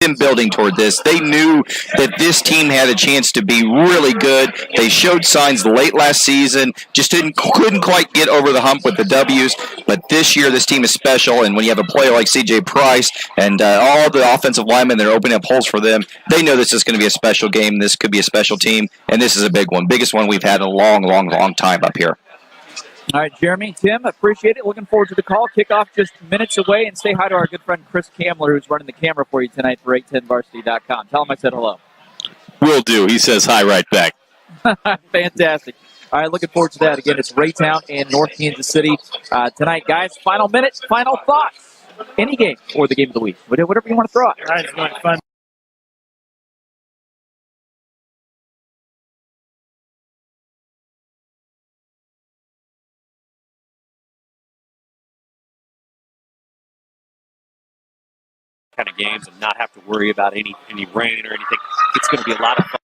them building toward this. They knew that this team had a chance to be really good. They showed signs late last season, just couldn't quite get over the hump with the W's. But this year, this team is special, and when you have a player like C.J. Price and all the offensive linemen that are opening up holes for them, they know this is going to be a special game. This could be a special team, and this is a big one. Biggest one we've had in a long, long, long time up here. All right, Jeremy, Tim, appreciate it. Looking forward to the call. Kickoff just minutes away, and say hi to our good friend Chris Kamler, who's running the camera for you tonight for 810varsity.com. Tell him I said hello. Will do. He says hi right back. Fantastic. All right, looking forward to that. Again, it's Raytown and North Kansas City tonight, guys. Final minute, final thoughts. Any game or the game of the week, whatever you want to throw out. All right, it's going fun. Kind of games and not have to worry about any rain or anything. It's going to be a lot of fun.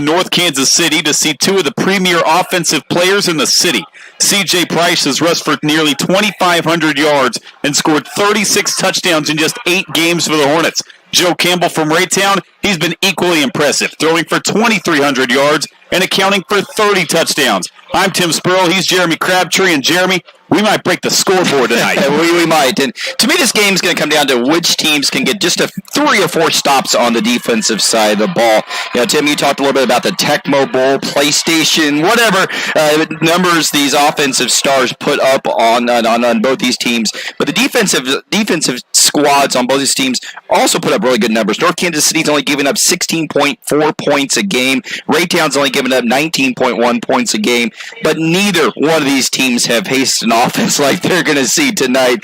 North Kansas City to see two of the premier offensive players in the city. C.J. Price has rushed for nearly 2,500 yards and scored 36 touchdowns in just 8 games for the Hornets. Joe Campbell from Raytown, he's been equally impressive, throwing for 2,300 yards and accounting for 30 touchdowns. I'm Tim Spurl, he's Jeremy Crabtree, and Jeremy, we might break the scoreboard tonight. we might. And to me, this game's going to come down to which teams can get just 3 or 4 stops on the defensive side of the ball. Tim, you talked a little bit about the Tecmo Bowl, PlayStation, whatever numbers these offensive stars put up on both these teams. But the defensive squads on both these teams also put up really good numbers. North Kansas City's only giving up 16.4 points a game. Raytown's only giving up 19.1 points a game. But neither one of these teams have faced an offense like they're going to see tonight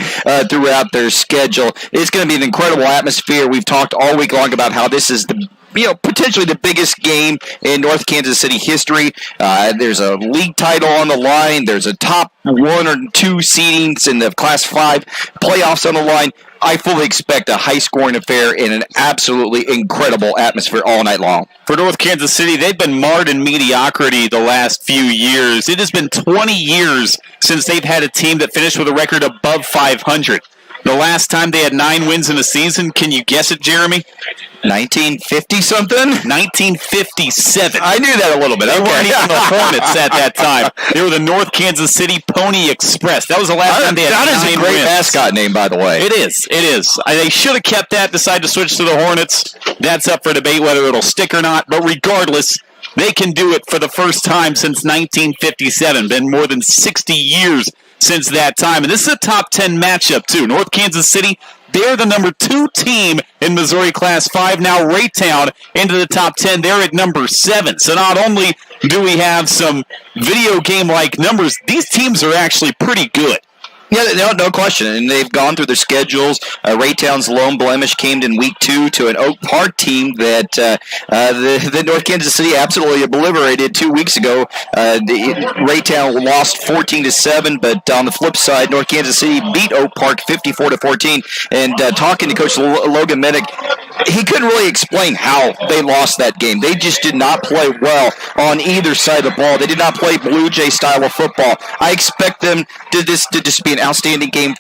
throughout their schedule. It's going to be an incredible atmosphere. We've talked all week long about how this is potentially the biggest game in North Kansas City history. There's a league title on the line. There's a top 1 or 2 seedings in the Class 5 playoffs on the line. I fully expect a high-scoring affair and an absolutely incredible atmosphere all night long. For North Kansas City, they've been marred in mediocrity the last few years. It has been 20 years since they've had a team that finished with a record above 500. The last time they had 9 wins in a season, can you guess it, Jeremy? 1950-something? 1957. I knew that a little bit. They weren't even the Hornets at that time. They were the North Kansas City Pony Express. That was the last time they had 9 wins. That is a great mascot name, by the way. It is. They should have kept that, decided to switch to the Hornets. That's up for debate whether it'll stick or not. But regardless, they can do it for the first time since 1957. Been more than 60 years since that time. And this is a top 10 matchup, too. North Kansas City, they're the number 2 team in Missouri Class 5. Now Raytown into the top 10. They're at number 7. So not only do we have some video game-like numbers, these teams are actually pretty good. Yeah, no question. And they've gone through their schedules. Raytown's lone blemish came in week 2 to an Oak Park team that the North Kansas City absolutely obliterated 2 weeks ago. Raytown lost 14-7, but on the flip side, North Kansas City beat Oak Park 54-14. And talking to Coach Logan Minnick, he couldn't really explain how they lost that game. They just did not play well on either side of the ball. They did not play Blue Jay style of football. I expect them to just be an outstanding game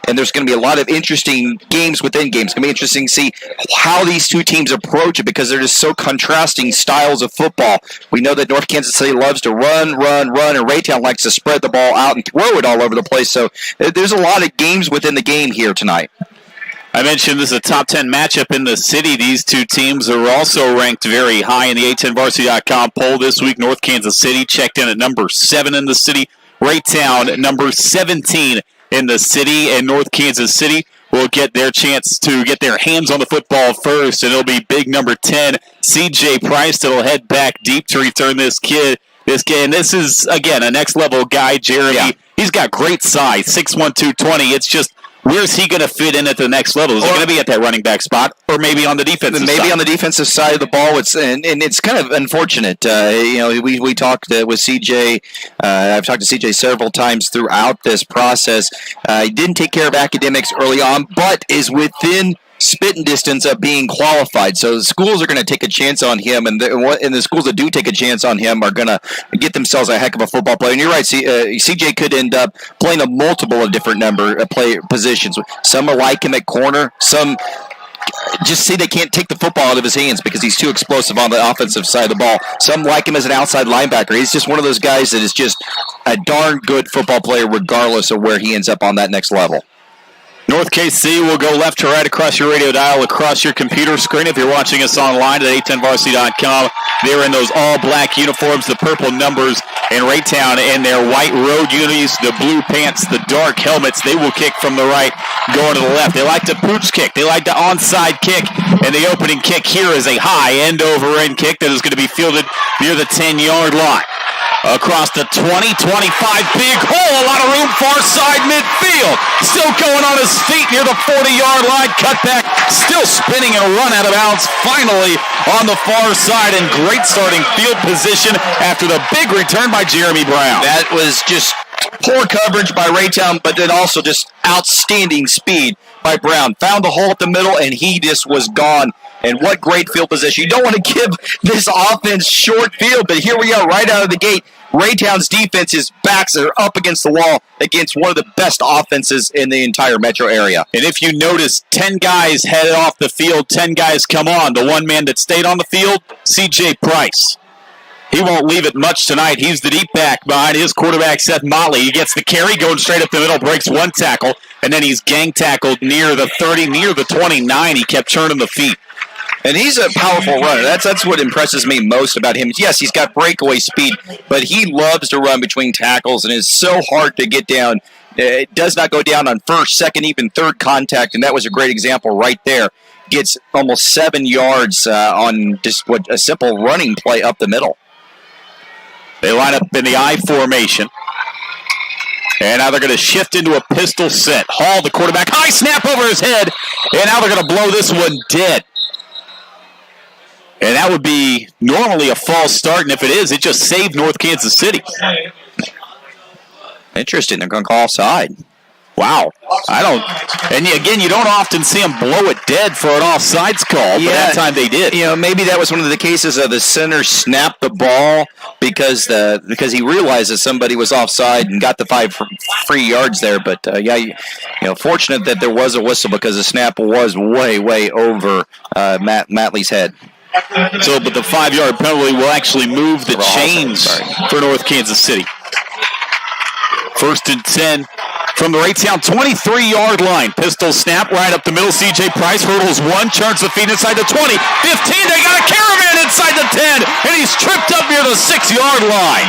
and there's going to be a lot of interesting games within games. It's going to be interesting to see how these two teams approach it because they're just so contrasting styles of football. We know that North Kansas City loves to run, and Raytown likes to spread the ball out and throw it all over the place. So there's a lot of games within the game here tonight. I mentioned this is a top 10 matchup in the city. These two teams are also ranked very high in the A10Varsity.com poll this week. North Kansas City checked in at number 7 in the city. Raytown at number 17 in the city. And North Kansas City will get their chance to get their hands on the football first. And it'll be big number 10, C.J. Price, that'll head back deep to return this kid. And this is, again, a next-level guy, Jeremy. Yeah. He's got great size, 6'1", 220. It's just, where's he going to fit in at the next level? Is he going to be at that running back spot, or maybe on the defensive side? Maybe on the defensive side of the ball. And it's kind of unfortunate. We talked with CJ. I've talked to CJ several times throughout this process. He didn't take care of academics early on, but is within spitting distance of being qualified. So the schools are going to take a chance on him, and the schools that do take a chance on him are going to get themselves a heck of a football player. And you're right, CJ could end up playing a multiple of different player positions. Some are like him at corner. Some just see they can't take the football out of his hands because he's too explosive on the offensive side of the ball. Some like him as an outside linebacker. He's just one of those guys that is just a darn good football player regardless of where he ends up on that next level. North KC will go left to right across your radio dial, across your computer screen. If you're watching us online at A10Varsity.com, they're in those all-black uniforms, the purple numbers, and Raytown in their white road unis, the blue pants, the dark helmets. They will kick from the right, going to the left. They like to pooch kick. They like the onside kick, and the opening kick here is a high end-over-end kick that is going to be fielded near the 10-yard line. Across the 20, 25, big hole, a lot of room, far side midfield. Still going on his feet near the 40-yard line, cut back, still spinning and a run out of bounds, finally on the far side, and great starting field position after the big return by Jeremy Brown. That was just poor coverage by Raytown, but then also just outstanding speed by Brown. Found the hole at the middle, and he just was gone And what great field position. You don't want to give this offense short field, but here we are right out of the gate. Raytown's defense's backs are up against the wall against one of the best offenses in the entire metro area. And if you notice, 10 guys headed off the field, 10 guys come on. The one man that stayed on the field, C.J. Price. He won't leave it much tonight. He's the deep back behind his quarterback, Seth Motley. He gets the carry, going straight up the middle, breaks one tackle, and then he's gang tackled near the 30, near the 29. He kept turning the feet. And he's a powerful runner. That's what impresses me most about him. Yes, he's got breakaway speed, but he loves to run between tackles and is so hard to get down. It does not go down on first, second, even third contact, and that was a great example right there. Gets almost 7 yards on just a simple running play up the middle. They line up in the I formation. And now they're going to shift into a pistol set. Hall, the quarterback, high snap over his head, and now they're going to blow this one dead. And that would be normally a false start, and if it is, it just saved North Kansas City. Interesting. They're going to call offside. Wow. And again, you don't often see them blow it dead for an offsides call, but that time they did. You know, maybe that was one of the cases of the center snapped the ball because he realized that somebody was offside and got the 5 free yards there. But, fortunate that there was a whistle because the snap was way, way over Matley's head. So, but the 5-yard penalty will actually move the chains for North Kansas City. 1st and 10 from the Raytown 23-yard line. Pistol snap right up the middle. C.J. Price hurdles one, turns the feet inside the 20, 15. They got a caravan inside the 10, and he's tripped up near the 6-yard line.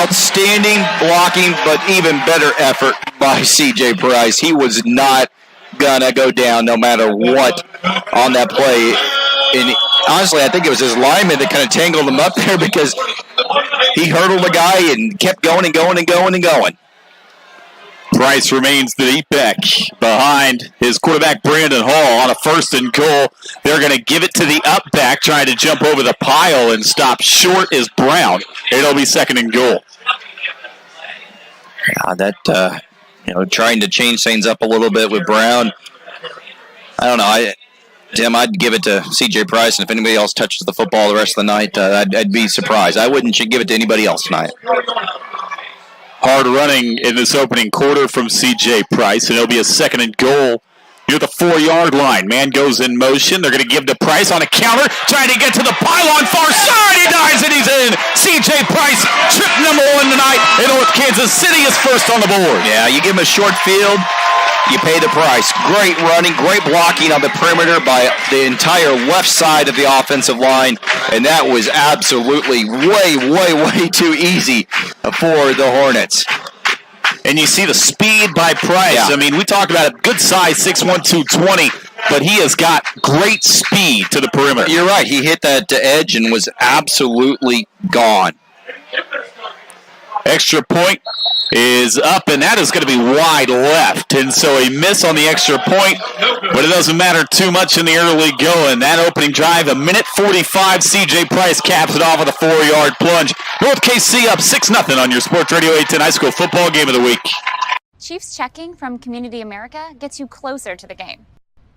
Outstanding blocking, but even better effort by C.J. Price. He was not gonna go down no matter what on that play. And honestly, I think it was his lineman that kind of tangled him up there because he hurdled the guy and kept going and going and going and going. Price remains the deep back behind his quarterback, Brandon Hall, on a 1st and goal. They're going to give it to the up back, trying to jump over the pile and stop short is Brown. It'll be 2nd and goal. Yeah, trying to change things up a little bit with Brown. I don't know. Tim, I'd give it to C.J. Price, and if anybody else touches the football the rest of the night, I'd be surprised. I wouldn't give it to anybody else tonight. Hard running in this opening quarter from C.J. Price, and it'll be a 2nd and goal near the 4-yard line. Man goes in motion. They're going to give to Price on a counter, trying to get to the pylon far side. He dives and he's in. C.J. Price, trip number 1 tonight, and North Kansas City is first on the board. Yeah, you give him a short field, you pay the price. Great running, great blocking on the perimeter by the entire left side of the offensive line, and that was absolutely way, way, way too easy for the Hornets. And you see the speed by Price. Yeah. I mean, we talked about a good size, 6'1", 220, but he has got great speed to the perimeter. You're right. He hit that edge and was absolutely gone. Extra point is up, and that is going to be wide left. And so a miss on the extra point, but it doesn't matter too much in the early going. That opening drive, 1:45, C.J. Price caps it off with a 4-yard plunge. North KC up 6-0 on your Sports Radio 810 High School Football Game of the Week. Chiefs checking from Community America gets you closer to the game.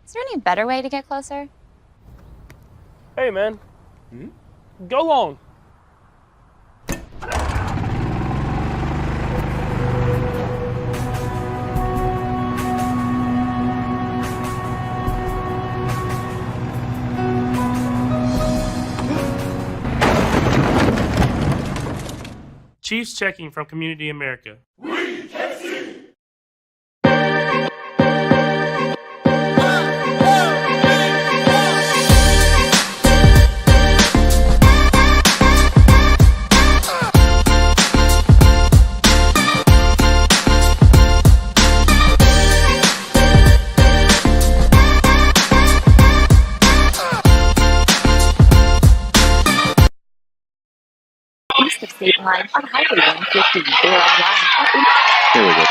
Is there any better way to get closer? Hey, man. Go long. Chiefs checking from Community America. We can see. East of State Line on Highway 150. They're online at Here we go.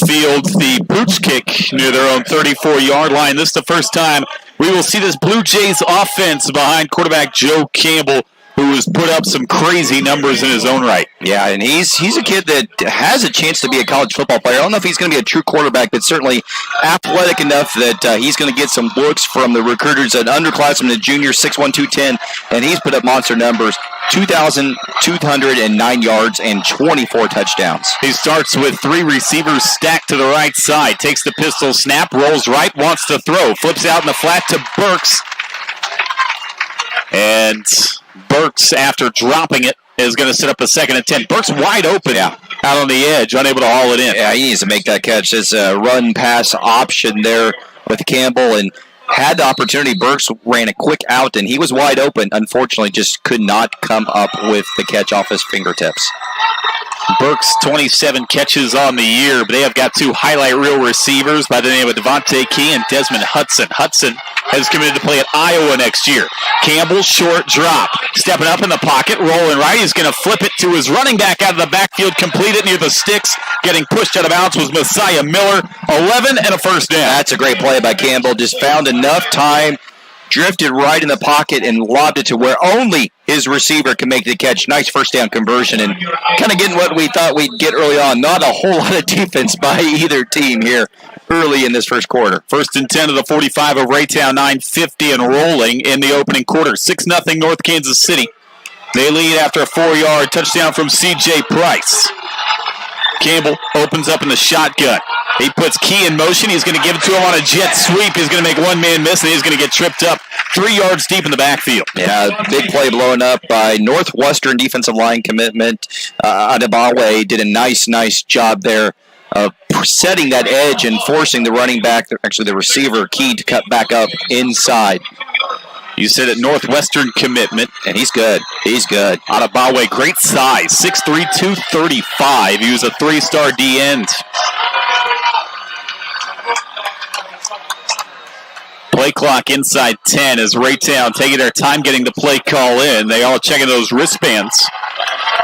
Fields the pooch kick near their own 34-yard line. This is the first time we will see this Blue Jays offense behind quarterback Joe Campbell who has put up some crazy numbers in his own right. Yeah, and he's a kid that has a chance to be a college football player. I don't know if he's going to be a true quarterback, but certainly athletic enough that he's going to get some looks from the recruiters. An underclassman, a junior, 6'1", 210, and he's put up monster numbers, 2,209 yards and 24 touchdowns. He starts with 3 receivers stacked to the right side, takes the pistol snap, rolls right, wants to throw, flips out in the flat to Burks. And Burks, after dropping it, is going to set up a 2nd and 10. Burks wide open out on the edge, unable to haul it in. Yeah, he needs to make that catch. There's a run-pass option there with Campbell, and had the opportunity. Burks ran a quick out, and he was wide open. Unfortunately, just could not come up with the catch off his fingertips. Burks, 27 catches on the year, but they have got 2 highlight reel receivers by the name of Devontae Key and Desmond Hudson. Hudson has committed to play at Iowa next year. Campbell, short drop. Stepping up in the pocket, rolling right. He's going to flip it to his running back out of the backfield, complete it near the sticks. Getting pushed out of bounds was Messiah Miller. 11 and a first down. That's a great play by Campbell. Just found enough time, drifted right in the pocket, and lobbed it to where only his receiver can make the catch. Nice first down conversion, and kind of getting what we thought we'd get early on. Not a whole lot of defense by either team here early in this first quarter. 1st and 10 of the 45 of Raytown, 9:50 and rolling in the opening quarter. 6-0 North Kansas City. They lead after a 4-yard touchdown from C.J. Price. Campbell opens up in the shotgun. He puts Key in motion. He's going to give it to him on a jet sweep. He's going to make one man miss, and he's going to get tripped up 3 yards deep in the backfield. Yeah, big play blown up by Northwestern defensive line commitment. Adebawe did a nice job there of setting that edge and forcing the running back, actually the receiver, Key, to cut back up inside. You said at Northwestern commitment, and he's good. He's good. Adebawe, great size, 6'3", 235. He was a 3-star D end. Play clock inside 10 as Raytown taking their time getting the play call in. They all checking those wristbands.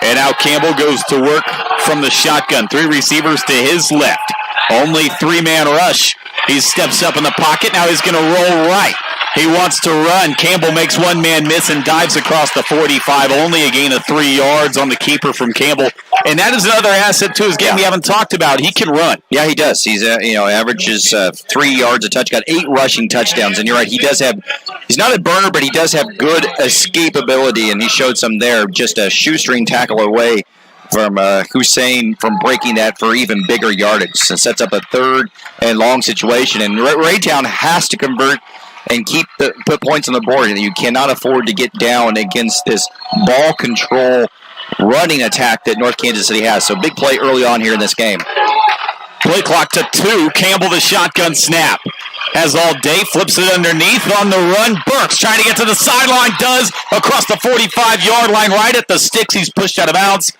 And now Campbell goes to work from the shotgun. 3 receivers to his left. Only 3-man rush. He steps up in the pocket. Now he's going to roll right. He wants to run. Campbell makes one man miss and dives across the 45. Only a gain of 3 yards on the keeper from Campbell. And that is another asset to his game we haven't talked about. He can run. Yeah, he does. He's averages 3 yards a touch. Got 8 rushing touchdowns. And you're right, he does have. He's not a burner, but he does have good escapability, and he showed some there. Just a shoestring tackle away from Hussein from breaking that for even bigger yardage. So sets up a 3rd and long situation. And Raytown has to convert and put points on the board. And you cannot afford to get down against this ball control running attack that North Kansas City has. So big play early on here in this game. Play clock to 2. Campbell the shotgun snap. Has all day, flips it underneath on the run. Burks trying to get to the sideline, does across the 45-yard line, right at the sticks. He's pushed out of bounds.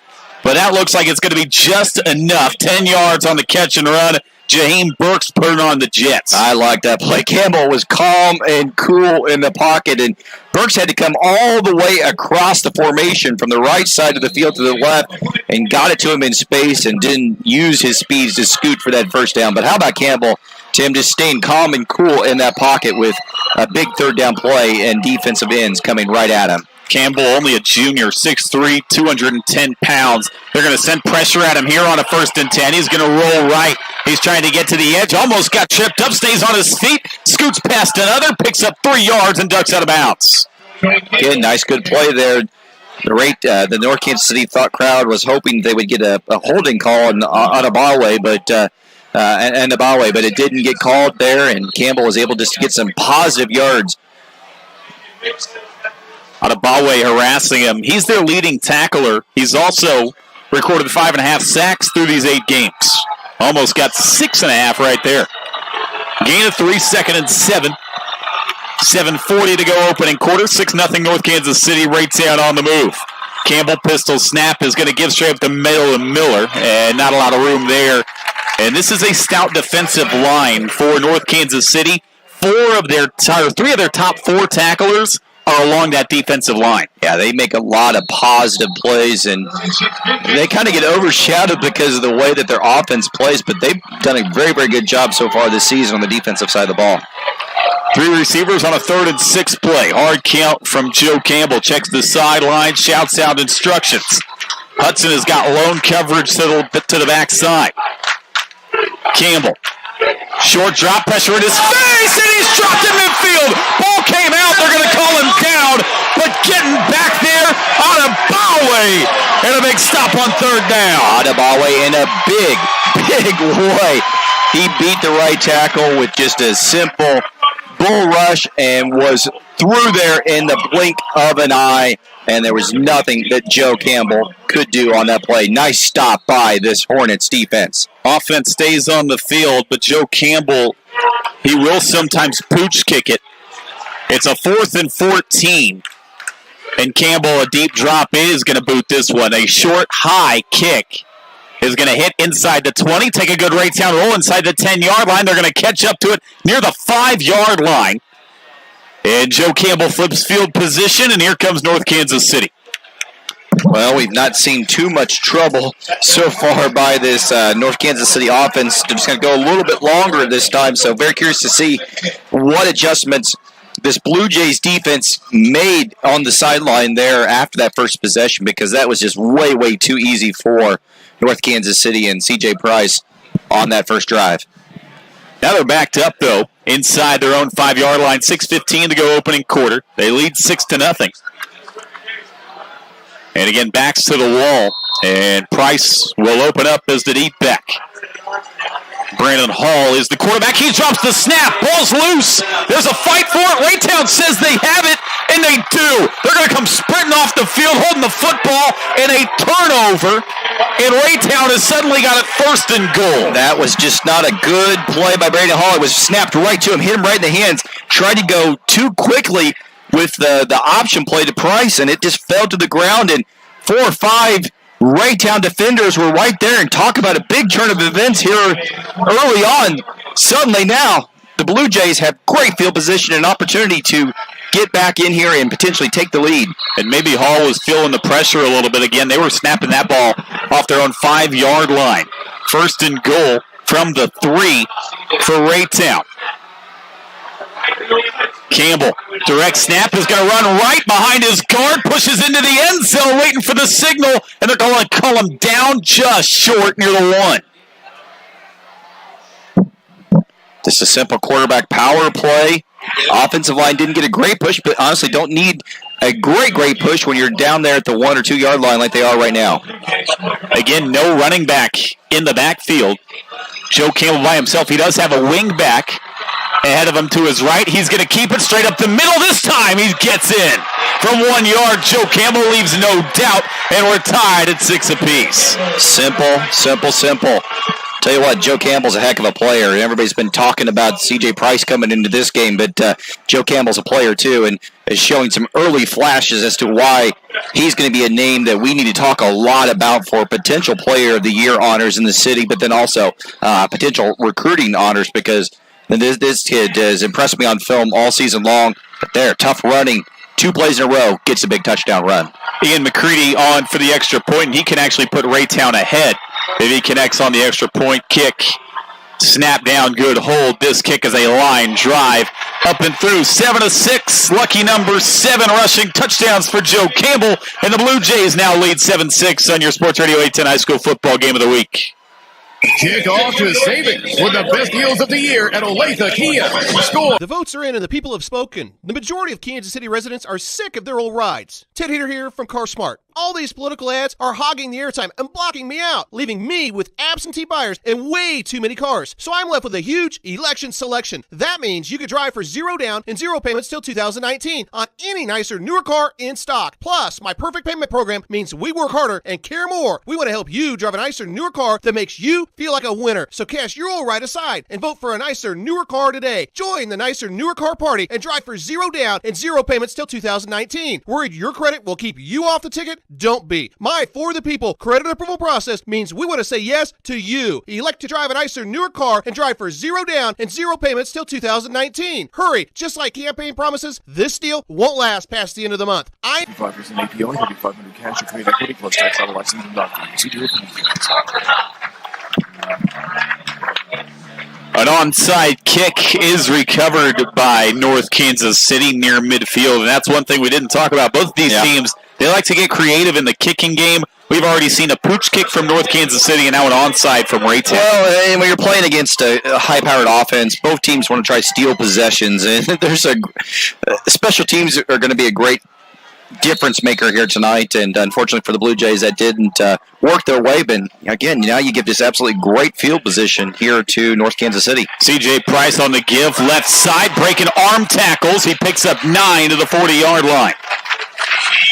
But that looks like it's going to be just enough. 10 yards on the catch and run. Jaheim Burks putting on the Jets. I like that play. Campbell was calm and cool in the pocket, and Burks had to come all the way across the formation from the right side of the field to the left and got it to him in space and didn't use his speeds to scoot for that first down. But how about Campbell, Tim, just staying calm and cool in that pocket with a big 3rd down play and defensive ends coming right at him. Campbell, only a junior, 6'3", 210 pounds. They're going to send pressure at him here on a 1st and 10. He's going to roll right. He's trying to get to the edge. Almost got tripped up, stays on his feet, scoots past another, picks up 3 yards, and ducks out of bounds. Good, nice, good play there. The North Kansas City crowd was hoping they would get a holding call on Adebawe, but it didn't get called there, and Campbell was able just to get some positive yards. Adebawe harassing him. He's their leading tackler. He's also recorded 5.5 sacks through these 8 games. Almost got 6.5 right there. Gain of 3, 2nd and 7. 7:40 to go opening quarter. 6-0 North Kansas City. Raytown on the move. Campbell pistol snap is going to give straight up the middle of Miller, and not a lot of room there. And this is a stout defensive line for North Kansas City. 3 of their top 4 tacklers are along that defensive line. Yeah, they make a lot of positive plays, and they kind of get overshadowed because of the way that their offense plays, but they've done a very, very good job so far this season on the defensive side of the ball. Three receivers on a 3rd and 6 play. Hard count from Joe Campbell. Checks the sideline, shouts out instructions. Hudson has got lone coverage to the backside. Campbell. Short drop, pressure in his face, and he's dropped in midfield. Ball came out. They're going to call him down, but getting back there, Adebawe, and a big stop on 3rd down. Adebawe in a big way. He beat the right tackle with just a simple bull rush and was through there in the blink of an eye, and there was nothing that Joe Campbell could do on that play. Nice stop by this Hornets defense. Offense stays on the field, but Joe Campbell, he will sometimes pooch kick it. It's a 4th and 14, and Campbell, a deep drop is going to boot this one. A short, high kick is going to hit inside the 20, take a good Raytown roll inside the 10-yard line. They're going to catch up to it near the 5-yard line. And Joe Campbell flips field position, and here comes North Kansas City. Well, we've not seen too much trouble so far by this North Kansas City offense. They're just going to go a little bit longer this time, so very curious to see what adjustments this Blue Jays defense made on the sideline there after that first possession, because that was just way too easy for North Kansas City and C.J. Price on that first drive. Now they're backed up, though, inside their own 5-yard line. 6:15 to go opening quarter. They lead 6-0. And again, backs to the wall. And Price will open up as the deep back. Brandon Hall is the quarterback. He drops the snap. Ball's loose. There's a fight for it. Raytown says they have it, and they do. They're going to come sprinting off the field, holding the football, and a turnover. And Raytown has suddenly got it 1st and goal. That was just not a good play by Brandon Hall. It was snapped right to him, hit him right in the hands. Tried to go too quickly with the option play to Price, and it just fell to the ground, and 4 or 5 Raytown defenders were right there, and talk about a big turn of events here early on. Suddenly now, the Blue Jays have great field position and opportunity to get back in here and potentially take the lead. And maybe Hall was feeling the pressure a little bit again. They were snapping that ball off their own 5-yard line. 1st and goal from the 3 for Raytown. Campbell, direct snap, is going to run right behind his guard, pushes into the end zone, waiting for the signal, and they're going to call him down just short near the 1. Just a simple quarterback power play. Offensive line didn't get a great push, but honestly don't need a great push when you're down there at the 1 or 2 yard line like they are right now. Again, no running back in the backfield. Joe Campbell by himself. He does have a wing back ahead of him to his right. He's going to keep it straight up the middle this time. He gets in from 1 yard. Joe Campbell leaves no doubt, and we're tied at 6 apiece. Simple. Tell you what, Joe Campbell's a heck of a player, and everybody's been talking about C.J. Price coming into this game, but Joe Campbell's a player too, and is showing some early flashes as to why he's going to be a name that we need to talk a lot about for potential Player of the Year honors in the city, but then also potential recruiting honors, because this kid has impressed me on film all season long. But they're tough running. 2 plays in a row, gets a big touchdown run. Ian McCready on for the extra point, and he can actually put Raytown ahead if he connects on the extra point kick. Snap down, good hold. This kick is a line drive up and through. 7-6, lucky number 7 rushing touchdowns for Joe Campbell, and the Blue Jays now lead 7-6 on your Sports Radio 810 High School Football Game of the Week. Kick off to savings with the best deals of the year at Olathe Kia. Score. The votes are in and the people have spoken. The majority of Kansas City residents are sick of their old rides. Ted Hater here from CarSmart. All these political ads are hogging the airtime and blocking me out, leaving me with absentee buyers and way too many cars. So I'm left with a huge election selection. That means you could drive for 0 down and 0 payments till 2019 on any nicer, newer car in stock. Plus, my perfect payment program means we work harder and care more. We want to help you drive a nicer, newer car that makes you feel like a winner. So cash your old ride aside and vote for a nicer, newer car today. Join the nicer, newer car party and drive for 0 down and 0 payments till 2019. Worried your credit will keep you off the ticket? Don't be. My For the People credit approval process means we want to say yes to you. Elect to drive a nicer, newer car and drive for 0 down and 0 payments till 2019. Hurry. Just like campaign promises, this deal won't last past the end of the month. 5% APR, 3500 cash, or trade equity plus tax on license and document. See deal for An onside kick is recovered by North Kansas City near midfield, and that's one thing we didn't talk about. Both of these teams, they like to get creative in the kicking game. We've already seen a pooch kick from North Kansas City and now an onside from Raytown. Well, and when you're playing against a high-powered offense, both teams want to try to steal possessions, and there's special teams are going to be a great difference maker here tonight, and unfortunately for the Blue Jays, that didn't work their way. But again, now you give this absolutely great field position here to North Kansas City. C.J. Price on the give, left side, breaking arm tackles. He picks up 9 to the 40-yard line.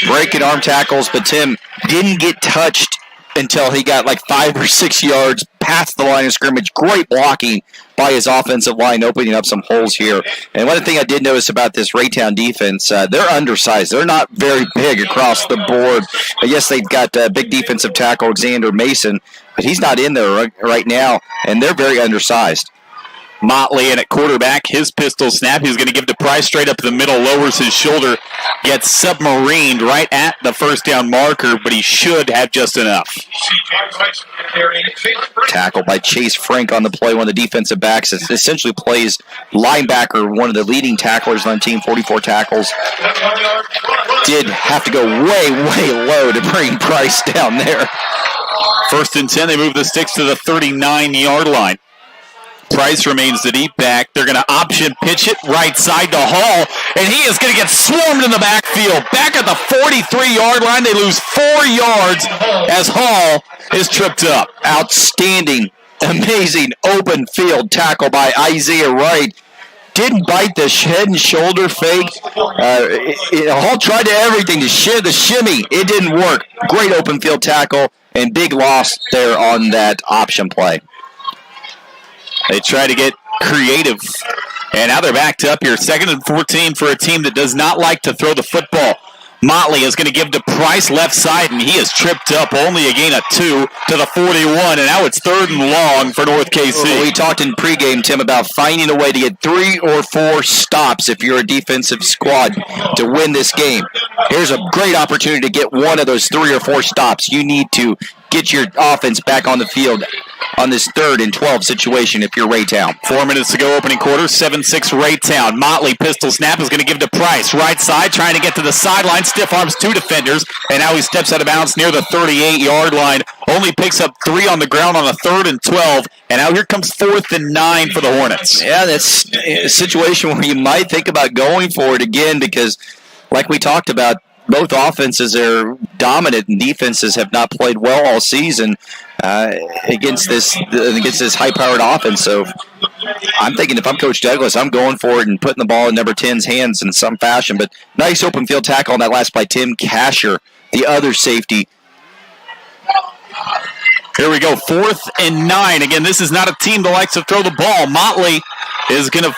Breaking arm tackles, but Tim didn't get touched until he got like 5 or 6 yards past the line of scrimmage. Great blocking by his offensive line, opening up some holes here. And one thing I did notice about this Raytown defense, they're undersized. They're not very big across the board. Yes, they've got big defensive tackle Alexander Mason, but he's not in there right now, and they're very undersized. Motley in at quarterback, his pistol snap. He's going to give to Price straight up the middle, lowers his shoulder, gets submarined right at the first down marker, but he should have just enough. Tackle by Chase Frank on the play, one of the defensive backs. It essentially plays linebacker, one of the leading tacklers on the team, 44 tackles. Did have to go way, way low to bring Price down there. 1st and 10, they move the sticks to the 39-yard line. Price remains the deep back. They're going to option pitch it right side to Hall, and he is going to get swarmed in the backfield. Back at the 43-yard line, they lose 4 yards as Hall is tripped up. Outstanding, amazing open field tackle by Isaiah Wright. Didn't bite the head and shoulder fake. Hall tried to everything, the shimmy. It didn't work. Great open field tackle, and big loss there on that option play. They try to get creative, and now they're backed up here. 2nd and 14 for a team that does not like to throw the football. Motley is going to give to Price left side, and he is tripped up, only a gain of 2 to the 41, and now it's 3rd and long for North KC. We talked in pregame, Tim, about finding a way to get 3 or 4 stops if you're a defensive squad to win this game. Here's a great opportunity to get one of those 3 or 4 stops. You need to get your offense back on the field on this 3rd and 12 situation if you're Raytown. 4 minutes to go, opening quarter, 7-6 Raytown. Motley pistol snap is going to give to Price. Right side, trying to get to the sideline. Stiff arms 2 defenders, and now he steps out of bounds near the 38-yard line. Only picks up 3 on the ground on a 3rd and 12, and now here comes 4th and 9 for the Hornets. Yeah, that's a situation where you might think about going for it again because, like we talked about, both offenses are dominant and defenses have not played well all season against this high-powered offense. So I'm thinking if I'm Coach Douglas, I'm going for it and putting the ball in number 10's hands in some fashion. But nice open field tackle on that last play. Tim Casher, the other safety. Here we go, 4th and 9. Again, this is not a team that likes to throw the ball. Motley is going to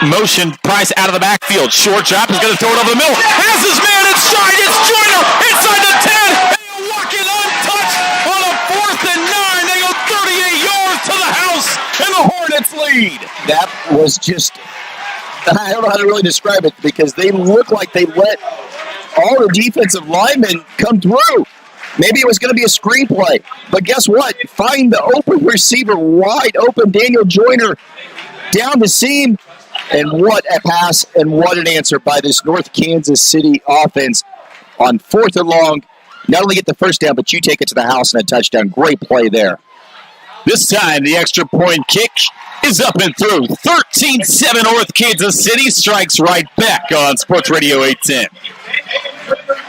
motion Price out of the backfield. Short drop is going to throw it over the middle. Has his man inside. It's Joyner inside the 10. They are walking untouched on a 4th and 9. They go 38 yards to the house, and the Hornets lead. That was just, I don't know how to really describe it because they look like they let all the defensive linemen come through. Maybe it was going to be a screenplay, but guess what? Find the open receiver wide open, Daniel Joyner, down the seam, and what a pass and what an answer by this North Kansas City offense on 4th and long. Not only get the first down, but you take it to the house and a touchdown. Great play there. This time, the extra point kick is up and through. 13-7 North Kansas City strikes right back on Sports Radio 810.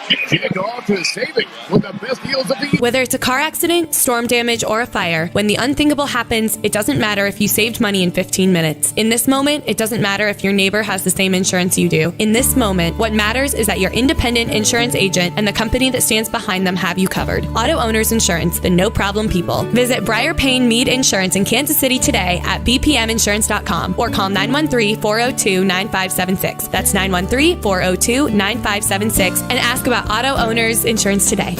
Kickoff to saving with the best deals of the year. Whether it's a car accident, storm damage, or a fire, when the unthinkable happens, it doesn't matter if you saved money in 15 minutes. In this moment, it doesn't matter if your neighbor has the same insurance you do. In this moment, what matters is that your independent insurance agent and the company that stands behind them have you covered. Auto Owners Insurance, the no-problem people. Visit Briar Payne Mead Insurance in Kansas City today at bpminsurance.com or call 913-402-9576. That's 913-402-9576 and ask about Auto Owners Insurance today.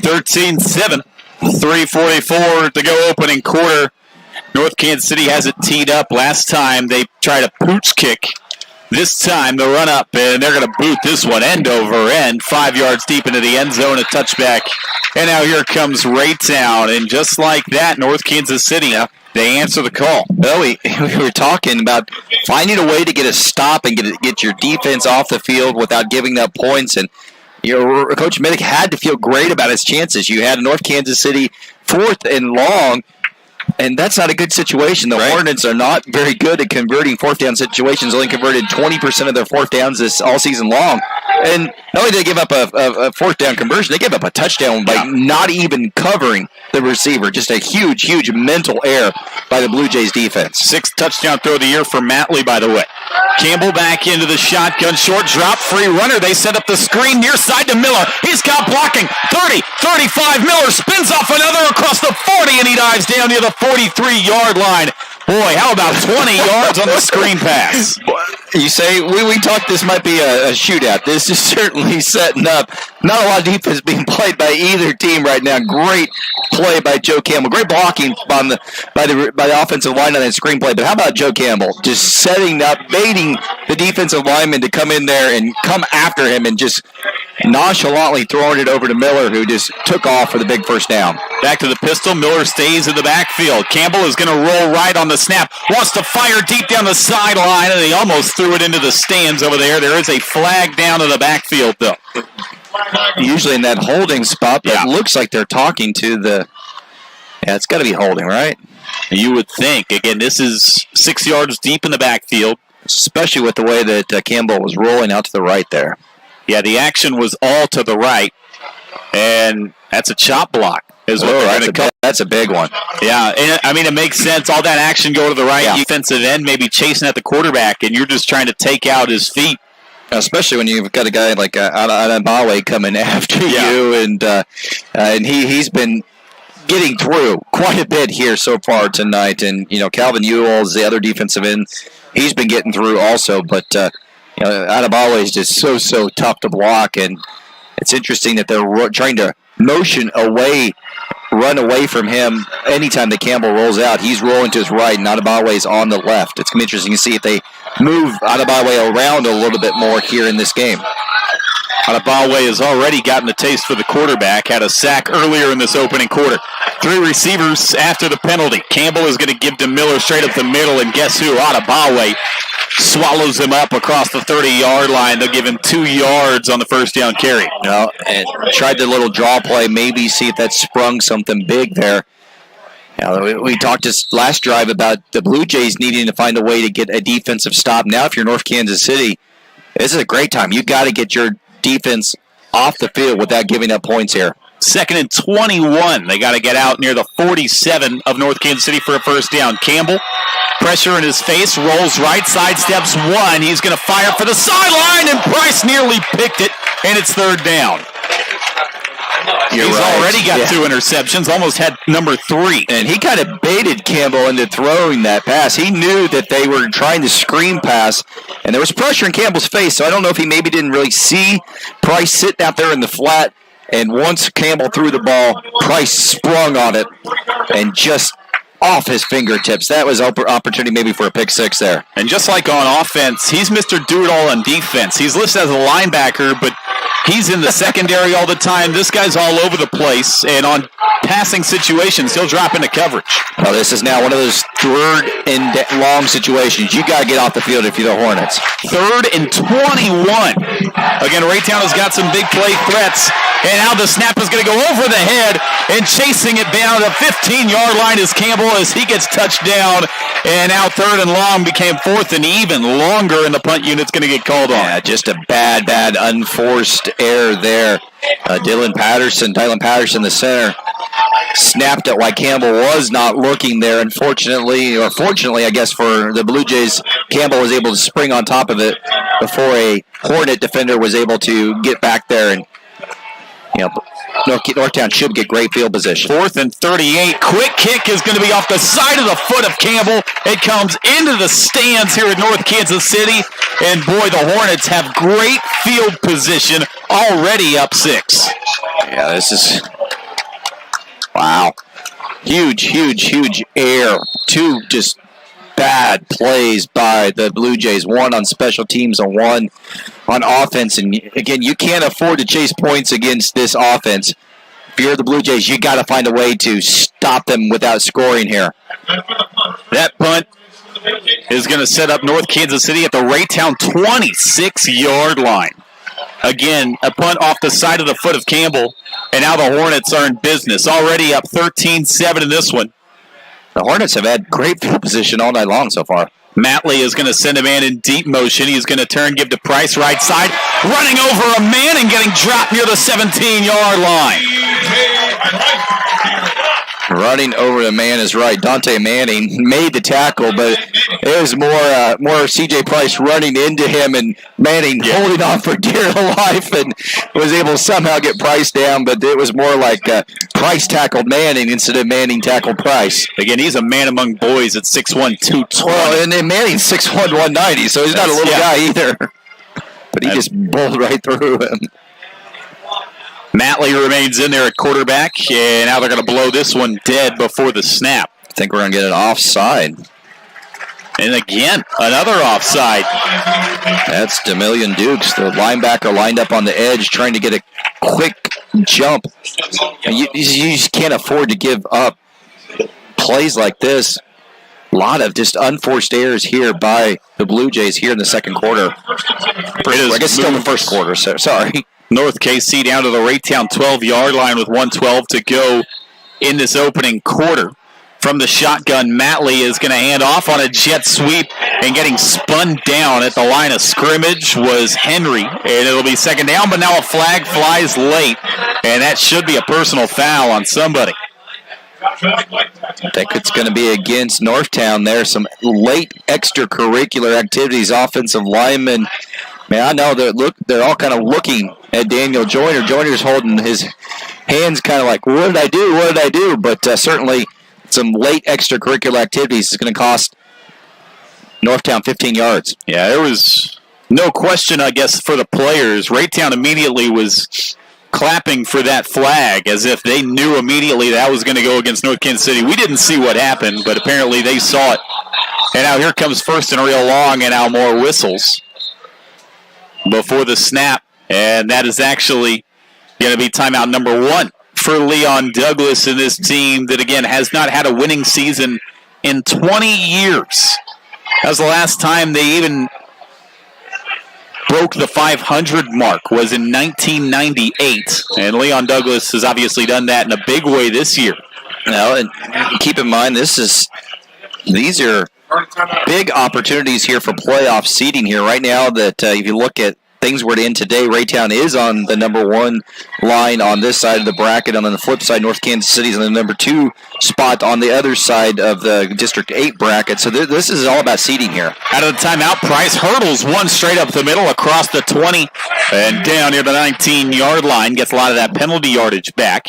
13-7. 3:44 to go opening quarter. North Kansas City has it teed up. Last time they tried a pooch kick. This time the run up, and they're going to boot this one end over end, 5 yards deep into the end zone, a touchback. And now here comes Raytown, and just like that, North Kansas City, they answer the call. Well, we were talking about finding a way to get a stop and get your defense off the field without giving up points, and your Coach Middick had to feel great about his chances. You had North Kansas City 4th and long, and that's not a good situation. The Hornets are not very good at converting 4th down situations. Only converted 20% of their 4th downs this all season long. And not only did they give up a 4th down conversion, they gave up a touchdown by not even covering the receiver. Just a huge, huge mental error by the Blue Jays defense. 6th touchdown throw of the year for Matley, by the way. Campbell back into the shotgun, short drop, free runner. They set up the screen near side to Miller. He's got blocking. 30, 35. Miller spins off another across the 40, and he dives down near the 43-yard line. Boy, how about 20 yards on the screen pass? You say, we talked this might be a shootout. This is certainly setting up. Not a lot of defense being played by either team right now. Great play by Joe Campbell. Great blocking by the offensive line on that screenplay. But how about Joe Campbell just setting up, baiting the defensive lineman to come in there and come after him and just nonchalantly throwing it over to Miller, who just took off for the big first down. Back to the pistol. Miller stays in the backfield. Campbell is going to roll right on the snap. Wants to fire deep down the sideline, and he almost threw it into the stands over there. There is a flag down in the backfield, though. Usually in that holding spot, but it looks like they're talking to the... Yeah, it's got to be holding, right? You would think. Again, this is 6 yards deep in the backfield. Especially with the way that Campbell was rolling out to the right there. Yeah, the action was all to the right, and that's a chop block. That's a big one. Yeah, and I mean, it makes sense. All that action go to the right, defensive end maybe chasing at the quarterback, and you're just trying to take out his feet. Especially when you've got a guy like Adabawe coming after you, and he's been getting through quite a bit here so far tonight. And Calvin Ewell is the other defensive end. He's been getting through also, but Adabawe is just so tough to block, and it's interesting that they're trying to run away from him anytime that Campbell rolls out. He's rolling to his right, and Adabawe's on the left. It's going to be interesting to see if they move Adabawe around a little bit more here in this game. Adabawe has already gotten a taste for the quarterback, had a sack earlier in this opening quarter. 3 receivers after the penalty. Campbell is going to give to Miller straight up the middle, and guess who? Adabawe swallows him up across the 30-yard line. They'll give him 2 yards on the first down carry. And tried the little draw play, maybe see if that sprung something big there. We talked this last drive about the Blue Jays needing to find a way to get a defensive stop. Now, if you're North Kansas City, this is a great time. You've got to get your defense off the field without giving up points here. 2nd and 21. They got to get out near the 47 of North Kansas City for a first down. Campbell, pressure in his face, rolls right, sidesteps one. He's going to fire for the sideline, and Price nearly picked it, and it's 3rd down. He's already got 2 interceptions, almost had number 3. And he kind of baited Campbell into throwing that pass. He knew that they were trying to screen pass, and there was pressure in Campbell's face, so I don't know if he maybe didn't really see Price sitting out there in the flat. And once Campbell threw the ball, Price sprung on it and just off his fingertips. That was opportunity maybe for a pick 6 there. And just like on offense, he's Mr. Do-It-All on defense. He's listed as a linebacker, but he's in the secondary all the time. This guy's all over the place, and on passing situations, he'll drop into coverage. Well, this is now one of those 3rd and long situations. You got to get off the field if you're the Hornets. 3rd and 21. Again, Raytown has got some big play threats, and now the snap is going to go over the head, and chasing it down the 15-yard line is Campbell as he gets touched down, and now 3rd and long became 4th and even longer, and the punt unit's going to get called on. Yeah, just a bad unforced error there. Dylan Patterson, the center, snapped it while Campbell was not looking there. Unfortunately, or fortunately, I guess, for the Blue Jays, Campbell was able to spring on top of it before a Hornet defender was able to get back there. And Northtown should get great field position. 4th and 38. Quick kick is going to be off the side of the foot of Campbell. It comes into the stands here at North Kansas City. And boy, the Hornets have great field position, already up 6. Yeah, this is Wow. Huge error. Two just bad plays by the Blue Jays. One on special teams and one on offense. And again, you can't afford to chase points against this offense. If you're the Blue Jays, you got to find a way to stop them without scoring here. That punt is going to set up North Kansas City at the Raytown 26-yard line. Again, a punt off the side of the foot of Campbell, and now the Hornets are in business. Already up 13-7 in this one. The Hornets have had great field position all night long so far. Matley is going to send a man in deep motion. He's going to turn, give to Price, right side, running over a man and getting dropped near the 17-yard line. Running over the man is right. Dante Manning made the tackle, but it was more C.J. Price running into him and Manning holding on for dear life and was able to somehow get Price down, but it was more like Price tackled Manning instead of Manning tackled Price. Again, he's a man among boys at 6'1", 220. Well, and then Manning's 6'1", 190, so he's not a little guy either. But he just bowled right through him. Matley remains in there at quarterback, and now they're going to blow this one dead before the snap. I think we're going to get an offside. And again, another offside. That's Demillion Dukes, the linebacker lined up on the edge trying to get a quick jump. And you just can't afford to give up plays like this. A lot of just unforced errors here by the Blue Jays here in the second quarter. I guess still the first quarter, so sorry. North KC down to the Raytown 12-yard line with 1:12 to go in this opening quarter. From the shotgun, Matley is going to hand off on a jet sweep, and getting spun down at the line of scrimmage was Henry. And it'll be second down, but now a flag flies late, and that should be a personal foul on somebody. I think it's going to be against Northtown there. Some late extracurricular activities, offensive linemen. Man, I know they're all kind of looking at Daniel Joyner. Joyner's holding his hands kind of like, what did I do? What did I do? But certainly some late extracurricular activities is going to cost Northtown 15 yards. Yeah, there was no question, I guess, for the players. Raytown immediately was clapping for that flag as if they knew immediately that was going to go against North Kansas City. We didn't see what happened, but apparently they saw it. And now here comes first and real long, and now more whistles before the snap. And that is actually going to be timeout number 1 for Leon Douglas and this team that, again, has not had a winning season in 20 years. That was the last time they even broke the 500 mark, was in 1998. And Leon Douglas has obviously done that in a big way this year. Now, and keep in mind, these are big opportunities here for playoff seeding here. Right now that if you look at things were to end today, Raytown is on the number 1 line on this side of the bracket. And on the flip side, North Kansas City is on the number 2 spot on the other side of the District 8 bracket. So this is all about seeding here. Out of the timeout, Price hurdles one straight up the middle across the 20 and down near the 19-yard line. Gets a lot of that penalty yardage back.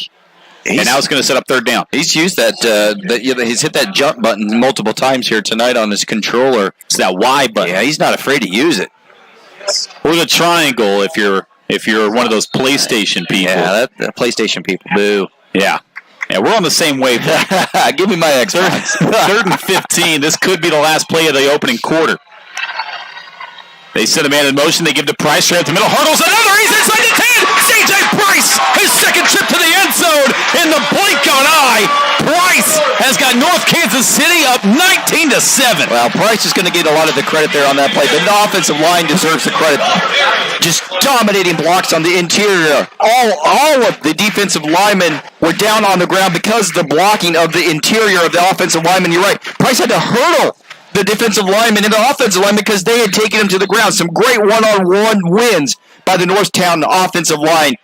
And now it's going to set up third down. He's used that. He's hit that jump button multiple times here tonight on his controller. It's that Y button. Yeah, he's not afraid to use it. Or the triangle if you're one of those PlayStation people. Yeah, that PlayStation people. Boo. Yeah. Yeah, we're on the same wavelength. Give me my Xbox. Third and 15. This could be the last play of the opening quarter. They set a man in motion. They give to Price straight up the middle. Hurdles another. He's inside the 10. C.J. Price, his second trip to the end zone in the blink of an eye. Price has got North Kansas City up 19-7. Well, Price is going to get a lot of the credit there on that play, but the offensive line deserves the credit. Just dominating blocks on the interior. All of the defensive linemen were down on the ground because of the blocking of the interior of the offensive linemen. You're right. Price had to hurdle the defensive lineman and the offensive lineman because they had taken him to the ground. Some great one-on-one wins by the Northtown offensive line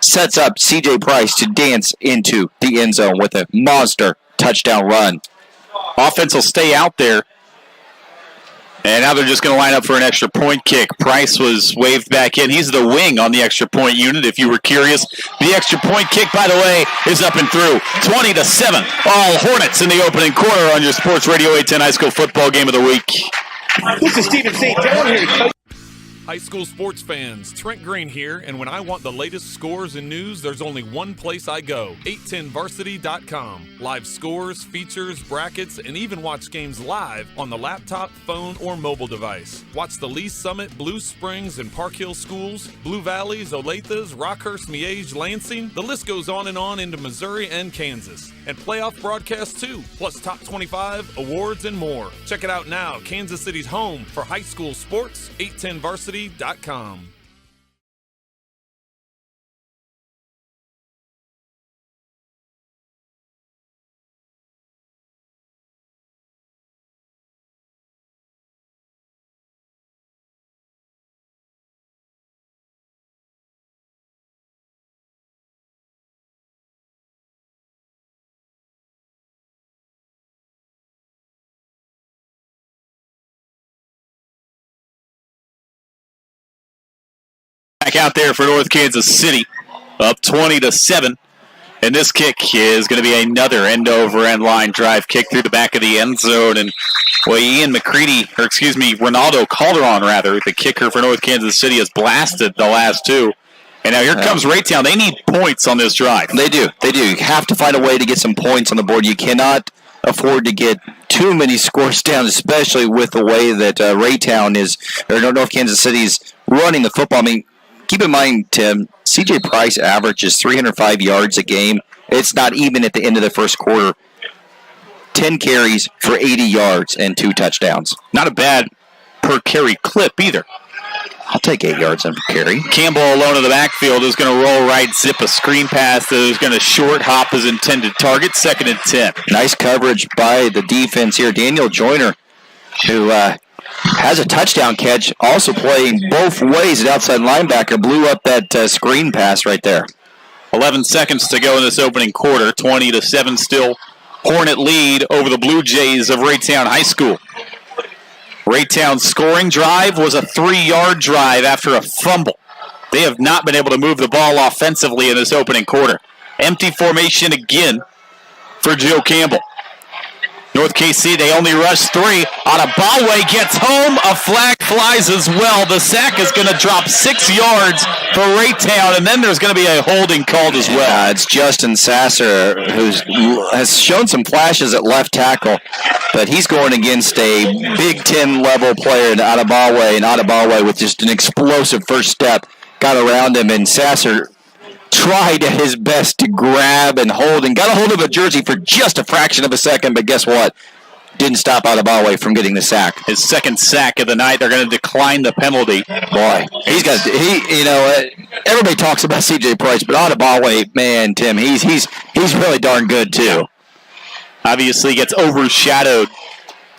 sets up C.J. Price to dance into the end zone with a monster touchdown run. Offense will stay out there. And now they're just going to line up for an extra point kick. Price was waved back in. He's the wing on the extra point unit, if you were curious. The extra point kick, by the way, is up and through. 20-7. All Hornets in the opening quarter on your Sports Radio 810 High School Football Game of the Week. This is Stephen St. John here. High school sports fans, Trent Green here, and when I want the latest scores and news, there's only one place I go, 810varsity.com. Live scores, features, brackets, and even watch games live on the laptop, phone, or mobile device. Watch the Lee Summit, Blue Springs, and Park Hill schools, Blue Valleys, Olathes, Rockhurst, Miege, Lansing. The list goes on and on into Missouri and Kansas. And playoff broadcasts too, plus top 25, awards, and more. Check it out now, Kansas City's home for high school sports, 810varsity.com. Back out there for North Kansas City, up 20-7. And this kick is going to be another end-over-end line drive kick through the back of the end zone. And, well, Ronaldo Calderon, the kicker for North Kansas City, has blasted the last two. And now here comes Raytown. They need points on this drive. They do. You have to find a way to get some points on the board. You cannot afford to get too many scores down, especially with the way that North Kansas City's running the football. I mean, keep in mind, Tim, C.J. Price averages 305 yards a game. It's not even at the end of the first quarter. 10 carries for 80 yards and 2 touchdowns. Not a bad per carry clip either. I'll take 8 yards on carry. Campbell alone in the backfield is going to roll right, zip a screen pass that is going to short hop his intended target, 2nd and 10. Nice coverage by the defense here. Daniel Joyner, who has a touchdown catch, also playing both ways at outside linebacker, blew up that screen pass right there. 11 seconds to go in this opening quarter, 20-7 still. Hornet lead over the Blue Jays of Raytown High School. Raytown's scoring drive was a 3-yard drive after a fumble. They have not been able to move the ball offensively in this opening quarter. Empty formation again for Joe Campbell. North KC, they only rush 3. Adabawe gets home. A flag flies as well. The sack is going to drop 6 yards for Raytown, and then there's going to be a holding called as well. It's Justin Sasser, who has shown some flashes at left tackle, but he's going against a Big Ten level player in Adabawe, and Adabawe with just an explosive first step got around him, and Sasser tried his best to grab and hold, and got a hold of a jersey for just a fraction of a second, but guess what? Didn't stop Adabawe from getting the sack. His 2nd sack of the night. They're going to decline the penalty. Boy, everybody talks about C.J. Price, but Adabawe, man, Tim, he's really darn good too. Obviously gets overshadowed.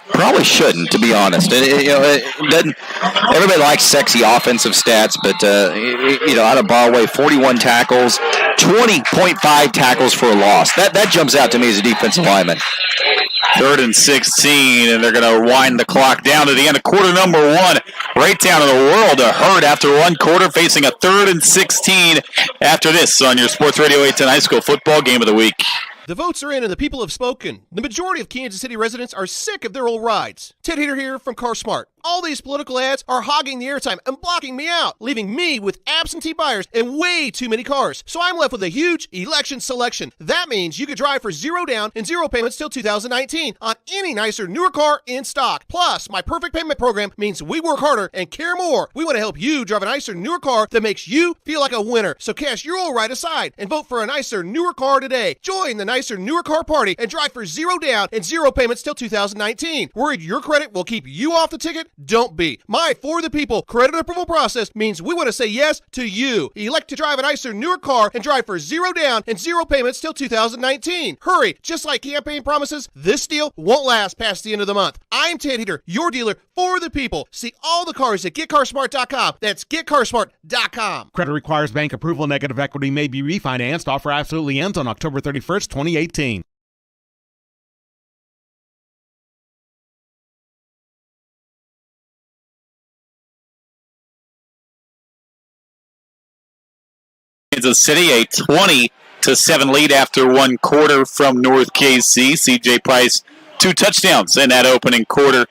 Probably shouldn't, to be honest. It doesn't. Everybody likes sexy offensive stats, but Adabawe, 41 tackles, 20.5 tackles for a loss. That jumps out to me as a defensive lineman. 3rd and 16, and they're going to wind the clock down to the end of quarter number 1. Raytown in the world of hurt after one quarter, facing a 3rd and 16 after this on your Sports Radio 810 High School Football Game of the Week. The votes are in and the people have spoken. The majority of Kansas City residents are sick of their old rides. Ted Heater here from CarSmart. All these political ads are hogging the airtime and blocking me out, leaving me with absentee buyers and way too many cars. So I'm left with a huge election selection. That means you could drive for 0 down and 0 payments till 2019 on any nicer, newer car in stock. Plus, my perfect payment program means we work harder and care more. We want to help you drive a nicer, newer car that makes you feel like a winner. So cast your old ride aside and vote for a nicer, newer car today. Join the nicer, newer car party and drive for 0 down and 0 payments till 2019. Worried your credit will keep you off the ticket? Don't be. My For the People credit approval process means we want to say yes to you. Elect to drive a nicer, newer car and drive for 0 down and 0 payments till 2019. Hurry. Just like campaign promises, this deal won't last past the end of the month. I'm Ted Heater, your dealer for the people. See all the cars at GetCarsmart.com. That's GetCarsmart.com. Credit requires bank approval. Negative equity may be refinanced. Offer absolutely ends on October 31st, 2018. Kansas City, a 20-7 lead after one quarter from North KC. C.J. Price, 2 touchdowns in that opening quarter.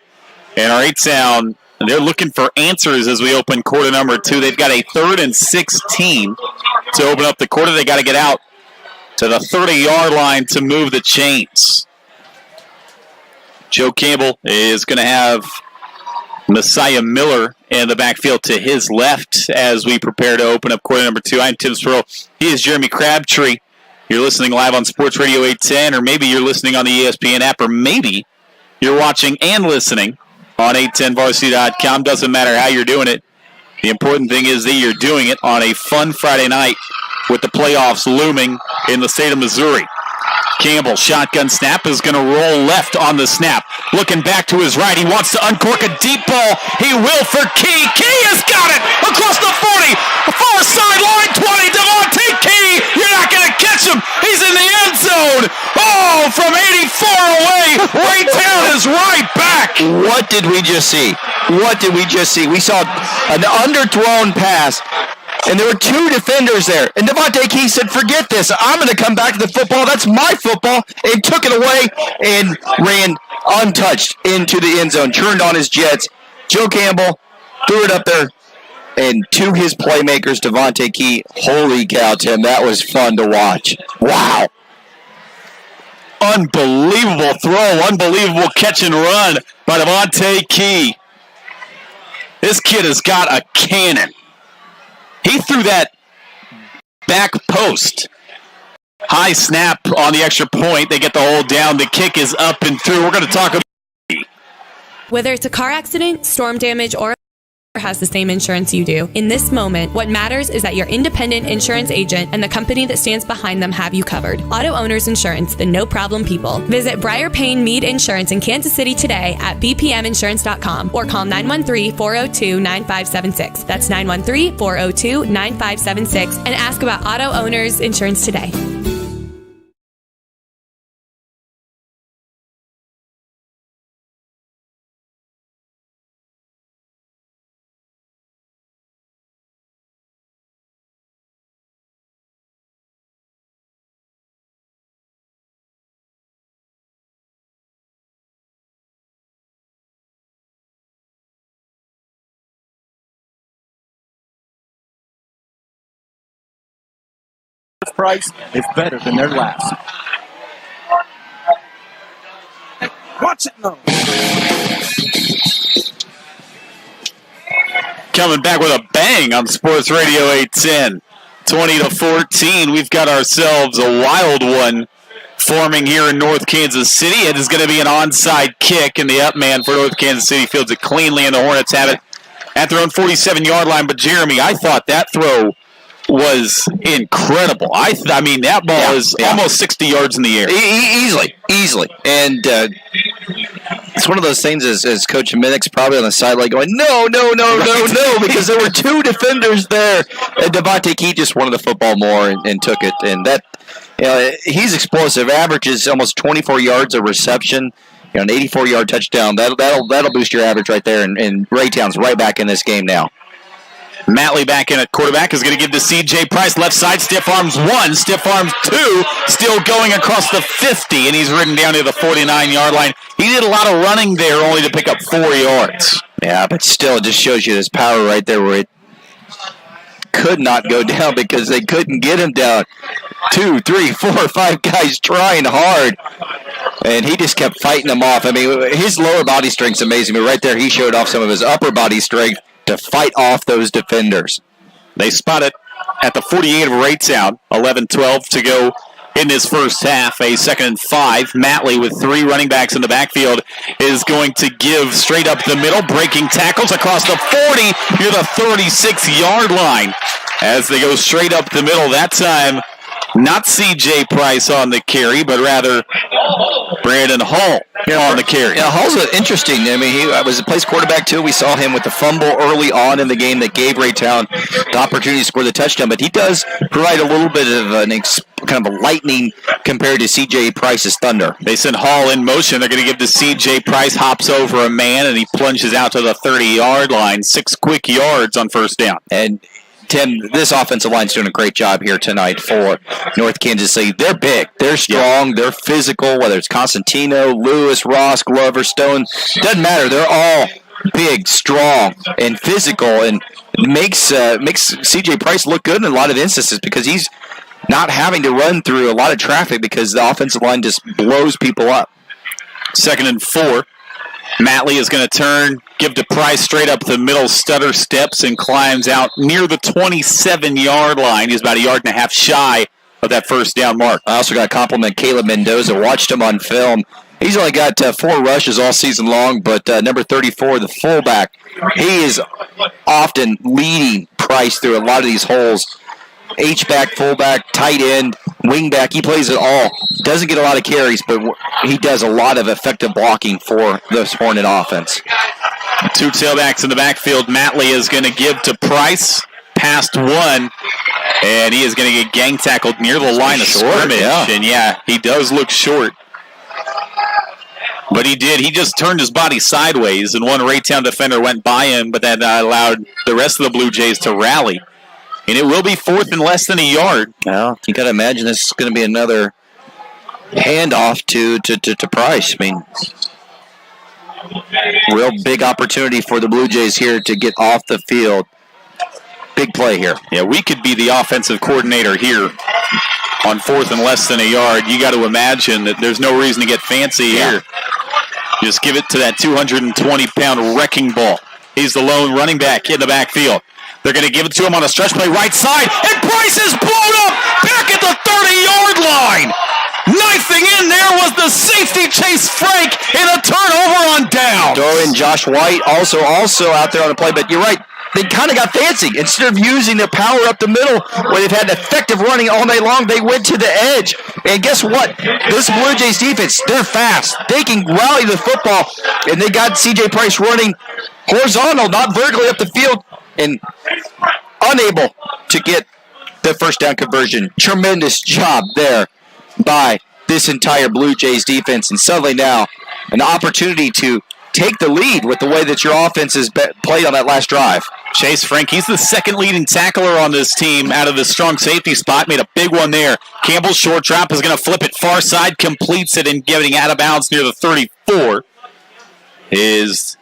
And Raytown they're looking for answers as we open quarter number 2. They've got a 3rd and 16 to open up the quarter. They got to get out to the 30-yard line to move the chains. Joe Campbell is going to have Messiah Miller in the backfield to his left as we prepare to open up quarter number 2. I'm Tim Sproul. He is Jeremy Crabtree. You're listening live on Sports Radio 810, or maybe you're listening on the ESPN app, or maybe you're watching and listening on 810varsity.com. Doesn't matter how you're doing it. The important thing is that you're doing it on a fun Friday night with the playoffs looming in the state of Missouri. Campbell, shotgun snap, is going to roll left on the snap. Looking back to his right, he wants to uncork a deep ball. He will for Key. Key has got it across the 40, far sideline, 20. Devontae Key, you're not going to catch him. He's in the end zone. Oh, from 84 away, Raytown is right back. What did we just see? What did we just see? We saw an underthrown pass. And there were 2 defenders there. And Devontae Key said, forget this. I'm going to come back to the football. That's my football. And took it away and ran untouched into the end zone. Turned on his jets. Joe Campbell threw it up there. And to his playmakers, Devontae Key. Holy cow, Tim. That was fun to watch. Wow. Unbelievable throw. Unbelievable catch and run by Devontae Key. This kid has got a cannon. He threw that back post. High snap on the extra point. They get the hold down. The kick is up and through. We're going to talk about Whether it's a car accident, storm damage, or has the same insurance you do. In this moment, what matters is that your independent insurance agent and the company that stands behind them have you covered. Auto Owners Insurance, the no-problem people. Visit Briar Payne Mead Insurance in Kansas City today at bpminsurance.com or call 913-402-9576. That's 913-402-9576 and ask about Auto Owners Insurance today. Price is better than their last. Watch it now. coming back with a bang on Sports Radio 810. 20-14. We've got ourselves a wild one forming here in North Kansas City. It is going to be an onside kick, and the up man for North Kansas City fields it cleanly, and the Hornets have it at their own 47-yard line. But, Jeremy, I thought that throw was incredible. I mean, that ball is almost 60 yards in the air. Easily. And it's one of those things as Coach Minnick's probably on the sideline going, no, because there were two defenders there. And Devontae Key just wanted the football more and took it. And that, he's explosive. Averages almost 24 yards of reception. An 84-yard touchdown. That'll boost your average right there. And Raytown's right back in this game now. Matley back in at quarterback is going to give to C.J. Price. Left side, stiff arms 1, stiff arms 2, still going across the 50, and he's ridden down to the 49-yard line. He did a lot of running there only to pick up 4 yards. Yeah, but still, it just shows you his power right there where it could not go down because they couldn't get him down. 2, 3, 4, 5 guys trying hard, and he just kept fighting them off. I mean, his lower body strength's amazing, but right there he showed off some of his upper body strength to fight off those defenders. They spot it at the 48 of Raytown. 11-12 to go in this first half. A 2nd and 5. Matley with 3 running backs in the backfield is going to give straight up the middle. Breaking tackles across the 40 near the 36-yard line as they go straight up the middle. That time, not C.J. Price on the carry, but rather Brandon Hall on the carry. Yeah, Hall's interesting. I mean, he plays quarterback too. We saw him with the fumble early on in the game that gave Raytown the opportunity to score the touchdown, but he does provide a little bit of kind of a lightning compared to C.J. Price's thunder. They send Hall in motion. They're going to give to C.J. Price, hops over a man, and he plunges out to the 30-yard line. 6 quick yards on first down. And Tim, this offensive line's doing a great job here tonight for North Kansas City. They're big, they're strong, they're physical, whether it's Constantino, Lewis, Ross, Glover, Stone, doesn't matter. They're all big, strong, and physical, and makes C.J. Price look good in a lot of instances because he's not having to run through a lot of traffic because the offensive line just blows people up. 2nd and 4. Matley is going to turn, give to Price straight up the middle, stutter steps, and climbs out near the 27-yard line. He's about a yard and a half shy of that first down mark. I also got to compliment Caleb Mendoza. Watched him on film. He's only got 4 rushes all season long, but number 34, the fullback, he is often leading Price through a lot of these holes. H-back, fullback, tight end, wing-back, he plays it all. Doesn't get a lot of carries, but he does a lot of effective blocking for this Hornet offense. 2 tailbacks in the backfield. Matley is going to give to Price. Past 1, and he is going to get gang tackled near the line of scrimmage. Yeah. And yeah, he does look short. But he did. He just turned his body sideways, and one Raytown defender went by him, but that allowed the rest of the Blue Jays to rally. And it will be 4th and less than a yard. Well, you got to imagine this is going to be another handoff to Price. I mean, real big opportunity for the Blue Jays here to get off the field. Big play here. Yeah, we could be the offensive coordinator here on 4th and less than a yard. You got to imagine that there's no reason to get fancy here. Just give it to that 220-pound wrecking ball. He's the lone running back in the backfield. They're going to give it to him on a stretch play right side, and Price is blown up back at the 30-yard line. Knifing in there was the safety Chase Frank in a turnover on down. Throw in Josh White also out there on the play, but you're right. They kind of got fancy. Instead of using the power up the middle where they've had effective running all night long, they went to the edge. And guess what? This Blue Jays defense, they're fast. They can rally the football, and they got C.J. Price running horizontal, not vertically up the field, and unable to get the first down conversion. Tremendous job there by this entire Blue Jays defense. And suddenly now an opportunity to take the lead with the way that your offense has played on that last drive. Chase Frank, he's the 2nd leading tackler on this team out of the strong safety spot. Made a big one there. Campbell's short drop is going to flip it far side, completes it, and getting out of bounds near the 34 is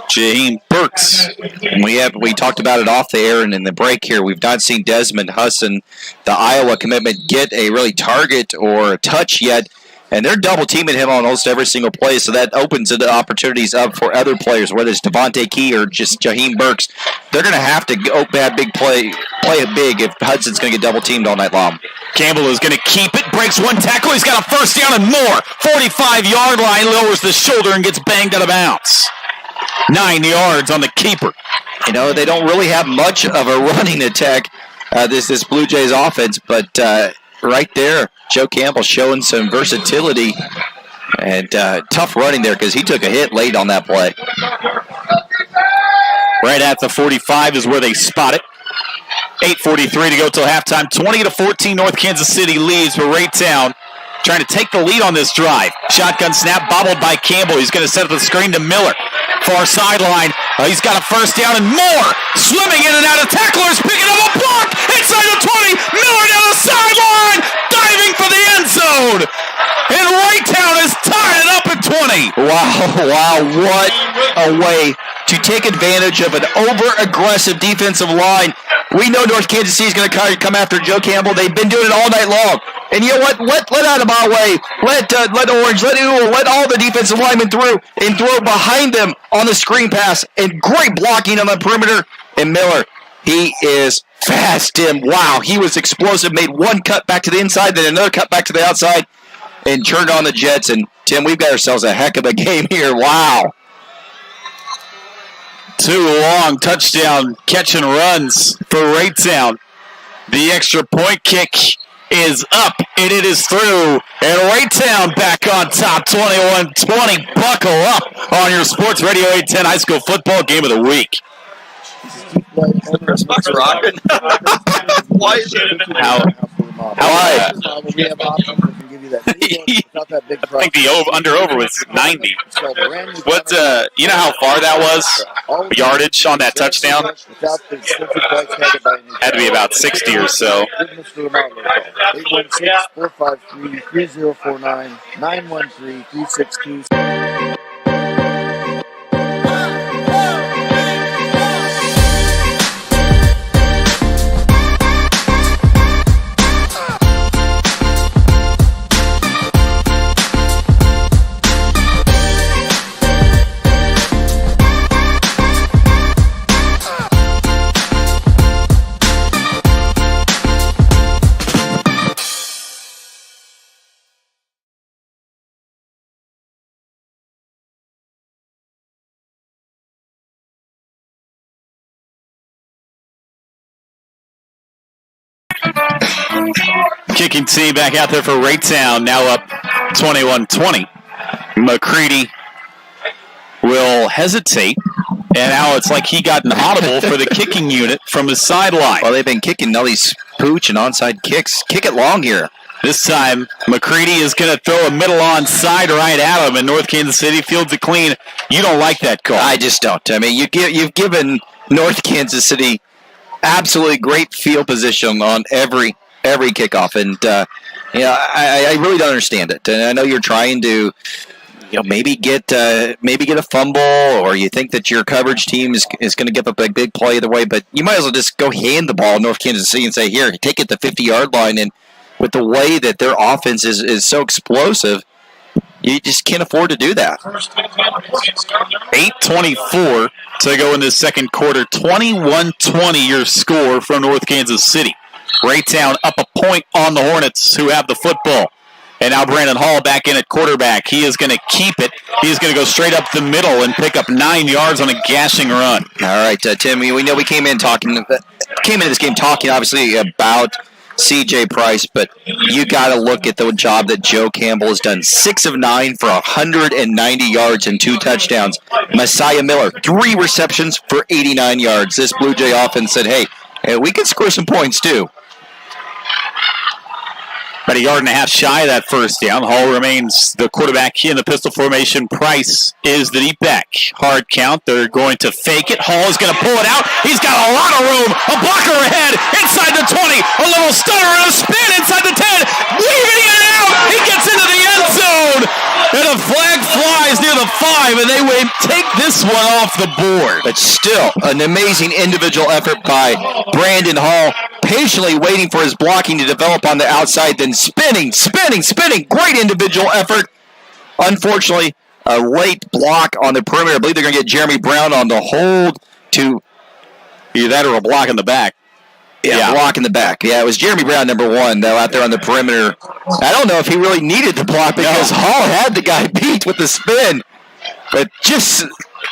Jaheim Burks. And we talked about it off the air and in the break here. We've not seen Desmond Husson, the Iowa commitment, get a really target or a touch yet. And they're double teaming him on almost every single play, so that opens the opportunities up for other players, whether it's Devontae Key or just Jaheim Burks. They're going to have to go bad big play it big if Hudson's going to get double teamed all night long. Campbell is going to keep it, breaks one tackle. He's got a first down and more. 45-yard line, lowers the shoulder and gets banged out of bounds. 9 yards on the keeper. You know, they don't really have much of a running attack, this Blue Jays offense, but right there, Joe Campbell showing some versatility and tough running there because he took a hit late on that play. Right at the 45 is where they spot it. 8:43 to go till halftime. 20-14, North Kansas City leads, but Raytown trying to take the lead on this drive. Shotgun snap, bobbled by Campbell. He's going to set up the screen to Miller. Far sideline. He's got a first down and more. Swimming in and out of tacklers, picking up a block inside the 20. Miller down the sideline, diving for the end zone. And Raytown has tied it up at 20. Wow, what a way to take advantage of an over-aggressive defensive line. We know North Kansas City is going to come after Joe Campbell. They've been doing it all night long. And you know what? Let out of my way. Let Orange, let Ewell, let all the defensive linemen through and throw behind them on the screen pass. And great blocking on the perimeter. And Miller, he is fast, Tim. Wow, he was explosive. Made one cut back to the inside, then another cut back to the outside, and turned on the Jets. And, Tim, we've got ourselves a heck of a game here. Wow. 2 long touchdown catch and runs for Raytown. The extra point kick is up, and it is through. And Raytown back on top, 21-20. Buckle up on your Sports Radio 810 High School Football Game of the Week. Christmas rocking. Why is it? Why? I think the under-over was 90. What? You know how far that was? Yardage on that touchdown? Had to be about 60 or so. 816-453-3049, 913-362. kicking team back out there for Raytown, now up 21-20. McCready will hesitate, and now it's like he got an audible for the kicking unit from the sideline. Well, they've been kicking all these pooch and onside kicks. Kick it long here. This time, McCready is going to throw a middle onside right at him, and North Kansas City fields it clean. You don't like that call. I just don't. I mean, you've given North Kansas City absolutely great field position on every kickoff, and I really don't understand it. And I know you're trying to, maybe get a fumble, or you think that your coverage team is going to give up a big play either way. But you might as well just go hand the ball to North Kansas City and say, here, take it to the 50-yard line. And with the way that their offense is so explosive, you just can't afford to do that. 8:24 to go in this second quarter. 21-20 your score from North Kansas City. Raytown up a point on the Hornets, who have the football. And now Brandon Hall back in at quarterback. He is going to keep it. He is going to go straight up the middle and pick up 9 yards on a gashing run. All right, Tim, we know we came into this game talking, obviously, about C.J. Price, but you got to look at the job that Joe Campbell has done. 6 of 9 for 190 yards and 2 touchdowns. Messiah Miller, 3 receptions for 89 yards. This Blue Jay offense said, hey, we can score some points too. About a yard and a half shy of that first down. Hall remains the quarterback in the pistol formation. Price is the deep back. Hard count. They're going to fake it. Hall is going to pull it out. He's got a lot of room. A blocker ahead. Inside the 20. A little stutter and a spin inside the 10. Weaving it out. He gets into the end zone. And a flag flies near the 5, and they will take this one off the board. But still, an amazing individual effort by Brandon Hall, patiently waiting for his blocking to develop on the outside, then spinning. Great individual effort. Unfortunately, a late block on the perimeter. I believe they're going to get Jeremy Brown on the hold to either that or a block in the back. Yeah, block in the back. Yeah, it was Jeremy Brown, number 1, though, out there on the perimeter. I don't know if he really needed the block because Hall had the guy beat with the spin. But just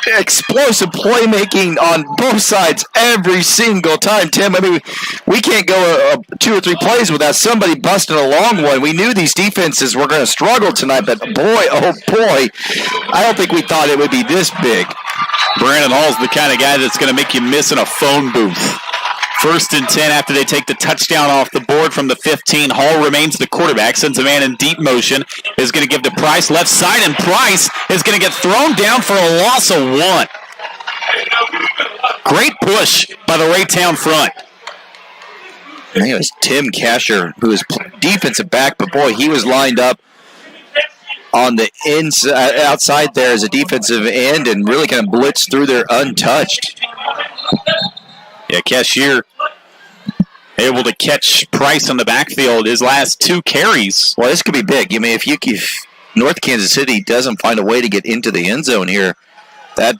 explosive playmaking on both sides every single time, Tim. I mean, we can't go 2 or 3 plays without somebody busting a long one. We knew these defenses were going to struggle tonight, but boy, oh boy, I don't think we thought it would be this big. Brandon Hall's the kind of guy that's going to make you miss in a phone booth. 1st and 10 after they take the touchdown off the board from the 15. Hall remains the quarterback, sends a man in deep motion, is going to give to Price left side, and Price is going to get thrown down for a loss of 1. Great push by the Raytown front. I think it was Tim Casher, who was defensive back, but boy, he was lined up on the inside, outside there as a defensive end and really kind of blitzed through there untouched. Yeah, Cashier able to catch Price on the backfield his last 2 carries. Well, this could be big. I mean, if North Kansas City doesn't find a way to get into the end zone here, that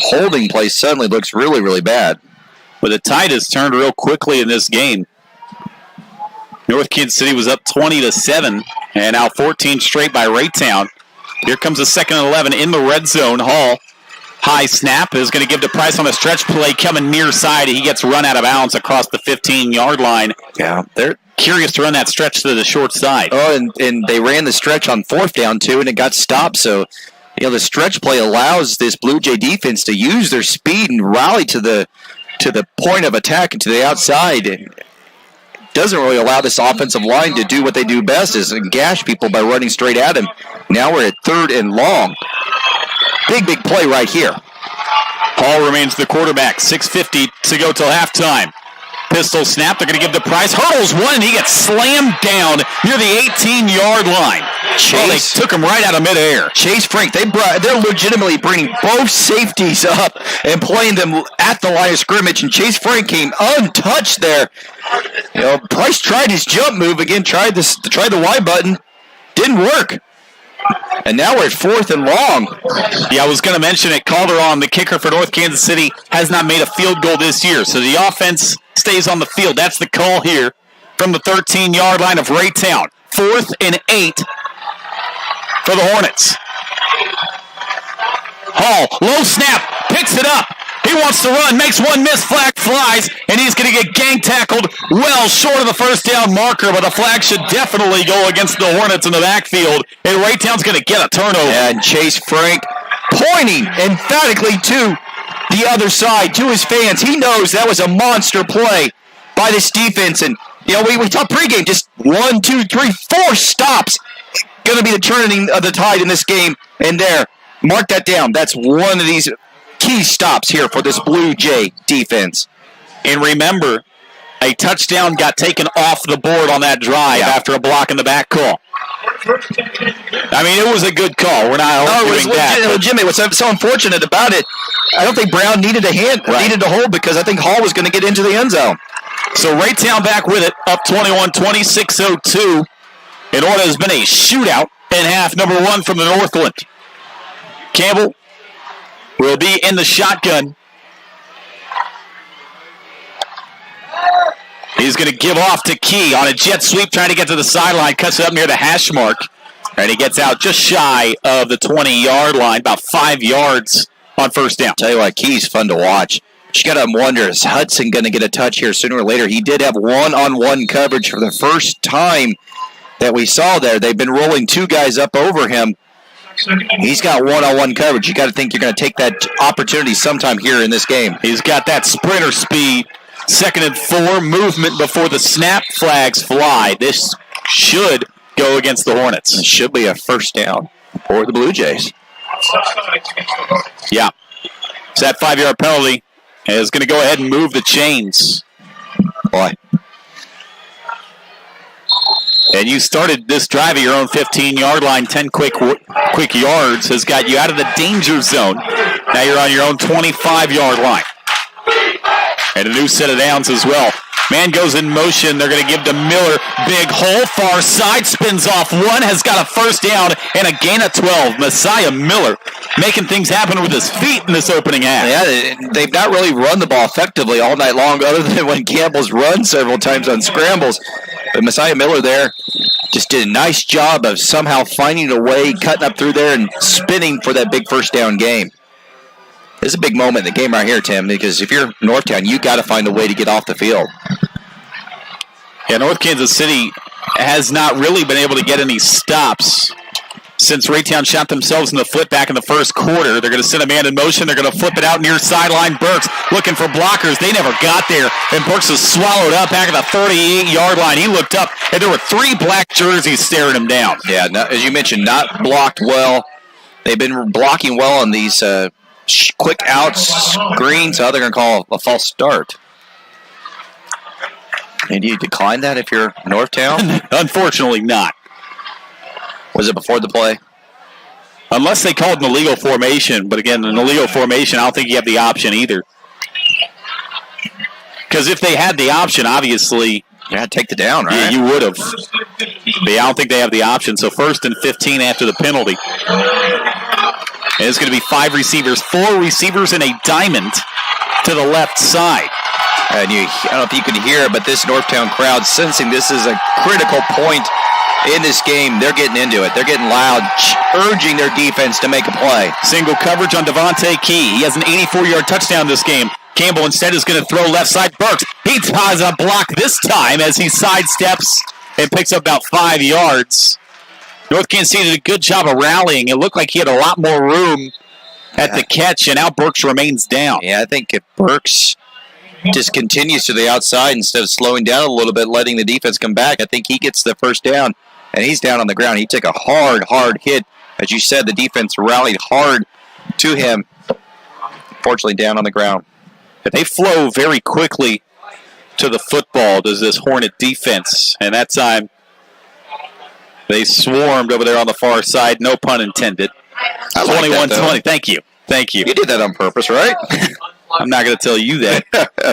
holding play suddenly looks really, really bad. But the tide has turned real quickly in this game. North Kansas City was up 20-7, and now 14 straight by Raytown. Here comes a 2nd and 11 in the red zone. Hall. High snap is going to give to Price on a stretch play coming near side. He gets run out of bounds across the 15-yard line. Yeah, they're curious to run that stretch to the short side. Oh, and they ran the stretch on 4th down, too, and it got stopped. So, the stretch play allows this Blue Jay defense to use their speed and rally to the point of attack and to the outside. It doesn't really allow this offensive line to do what they do best, is gash people by running straight at him. Now we're at 3rd and long. Big play right here. Hall remains the quarterback. 6:50 to go till halftime. Pistol snap. They're going to give the Price. Hurdles 1, and he gets slammed down near the 18-yard line. They took him right out of midair. Chase Frank, they're legitimately bringing both safeties up and playing them at the line of scrimmage, and Chase Frank came untouched there. Price tried his jump move again, tried the Y button. Didn't work. And now we're at 4th and long. Yeah, I was going to mention it. Calderon, the kicker for North Kansas City, has not made a field goal this year. So the offense stays on the field. That's the call here from the 13-yard line of Raytown. 4th and 8 for the Hornets. Hall, low snap, picks it up. He He wants to run, makes one miss, flag flies, and he's going to get gang tackled well short of the first down marker, but the flag should definitely go against the Hornets in the backfield, and Raytown's going to get a turnover. And Chase Frank pointing emphatically to the other side, to his fans. He knows that was a monster play by this defense, and we talked pregame, just 1, 2, 3, 4 stops. Going to be the turning of the tide in this game, and there. Mark that down. That's one of these key stops here for this Blue Jay defense. And remember, a touchdown got taken off the board on that drive after a block in the back call. I mean, it was a good call. We're not arguing that. Legitimate. What's so unfortunate about it, I don't think Brown needed a hand, needed to hold, because I think Hall was going to get into the end zone. So Raytown back with it, up 21-20, 6:02. And what has been a shootout in half number 1 from the Northland. Campbell will be in the shotgun. He's going to give off to Key on a jet sweep, trying to get to the sideline, cuts it up near the hash mark. And he gets out just shy of the 20-yard line, about 5 yards on first down. Tell you what, Key's fun to watch. You got to wonder, is Hudson going to get a touch here sooner or later? He did have one-on-one coverage for the first time that we saw there. They've been rolling 2 guys up over him. He's got one-on-one coverage. You got to think you're going to take that opportunity sometime here in this game. He's got that sprinter speed. 2nd and 4, movement before the snap, flags fly. This should go against the Hornets. It should be a first down for the Blue Jays. Yeah. So that 5-yard penalty is going to go ahead and move the chains. Boy. And you started this drive at your own 15-yard line. 10 quick yards has got you out of the danger zone. Now you're on your own 25-yard line. And a new set of downs as well. Man goes in motion. They're going to give to Miller. Big hole, far side, spins off one, has got a first down and a gain of 12. Messiah Miller making things happen with his feet in this opening half. Yeah, they've not really run the ball effectively all night long, other than when Campbell's run several times on scrambles. But Messiah Miller there just did a nice job of somehow finding a way, cutting up through there and spinning for that big first down game. This is a big moment in the game right here, Tim, because if you're Northtown, you got to find a way to get off the field. Yeah, North Kansas City has not really been able to get any stops since Raytown shot themselves in the foot back in the first quarter. They're going to send a man in motion. They're going to flip it out near sideline. Burks looking for blockers. They never got there, and Burks was swallowed up back at the 38-yard line. He looked up, and there were 3 black jerseys staring him down. Yeah, as you mentioned, not blocked well. They've been blocking well on these quick outs, screens. So they're going to call a false start. And do you decline that if you're Northtown? Unfortunately not. Was it before the play? Unless they called an illegal formation. But again, an illegal formation, I don't think you have the option either. Because if they had the option, obviously... Yeah, take the down, right? Yeah, you would have. But yeah, I don't think they have the option. So 1st and 15 after the penalty. And it's going to be 5 receivers, 4 receivers in a diamond to the left side. And I don't know if you can hear it, but this Northtown crowd, sensing this is a critical point in this game, they're getting into it. They're getting loud, urging their defense to make a play. Single coverage on Devontae Key. He has an 84-yard touchdown this game. Campbell instead is going to throw left side. Burks, he ties a block this time as he sidesteps and picks up about 5 yards. North Kansas City did a good job of rallying. It looked like he had a lot more room at the catch, and now Burks remains down. Yeah, I think if Burks just continues to the outside instead of slowing down a little bit, letting the defense come back, I think he gets the first down, and he's down on the ground. He took a hard hit. As you said, the defense rallied hard to him. Unfortunately, down on the ground. But they flow very quickly to the football, does this Hornet defense, and that time they swarmed over there on the far side, no pun intended. 21-20. Thank you. You did that on purpose, right? I'm not going to tell you that.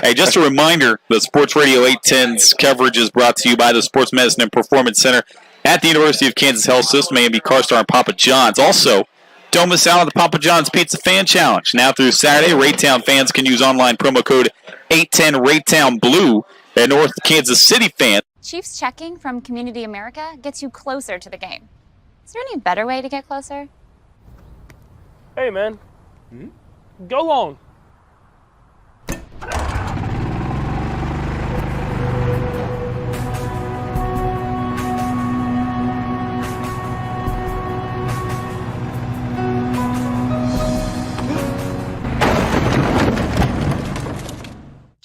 Hey, just a reminder, the Sports Radio 810's coverage is brought to you by the Sports Medicine and Performance Center at the University of Kansas Health System, A&B CarStar, and Papa John's. Also, don't miss out on the Papa John's Pizza Fan Challenge. Now through Saturday, Raytown fans can use online promo code 810 Raytown Blue, and North Kansas City fans. Chiefs checking from Community America gets you closer to the game. Is there any better way to get closer? Hey, man. Go long.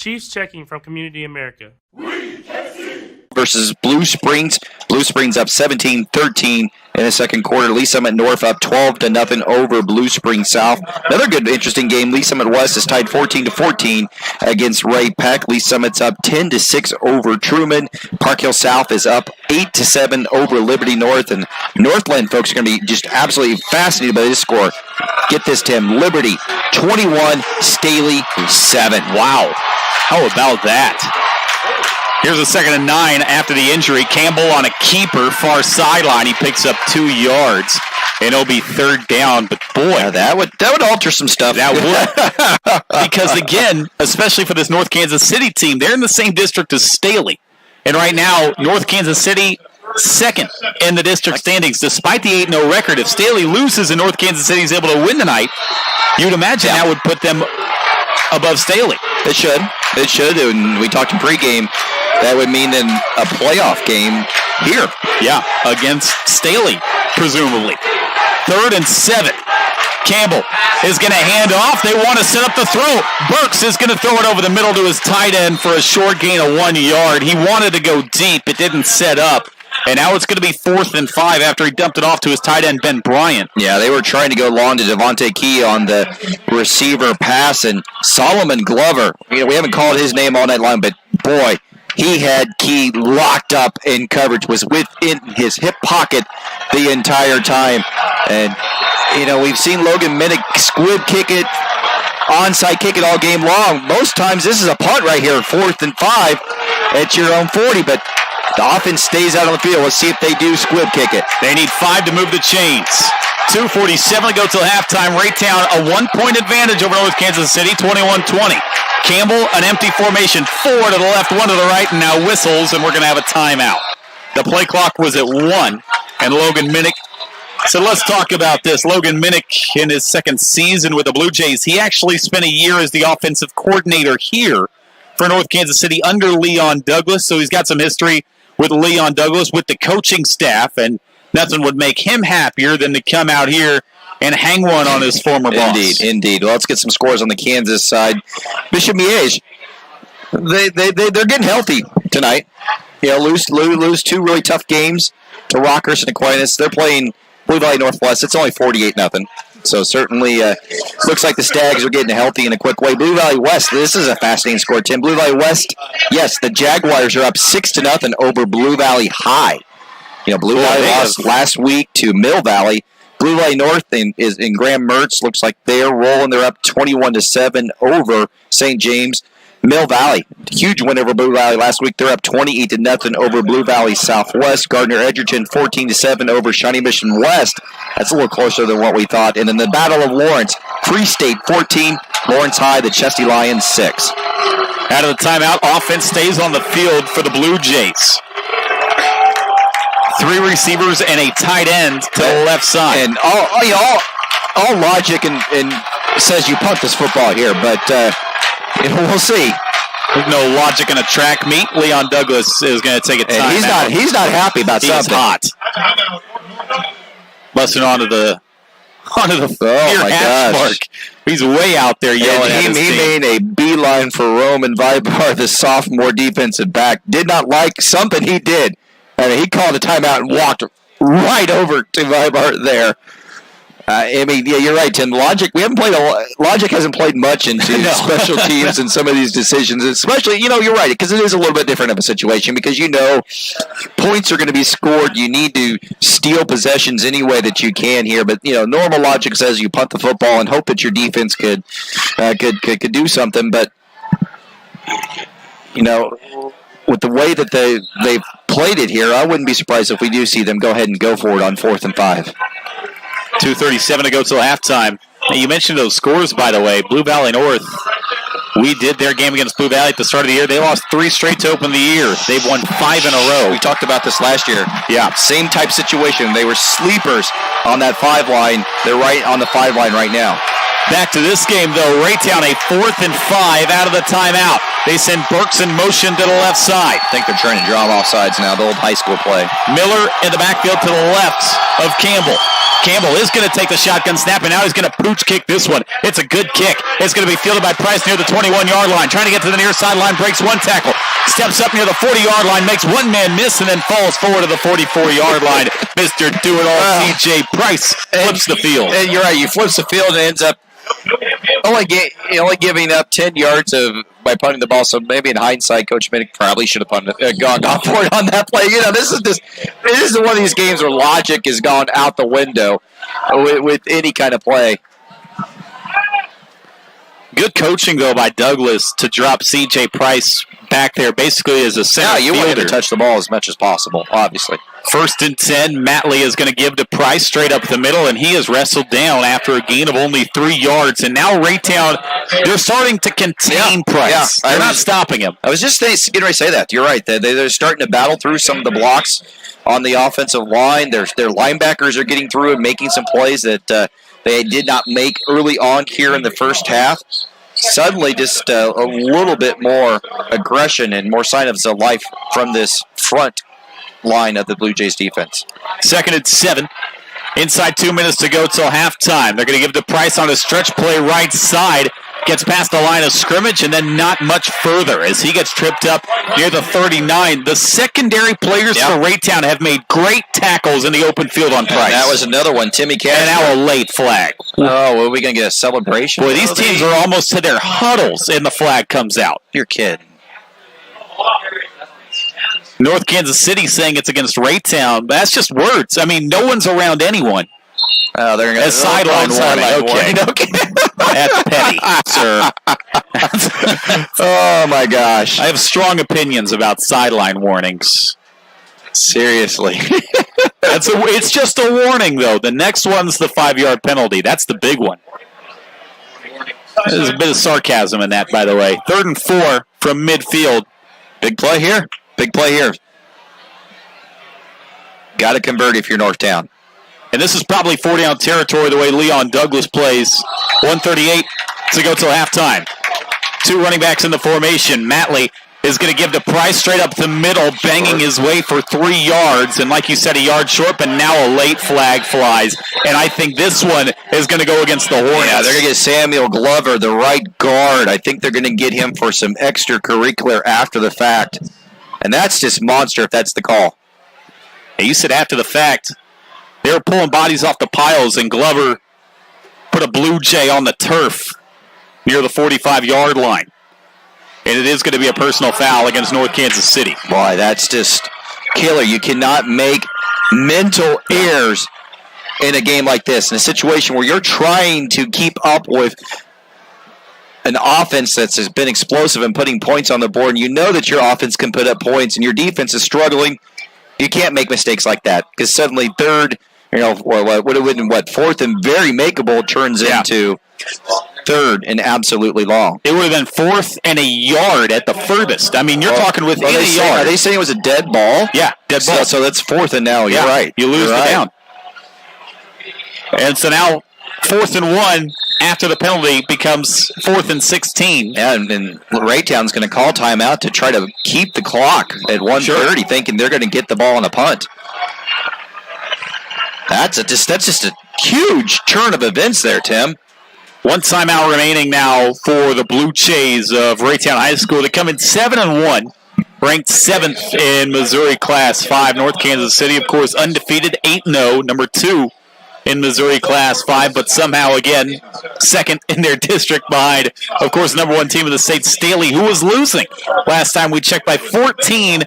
Chiefs checking from Community America. Versus Blue Springs. Blue Springs up 17-13 in the second quarter. Lee Summit North up 12-0 over Blue Springs South. Another good, interesting game. Lee Summit West is tied 14-14 against Ray Peck. Lee Summit's up 10-6 over Truman. Park Hill South is up 8-7 over Liberty North. And Northland folks are going to be just absolutely fascinated by this score. Get this, Tim. Liberty 21, Staley 7. Wow. How about that? Here's a 2nd and 9 after the injury. Campbell on a keeper, far sideline. He picks up 2 yards, and it'll be 3rd down. But boy, yeah, that would alter some stuff. That would, because again, especially for this North Kansas City team, they're in the same district as Staley, and right now North Kansas City 2nd in the district standings, despite the 8-0 record. If Staley loses and North Kansas City is able to win tonight, you'd imagine that would put them above Staley. It should. It should. And we talked in pregame. That would mean in a playoff game here. Yeah, against Staley, presumably. 3rd and 7. Campbell is going to hand off. They want to set up the throw. Burks is going to throw it over the middle to his tight end for a short gain of 1 yard. He wanted to go deep. It didn't set up. And now it's going to be 4th and 5 after he dumped it off to his tight end, Ben Bryant. Yeah, they were trying to go long to Devontae Key on the receiver pass. And Solomon Glover, we haven't called his name all night long, but boy, he had Key locked up in coverage, was within his hip pocket the entire time. And, we've seen Logan Minnick squib kick it, onside kick it all game long. Most times this is a punt right here, 4th and 5 at your own 40, but the offense stays out on the field. Let's see if they do squib kick it. They need 5 to move the chains. 2:47 to go till halftime. Raytown a 1-point advantage over North Kansas City, 21-20. Campbell, an empty formation, 4 to the left, 1 to the right, and now whistles, and we're going to have a timeout. The play clock was at 1, and Logan Minnick. So let's talk about this. Logan Minnick, in his 2nd season with the Blue Jays, he actually spent a year as the offensive coordinator here for North Kansas City under Leon Douglas, so he's got some history with Leon Douglas, with the coaching staff, and nothing would make him happier than to come out here and hang one on his former boss. Indeed. Well, let's get some scores on the Kansas side. Bishop Miege, they're getting healthy tonight. Lose 2 really tough games to Rockhurst and Aquinas. They're playing Blue Valley Northwest. It's only 48-0. So certainly looks like the Stags are getting healthy in a quick way. Blue Valley West, this is a fascinating score, Tim. Blue Valley West, yes, the Jaguars are up 6-0 over Blue Valley High. Blue Valley lost last week to Mill Valley. Blue Valley North in Graham Mertz looks like they're rolling. They're up 21-7 over St. James. Mill Valley, huge win over Blue Valley last week. They're up 28-0 over Blue Valley Southwest. Gardner Edgerton 14-7 over Shawnee Mission West. That's a little closer than what we thought. And in the Battle of Lawrence, Free State 14, Lawrence High, the Chesty Lions 6. Out of the timeout, offense stays on the field for the Blue Jays. 3 receivers and a tight end to the left side. And all logic and says you punt this football here, but we'll see. There's no logic in a track meet. Leon Douglas is going to take a timeout. He's not happy about something. He's hot. Busting onto the hash mark. He's way out there yelling at his team. He made a beeline for Roman Vibar, the sophomore defensive back. Did not like something he did. He called a timeout and walked right over to Vibar there. You're right, Tim. Logic hasn't played much into special teams and some of these decisions, especially, you're right, because it is a little bit different of a situation because points are going to be scored. You need to steal possessions any way that you can here, but, normal logic says you punt the football and hope that your defense could do something, but, with the way that they've played it here, I wouldn't be surprised if we do see them go ahead and go for it on 4th and 5. 2:37 to go till halftime. Now, you mentioned those scores, by the way. Blue Valley North, we did their game against Blue Valley at the start of the year. They lost 3 straight to open the year. They've won 5 in a row. We talked about this last year. Yeah. Same type situation. They were sleepers on that 5 line. They're right on the 5 line right now. Back to this game, though. Raytown, a 4th and 5 out of the timeout. They send Burks in motion to the left side. I think they're trying to draw them off sides now, the old high school play. Miller in the backfield to the left of Campbell. Campbell is going to take the shotgun snap, and now he's going to pooch kick this one. It's a good kick. It's going to be fielded by Price near the 21-yard line. Trying to get to the near sideline, breaks one tackle. Steps up near the 40-yard line, makes one man miss, and then falls forward to the 44-yard line. Mr. Do-It-All, C.J. Price flips the field. And you're right. You flips the field and ends up only giving up 10 yards by punting the ball. So maybe in hindsight, Coach Minnick probably should have gone for it on that play. This is one of these games where logic has gone out the window with any kind of play. Good coaching, though, by Douglas to drop C.J. Price back there basically as a center you fielder. want him to touch the ball as much as possible, obviously. 1st and 10, Matley is going to give to Price straight up the middle, and he is wrestled down after a gain of only 3 yards. And now Raytown, they're starting to contain Price. They're not stopping him. I was just getting ready to say that. You're right. They're starting to battle through some of the blocks on the offensive line. Their linebackers are getting through and making some plays that they did not make early on here in the first half. Suddenly, just a little bit more aggression and more signs of life from this front line of the Blue Jays defense. 2nd and 7. Inside 2 minutes to go till halftime. They're going to give to Price on a stretch play right side. Gets past the line of scrimmage and then not much further as he gets tripped up near the 39. The secondary players for Raytown have made great tackles in the open field on Price. And that was another one. Timmy Cash. And now a late flag. Oh, are we going to get a celebration? Boy, these teams are almost to their huddles and the flag comes out. You're kidding. North Kansas City saying it's against Raytown, but that's just words. I mean, no one's around anyone. Oh, they're going to sideline warning. Okay. That's petty, sir. Oh, my gosh. I have strong opinions about sideline warnings. Seriously. It's just a warning, though. The next one's the 5-yard penalty. That's the big one. There's a bit of sarcasm in that, by the way. 3rd and 4 from midfield. Big play here. Big play here. Got to convert if you're Northtown. And this is probably 4-down territory the way Leon Douglas plays. 1:38 to go till halftime. 2 running backs in the formation. Matley is going to give to Price straight up the middle, banging his way for 3 yards. And like you said, a yard short, but now a late flag flies. And I think this one is going to go against the Hornets. Yeah, they're going to get Samuel Glover, the right guard. I think they're going to get him for some extracurricular after the fact. And that's just monster if that's the call. Hey, you said after the fact. They were pulling bodies off the piles, and Glover put a Blue Jay on the turf near the 45-yard line. And it is going to be a personal foul against North Kansas City. Boy, that's just killer. You cannot make mental errors in a game like this, in a situation where you're trying to keep up with an offense that's been explosive and putting points on the board, and you know that your offense can put up points, and your defense is struggling. You can't make mistakes like that, because suddenly 3rd, what would have been 4th and very makeable turns into 3rd and absolutely long. It would have been 4th and a yard at the furthest. I mean, you're talking within a yard. Are they saying it was a dead ball? Yeah, dead ball. So that's 4th and now. You're right. You lose the down. And so now 4th and 1 after the penalty becomes 4th and 16. Yeah, and Raytown's going to call timeout to try to keep the clock at 1:30, thinking they're going to get the ball on a punt. That's just a huge turn of events there, Tim. 1 timeout remaining now for the Blue Jays of Raytown High School. They come in 7-1, ranked 7th in Missouri Class 5. North Kansas City, of course, undefeated, 8-0, number 2 in Missouri Class 5, but somehow, again, 2nd in their district behind, of course, number 1 team in the state, Staley, who was losing last time we checked by 14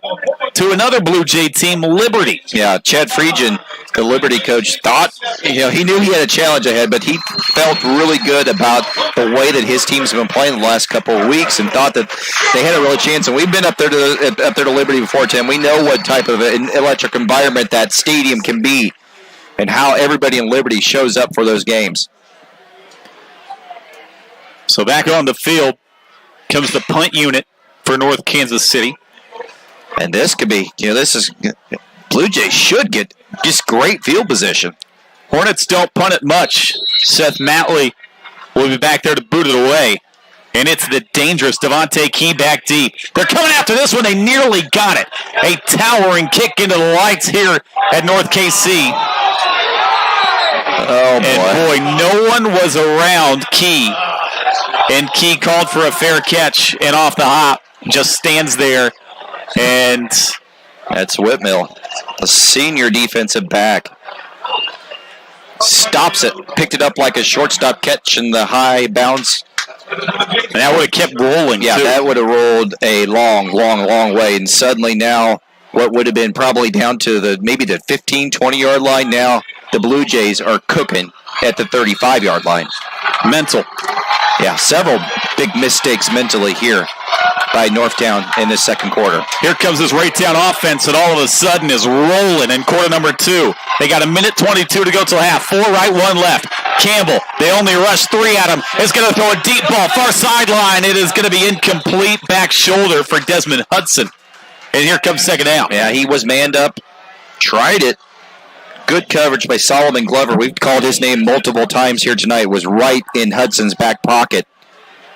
to another Blue Jay team, Liberty. Yeah, Chad Friedgen, the Liberty coach, thought, he knew he had a challenge ahead, but he felt really good about the way that his team's been playing the last couple of weeks and thought that they had a real chance. And we've been up there to Liberty before, Tim. We know what type of an electric environment that stadium can be, and how everybody in Liberty shows up for those games. So back on the field comes the punt unit for North Kansas City. And this could be, Blue Jays should get just great field position. Hornets don't punt it much. Seth Matley will be back there to boot it away. And it's the dangerous Devontae Key back deep. They're coming after this one. They nearly got it. A towering kick into the lights here at North KC. Oh, boy. And, boy, no one was around Key. And Key called for a fair catch, and off the hop, just stands there. And that's Whitmill, a senior defensive back. Stops it, picked it up like a shortstop catch in the high bounce. And that would have kept rolling, yeah, too. That would have rolled a long, long, long way. And suddenly now, what would have been probably down to maybe the 15, 20-yard line, now the Blue Jays are cooking at the 35-yard line. Mental. Yeah, several big mistakes mentally here by Northtown in this second quarter. Here comes this Raytown offense that all of a sudden is rolling in quarter number 2. They got 1:22 to go till half. 4 right, 1 left. Campbell, they only rush 3 at him. Is going to throw a deep ball, far sideline. It is going to be incomplete, back shoulder for Desmond Hudson. And here comes second down. Yeah, he was manned up, tried it. Good coverage by Solomon Glover. We've called his name multiple times here tonight. Was right in Hudson's back pocket.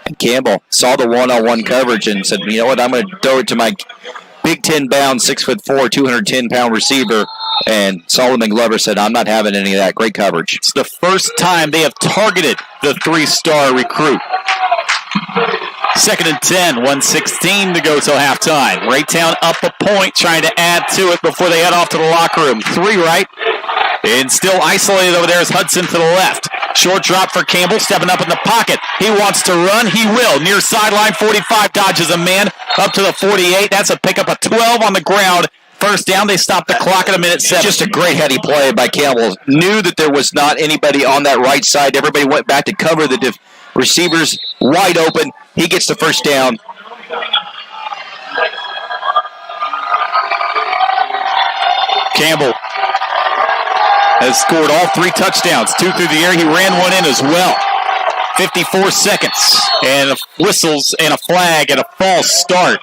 And Campbell saw the one-on-one coverage and said, you know what, I'm going to throw it to my Big 10 bound, 6'4", 210-pound receiver. And Solomon Glover said, I'm not having any of that. Great coverage. It's the first time they have targeted the 3-star recruit. 2nd and 10, 1:16 to go till halftime. Raytown up a point, trying to add to it before they head off to the locker room. 3 right, and still isolated over there is Hudson to the left. Short drop for Campbell, stepping up in the pocket. He wants to run, he will. Near sideline, 45, dodges a man up to the 48. That's a pickup of 12 on the ground. First down, they stopped the clock at 1:07. Just a great heady play by Campbell. Knew that there was not anybody on that right side. Everybody went back to cover the receivers wide open. He gets the first down. Campbell has scored all 3 touchdowns. 2 through the air. He ran 1 in as well. 54 seconds. And whistles and a flag and a false start.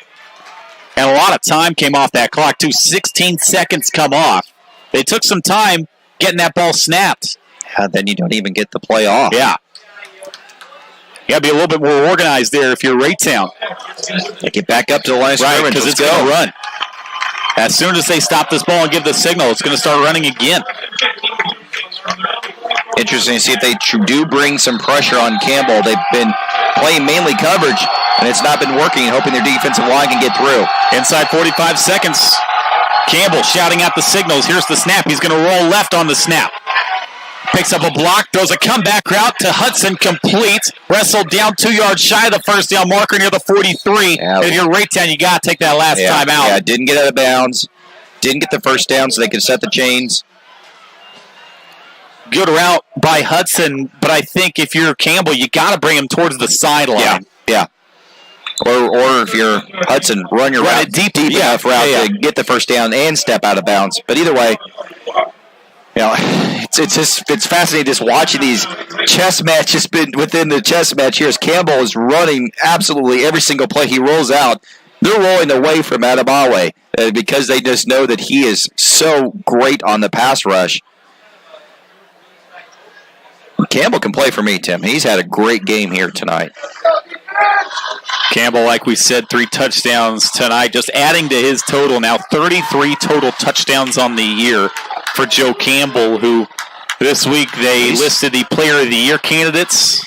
And a lot of time came off that clock, too. 16 seconds come off. They took some time getting that ball snapped. Then you don't even get the play off. Yeah. You got to be a little bit more organized there if you're Raytown. They get back up to the line of scrimmage. Right, because it's going to run. As soon as they stop this ball and give the signal, it's going to start running again. Interesting to see if they do bring some pressure on Campbell. They've been playing mainly coverage, and it's not been working, hoping their defensive line can get through. Inside 45 seconds. Campbell shouting out the signals. Here's the snap. He's going to roll left on the snap. Picks up a block, throws a comeback route to Hudson, complete. Wrestled down 2 yards shy of the first down marker near the 43. Yeah. If you're Raytown, you got to take that last time out. Yeah, didn't get out of bounds. Didn't get the first down so they could set the chains. Good route by Hudson, but I think if you're Campbell, you got to bring him towards the sideline. Yeah. Or if you're Hudson, run your route, deep enough route to get the first down and step out of bounds. But either way, you know, it's fascinating just watching these chess matches within the chess match here as Campbell is running absolutely every single play he rolls out. They're rolling away from Adamawe because they just know that he is so great on the pass rush. Campbell can play for me, Tim. He's had a great game here tonight. Campbell, like we said, 3 touchdowns tonight, just adding to his total now, 33 total touchdowns on the year for Joe Campbell, who this week they listed the Player of the Year candidates.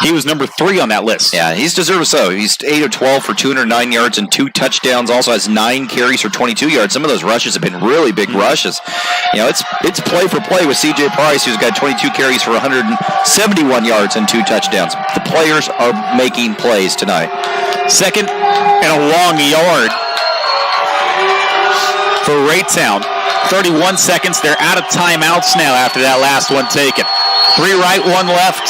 He was number 3 on that list. Yeah, he's deserved so. He's 8 of 12 for 209 yards and 2 touchdowns. Also has 9 carries for 22 yards. Some of those rushes have been really big rushes. You know, it's play for play with C.J. Price, who's got 22 carries for 171 yards and 2 touchdowns. The players are making plays tonight. 2nd and a long yard for Raytown. 31 seconds. They're out of timeouts now after that last one taken. 3 right, 1 left.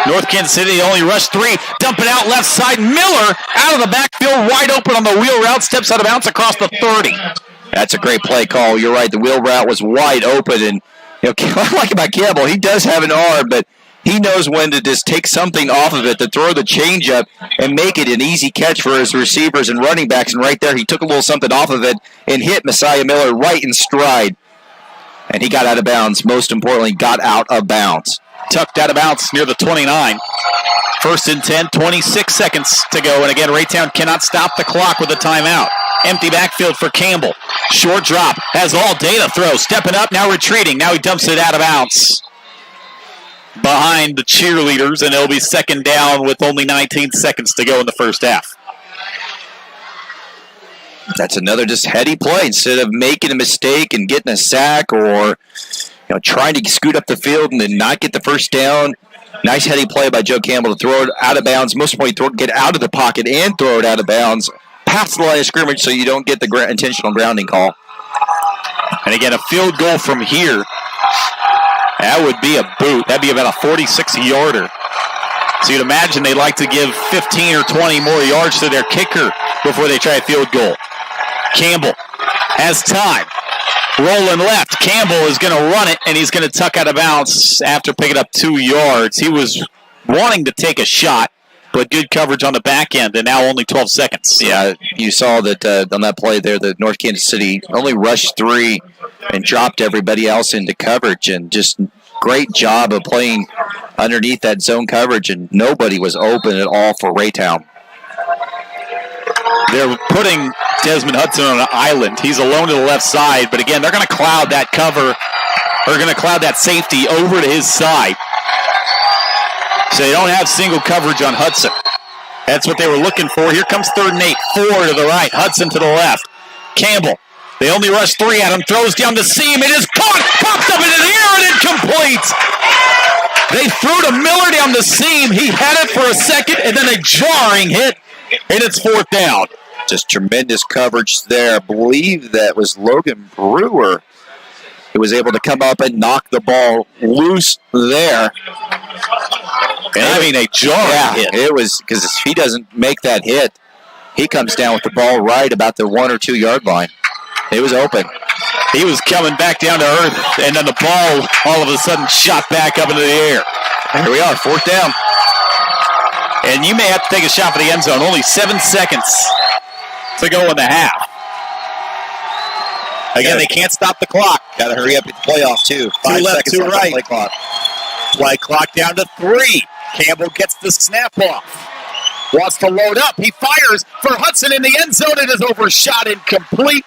North Kansas City only rushed 3. Dump it out left side. Miller out of the backfield, wide open on the wheel route. Steps out of bounds across the 30. That's a great play call. You're right. The wheel route was wide open. And you know, I like about Campbell. He does have an arm, but he knows when to just take something off of it, to throw the changeup and make it an easy catch for his receivers and running backs. And right there, he took a little something off of it and hit Messiah Miller right in stride. And he got out of bounds. Most importantly, got out of bounds. Tucked out of bounds near the 29. 1st and 10, 26 seconds to go. And again, Raytown cannot stop the clock with a timeout. Empty backfield for Campbell. Short drop. Has all day to throw. Stepping up, now retreating. Now he dumps it out of bounds behind the cheerleaders, and it'll be second down with only 19 seconds to go in the first half. That's another just heady play. Instead of making a mistake and getting a sack or trying to scoot up the field and then not get the first down, nice heady play by Joe Campbell to throw it out of bounds. Most importantly, get out of the pocket and throw it out of bounds past the line of scrimmage so you don't get the intentional grounding call. And again, a field goal from here, that would be a boot. That'd be about a 46-yarder. So you'd imagine they'd like to give 15 or 20 more yards to their kicker before they try a field goal. Campbell has time. Rolling left. Campbell is going to run it, and he's going to tuck out of bounds after picking up 2 yards. He was wanting to take a shot, but good coverage on the back end, and now only 12 seconds. Yeah, you saw that on that play there, the North Kansas City only rushed 3 and dropped everybody else into coverage, and just great job of playing underneath that zone coverage, and nobody was open at all for Raytown. They're putting Desmond Hudson on an island. He's alone to the left side, but again, they're going to cloud that cover, or going to cloud that safety over to his side. So they don't have single coverage on Hudson. That's what they were looking for. Here comes 3rd and 8. 4 to the right, Hudson to the left. Campbell, they only rush 3 at him, throws down the seam. It is caught, popped up into the air, and incomplete. They threw to Miller down the seam. He had it for a second, and then a jarring hit, and it's 4th down. Just tremendous coverage there. I believe that was Logan Brewer who was able to come up and knock the ball loose there. And I mean, a jarring hit. It was, because if he doesn't make that hit, he comes down with the ball right about the 1 or 2 yard line. It was open. He was coming back down to earth, and then the ball all of a sudden shot back up into the air. Here we are, 4th down. And you may have to take a shot for the end zone. Only 7 seconds to go in the half. Again, they can't stop the clock. Got to hurry up at the playoff, too. 5 left, 2 right. Play clock. Play clock down to 3. Campbell gets the snap off. Wants to load up. He fires for Hudson in the end zone. It is overshot, incomplete.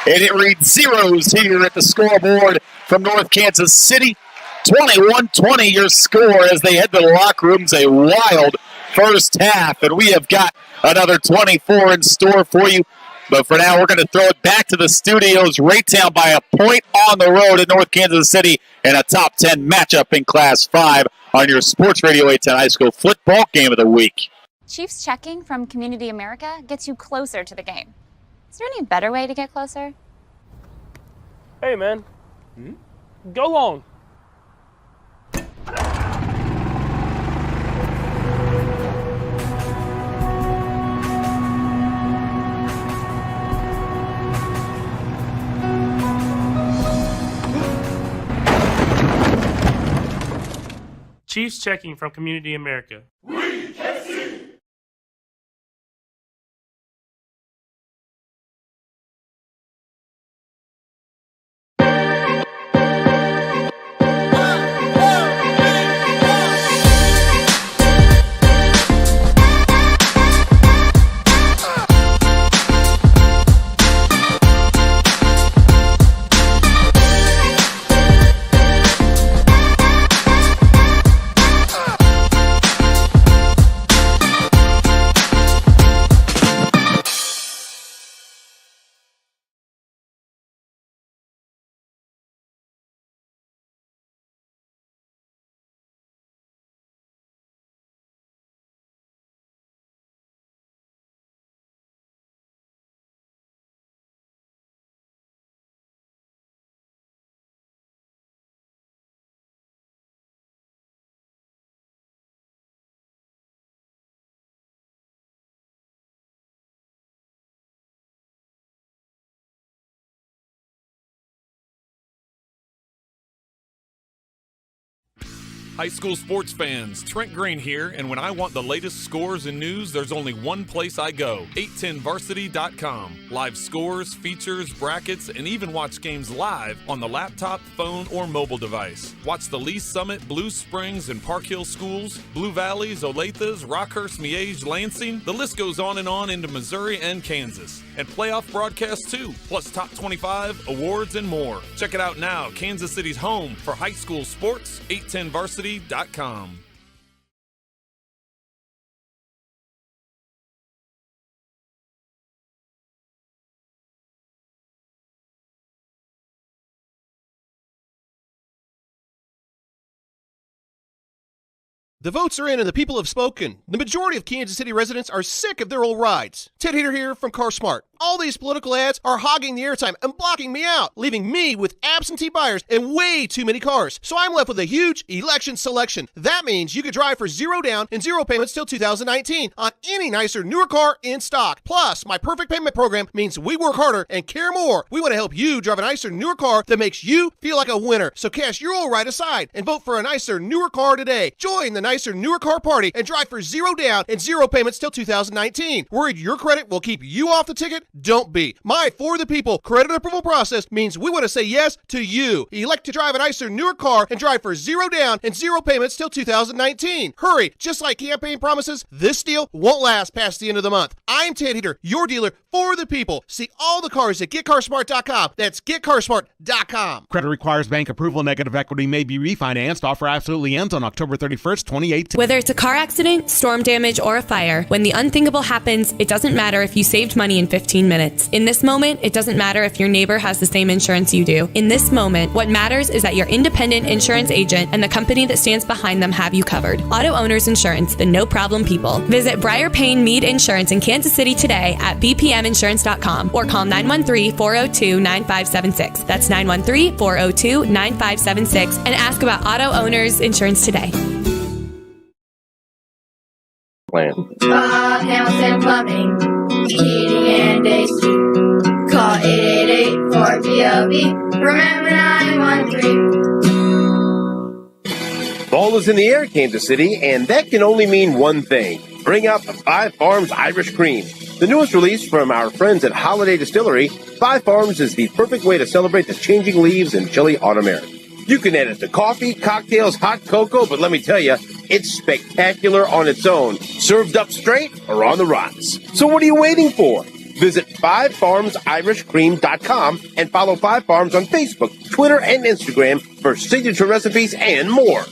And it reads zeros here at the scoreboard from North Kansas City. 21-20 your score as they head to the locker rooms. A wild first half, and we have got another 24 in store for you. But for now, we're going to throw it back to the studios. Raytown by a point on the road in North Kansas City in a top 10 matchup in Class 5 on your Sports Radio 810 High School football game of the week. Chiefs checking from Community America gets you closer to the game. Is there any better way to get closer? Hey, man. Go long. Chiefs checking from Community America. High school sports fans, Trent Green here, and when I want the latest scores and news, there's only one place I go, 810varsity.com. Live scores, features, brackets, and even watch games live on the laptop, phone, or mobile device. Watch the Lee Summit, Blue Springs, and Park Hill schools, Blue Valleys, Olathes, Rockhurst, Miege, Lansing. The list goes on into Missouri and Kansas. And playoff broadcasts too, plus top 25, awards, and more. Check it out now, Kansas City's home for high school sports, 810varsity.com. The votes are in and the people have spoken. The majority of Kansas City residents are sick of their old rides. Ted Hater here from CarSmart. All these political ads are hogging the airtime and blocking me out, leaving me with absentee buyers and way too many cars. So I'm left with a huge election selection. That means you could drive for $0 down and 0 payments till 2019 on any nicer, newer car in stock. Plus, my perfect payment program means we work harder and care more. We want to help you drive a nicer, newer car that makes you feel like a winner. So cast your old ride aside and vote for a nicer, newer car today. Join the nicer, newer car party and drive for $0 down and 0 payments till 2019. Worried your credit will keep you off the ticket? Don't be. My For the People credit approval process means we want to say yes to you. Elect to drive a nicer, newer car and drive for $0 down and 0 payments till 2019. Hurry. Just like campaign promises, this deal won't last past the end of the month. I'm Ted Heater, your dealer for the people. See all the cars at GetCarsmart.com. That's GetCarsmart.com. Credit requires bank approval. Negative equity may be refinanced. Offer absolutely ends on October 31st, 2018. Whether it's a car accident, storm damage, or a fire, when the unthinkable happens, it doesn't matter if you saved money in 15 minutes. In this moment, it doesn't matter if your neighbor has the same insurance you do. In this moment, what matters is that your independent insurance agent and the company that stands behind them have you covered. Auto Owners Insurance, the no-problem people. Visit Briar Payne Mead Insurance in Kansas City today at bpminsurance.com or call 913-402-9576. That's 913-402-9576 and ask about Auto Owners Insurance today. Bob Hamilton Plumbing, Heating and AC. Call 888-4BLB. Remember 913. Ball is in the air, Kansas City, and that can only mean one thing. Bring out the Five Farms Irish Cream. The newest release from our friends at Holiday Distillery, Five Farms is the perfect way to celebrate the changing leaves and chilly autumn air. You can add it to coffee, cocktails, hot cocoa, but let me tell you, it's spectacular on its own, served up straight or on the rocks. So what are you waiting for? Visit 5farmsirishcream.com and follow 5 Farms on Facebook, Twitter, and Instagram for signature recipes and more.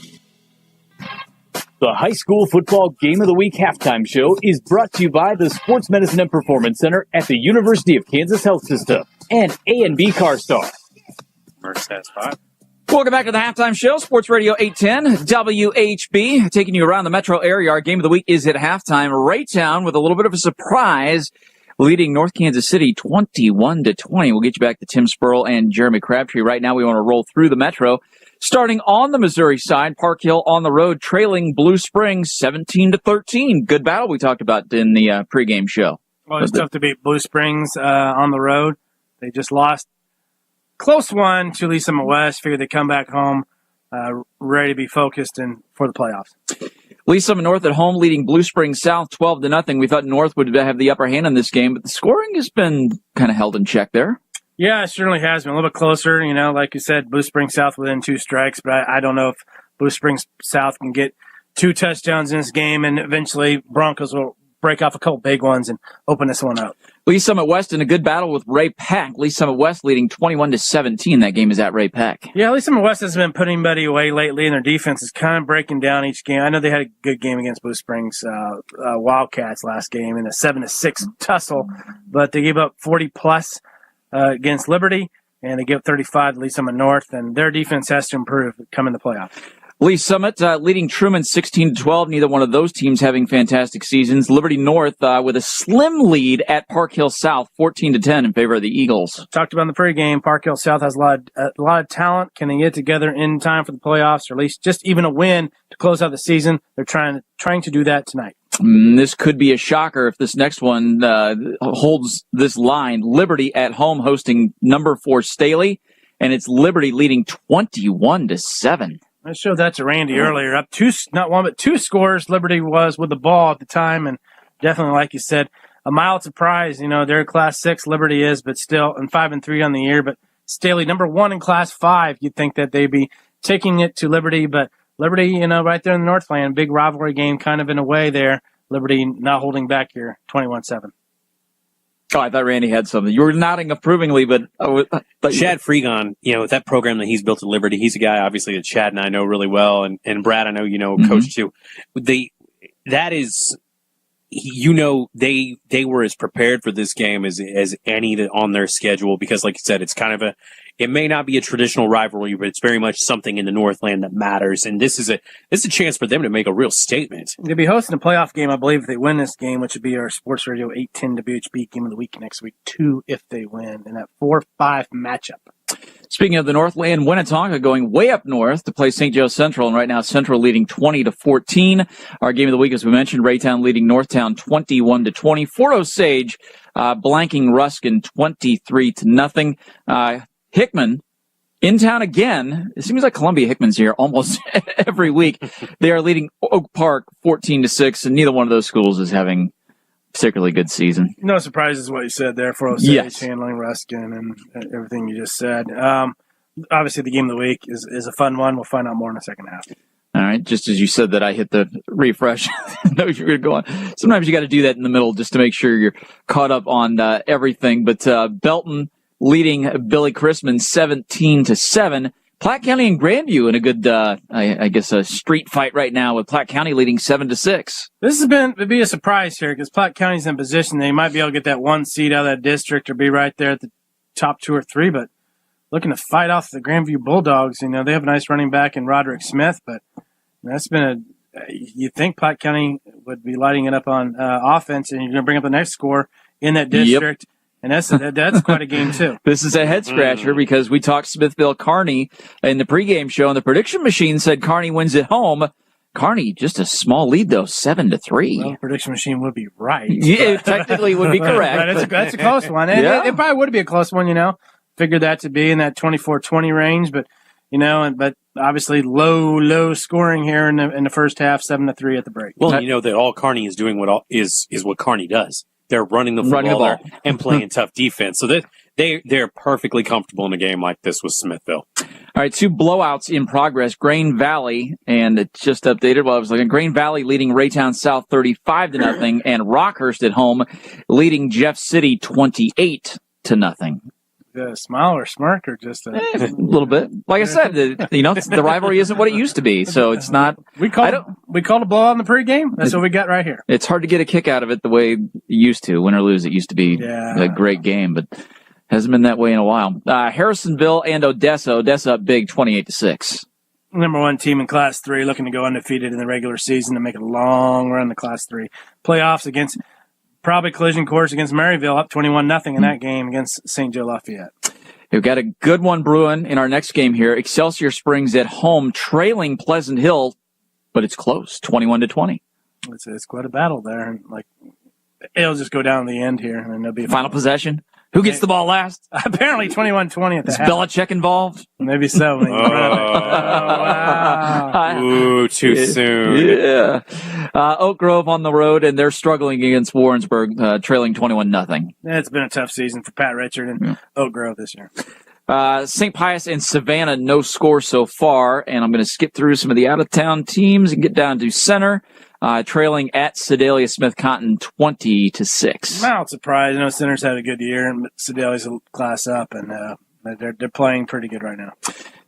The High School Football Game of the Week halftime show is brought to you by the Sports Medicine and Performance Center at the University of Kansas Health System and A&B CarStar. Welcome back to the halftime show. Sports Radio 810 WHB, taking you around the metro area. Our game of the week is at halftime. Raytown with a little bit of a surprise, leading North Kansas City 21-20. We'll get you back to Tim Spurl and Jeremy Crabtree. Right now, we want to roll through the metro. Starting on the Missouri side, Park Hill on the road, trailing Blue Springs 17-13. Good battle we talked about in the pregame show. Well, it's tough to beat Blue Springs on the road. They just lost. Close one to Lee Summit West. Figured they'd come back home ready to be focused and for the playoffs. Lee Summit North at home leading Blue Springs South 12-0. We thought North would have the upper hand in this game, but the scoring has been kind of held in check there. Yeah, it certainly has been a little bit closer. You know, like you said, Blue Springs South within 2 strikes, but I don't know if Blue Springs South can get 2 touchdowns in this game, and eventually Broncos will break off a couple big ones and open this one up. Lee Summit West in a good battle with Ray Peck. Lee Summit West leading 21-17. That game is at Ray Peck. Yeah, Lee Summit West has been putting Buddy away lately, and their defense is kind of breaking down each game. I know they had a good game against Blue Springs Wildcats last game in a 7-6 tussle, but they gave up 40-plus against Liberty, and they give 35 to Lee Summit North, and their defense has to improve coming to the playoffs. Lee Summit leading Truman 16-12. Neither one of those teams having fantastic seasons. Liberty North with a slim lead at Park Hill South, 14-10 in favor of the Eagles. Talked about in the pregame, Park Hill South has a lot of talent. Can they get together in time for the playoffs, or at least just even a win to close out the season? They're trying to do that tonight. This could be a shocker if this next one holds this line. Liberty at home hosting number 4 Staley, and it's Liberty leading 21-7. I showed that to Randy earlier. Up two, not one, but two scores. Liberty was with the ball at the time, and definitely, like you said, a mild surprise. They're Class 6, Liberty is, but still, and 5-3 on the year. But Staley, number 1 in Class 5, you'd think that they'd be taking it to Liberty, but Liberty, right there in the Northland, big rivalry game, kind of in a way there. Liberty not holding back here, 21-7. Oh, I thought Randy had something. You were nodding approvingly, but Chad Freegon, that program that he's built at Liberty, he's a guy obviously that Chad and I know really well, and Brad, I know coach too. That is, they were as prepared for this game as any that on their schedule, because like you said, it's kind of it may not be a traditional rivalry, but it's very much something in the Northland that matters. And this is a chance for them to make a real statement. They'll be hosting a playoff game, I believe, if they win this game, which would be our Sports Radio 810 WHB Game of the Week next week, 2 if they win, in that 4-5 matchup. Speaking of the Northland, Winnetonka going way up north to play St. Joe Central, and right now Central leading 20-14. Our game of the week, as we mentioned, Raytown leading Northtown 21-20. Fort Osage blanking Ruskin 23-0. Hickman in town again. It seems like Columbia Hickman's here almost every week. They are leading Oak Park 14-6, and neither one of those schools is having a particularly good season. No surprises what you said there for Osage, handling Ruskin and everything you just said. Obviously, the game of the week is a fun one. We'll find out more in the second half. All right, just as you said that, I hit the refresh. No, you're going to go on. Sometimes you got to do that in the middle just to make sure you're caught up on everything. But Belton leading Billy Chrisman 17-7. Platte County and Grandview in a good, I guess, a street fight right now with Platte County leading 7-6. This would be a surprise here because Platte County's in position. They might be able to get that one seed out of that district or be right there at the top 2 or 3, but looking to fight off the Grandview Bulldogs. They have a nice running back in Roderick Smith, but that's been you'd think Platte County would be lighting it up on offense, and you're going to bring up the next score in that district. Yep. And that's quite a game, too. This is a head-scratcher because we talked Smithville-Kearney in the pregame show, and the prediction machine said Kearney wins at home. Kearney, just a small lead, though, 7-3. Well, the prediction machine would be right. Yeah, it technically would be correct. That's a close one. And it probably would be a close one, Figured that to be in that 24-20 range, but, but obviously low scoring here in the first half, 7-3 at the break. Well, that all Kearney is doing is what Kearney does. They're running the football and playing tough defense. So they're perfectly comfortable in a game like this with Smithville. All right, 2 blowouts in progress. Grain Valley, and it just updated while I was looking. Grain Valley leading Raytown South 35-0, and Rockhurst at home leading Jeff City 28-0. A smile or smirk or just a little bit. Like I said, the rivalry isn't what it used to be, so it's not. We called a blowout in the pregame. That's what we got right here. It's hard to get a kick out of it the way it used to. Win or lose, it used to be a great game, but hasn't been that way in a while. Harrisonville and Odessa. Odessa up big, 28-6. Number 1 team in Class 3, looking to go undefeated in the regular season and make a long run to Class 3 playoffs against. Probably collision course against Maryville, up 21-0 in that game against St. Joe Lafayette. We've got a good one brewing in our next game here. Excelsior Springs at home, trailing Pleasant Hill, but it's close, 21-20. It's quite a battle there, and it'll just go down to the end here, and then there'll be final possession. Who gets the ball last? Apparently 21-20 at the half. Is Belichick involved? Maybe so. Wow. Ooh, too soon. Yeah. Oak Grove on the road, and they're struggling against Warrensburg, trailing 21-0. It's been a tough season for Pat Richard and Oak Grove this year. St. Pius and Savannah, no score so far, and I'm going to skip through some of the out-of-town teams and get down to center. Trailing at Sedalia Smith Cotton 20-6. Not surprised. Center's had a good year, and Sedalia's a class up, and they're playing pretty good right now.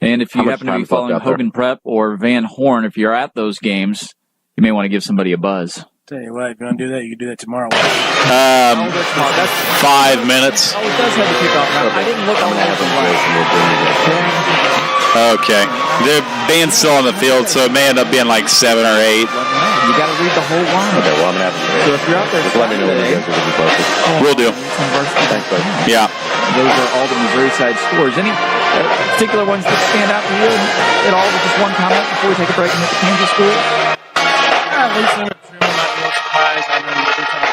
And if you happen to be following Hogan Prep or Van Horn, if you're at those games, you may want to give somebody a buzz. Tell you what, if you want to do that, you can do that tomorrow. 5 minutes. Oh, it does have to kick off now. I didn't look on that. Okay. The band's still on the field, so it may end up being like 7 or 8. You got to read the whole line. Okay, well, I'm going to have to. So if you're out there, just let me know when you guys are going to be posted. Will do. Thanks, buddy. Yeah. Those are all the Missouri side scores. Any particular ones that stand out to you at all with just one comment before we take a break and hit the Kansas school? At least I'm not real surprised. I mean, every time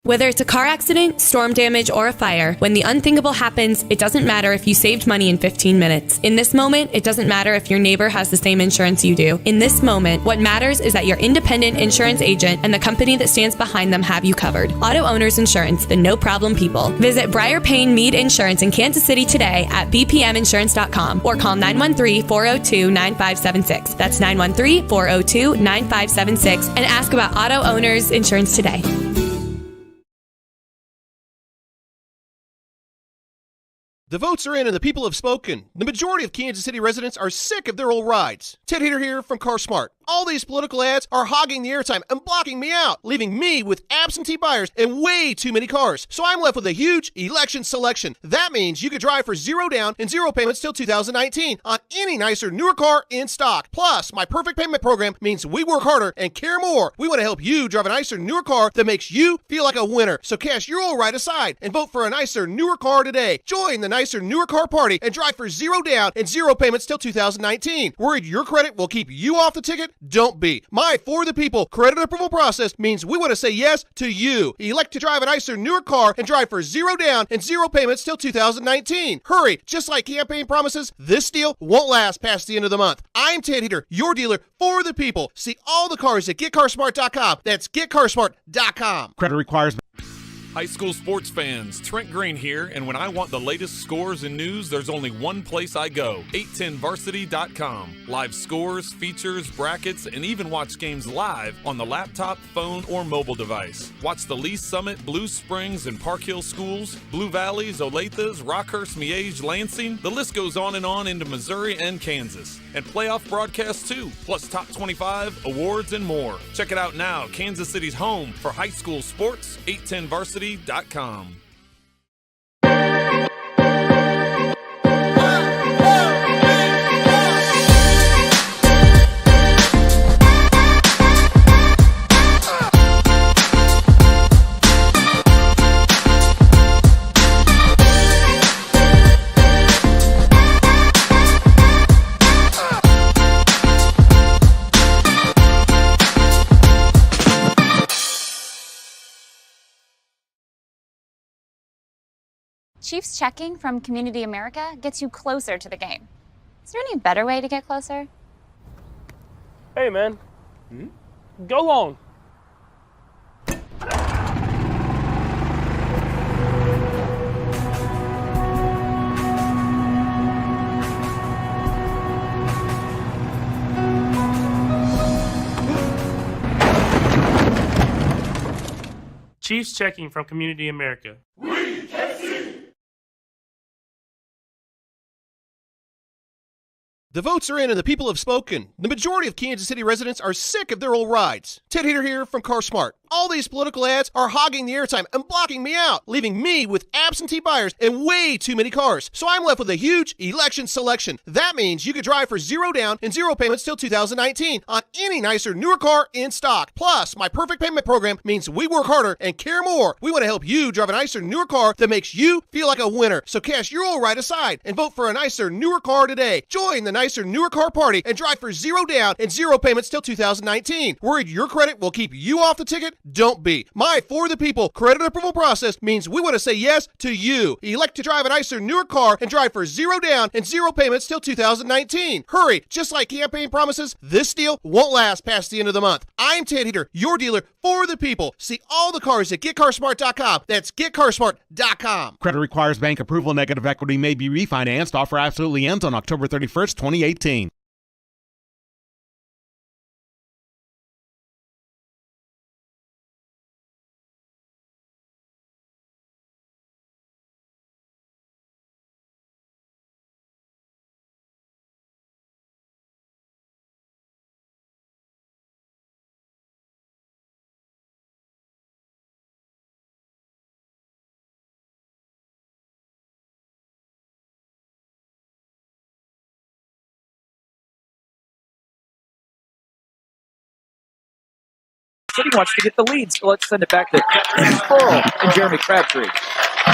Whether it's a car accident, storm damage, or a fire, when the unthinkable happens, it doesn't matter if you saved money in 15 minutes. In this moment, it doesn't matter if your neighbor has the same insurance you do. In this moment, what matters is that your independent insurance agent and the company that stands behind them have you covered. Auto Owners Insurance, the no-problem people. Visit Briar Payne Mead Insurance in Kansas City today at bpminsurance.com or call 913-402-9576. That's 913-402-9576 and ask about Auto Owners Insurance today. The votes are in and the people have spoken. The majority of Kansas City residents are sick of their old rides. Ted Hater here from CarSmart. All these political ads are hogging the airtime and blocking me out, leaving me with absentee buyers and way too many cars. So I'm left with a huge election selection. That means you could drive for zero down and zero payments till 2019 on any nicer, newer car in stock. Plus, my perfect payment program means we work harder and care more. We want to help you drive a nicer, newer car that makes you feel like a winner. So cash your old ride aside and vote for a nicer, newer car today. Join the nicer, newer car party and drive for zero down and zero payments till 2019. Worried your credit will keep you off the ticket? Don't be. My For the People credit approval process means we want to say yes to you. Elect to drive a nicer, newer car and drive for zero down and zero payments till 2019. Hurry. Just like campaign promises, this deal won't last past the end of the month. I'm Ted Heater, your dealer for the people. See all the cars at GetCarsmart.com. That's GetCarsmart.com. Credit requires. High school sports fans, Trent Green here, and when I want the latest scores and news, there's only one place I go, 810varsity.com. Live scores, features, brackets, and even watch games live on the laptop, phone, or mobile device. Watch the Lee Summit, Blue Springs, and Park Hill schools, Blue Valleys, Olathes, Rockhurst, Miege, Lansing. The list goes on and on into Missouri and Kansas. And playoff broadcasts too, plus top 25, awards, and more. Check it out now, Kansas City's home for high school sports, 810varsity.com. Chiefs checking from Community America gets you closer to the game. Is there any better way to get closer? Hey, man. Go long. Chiefs checking from Community America. The votes are in and the people have spoken. The majority of Kansas City residents are sick of their old rides. Ted Hater here from CarSmart. All these political ads are hogging the airtime and blocking me out, leaving me with absentee buyers and way too many cars. So I'm left with a huge election selection. That means you could drive for zero down and zero payments till 2019 on any nicer, newer car in stock. Plus, my perfect payment program means we work harder and care more. We want to help you drive a nicer, newer car that makes you feel like a winner. So cash your old ride aside and vote for a nicer, newer car today. Join the nicer, newer car party and drive for zero down and zero payments till 2019. Worried your credit will keep you off the ticket? Don't be. My For the People credit approval process means we want to say yes to you. Elect to drive a nicer, newer car and drive for zero down and zero payments till 2019. Hurry. Just like campaign promises, this deal won't last past the end of the month. I'm Ted Heater, your dealer for the people. See all the cars at GetCarsmart.com. That's GetCarsmart.com. Credit requires bank approval. Negative equity may be refinanced. Offer absolutely ends on October 31st, 2018. City wants to get the lead, so let's send it back to Squirrel and Jeremy Crabtree.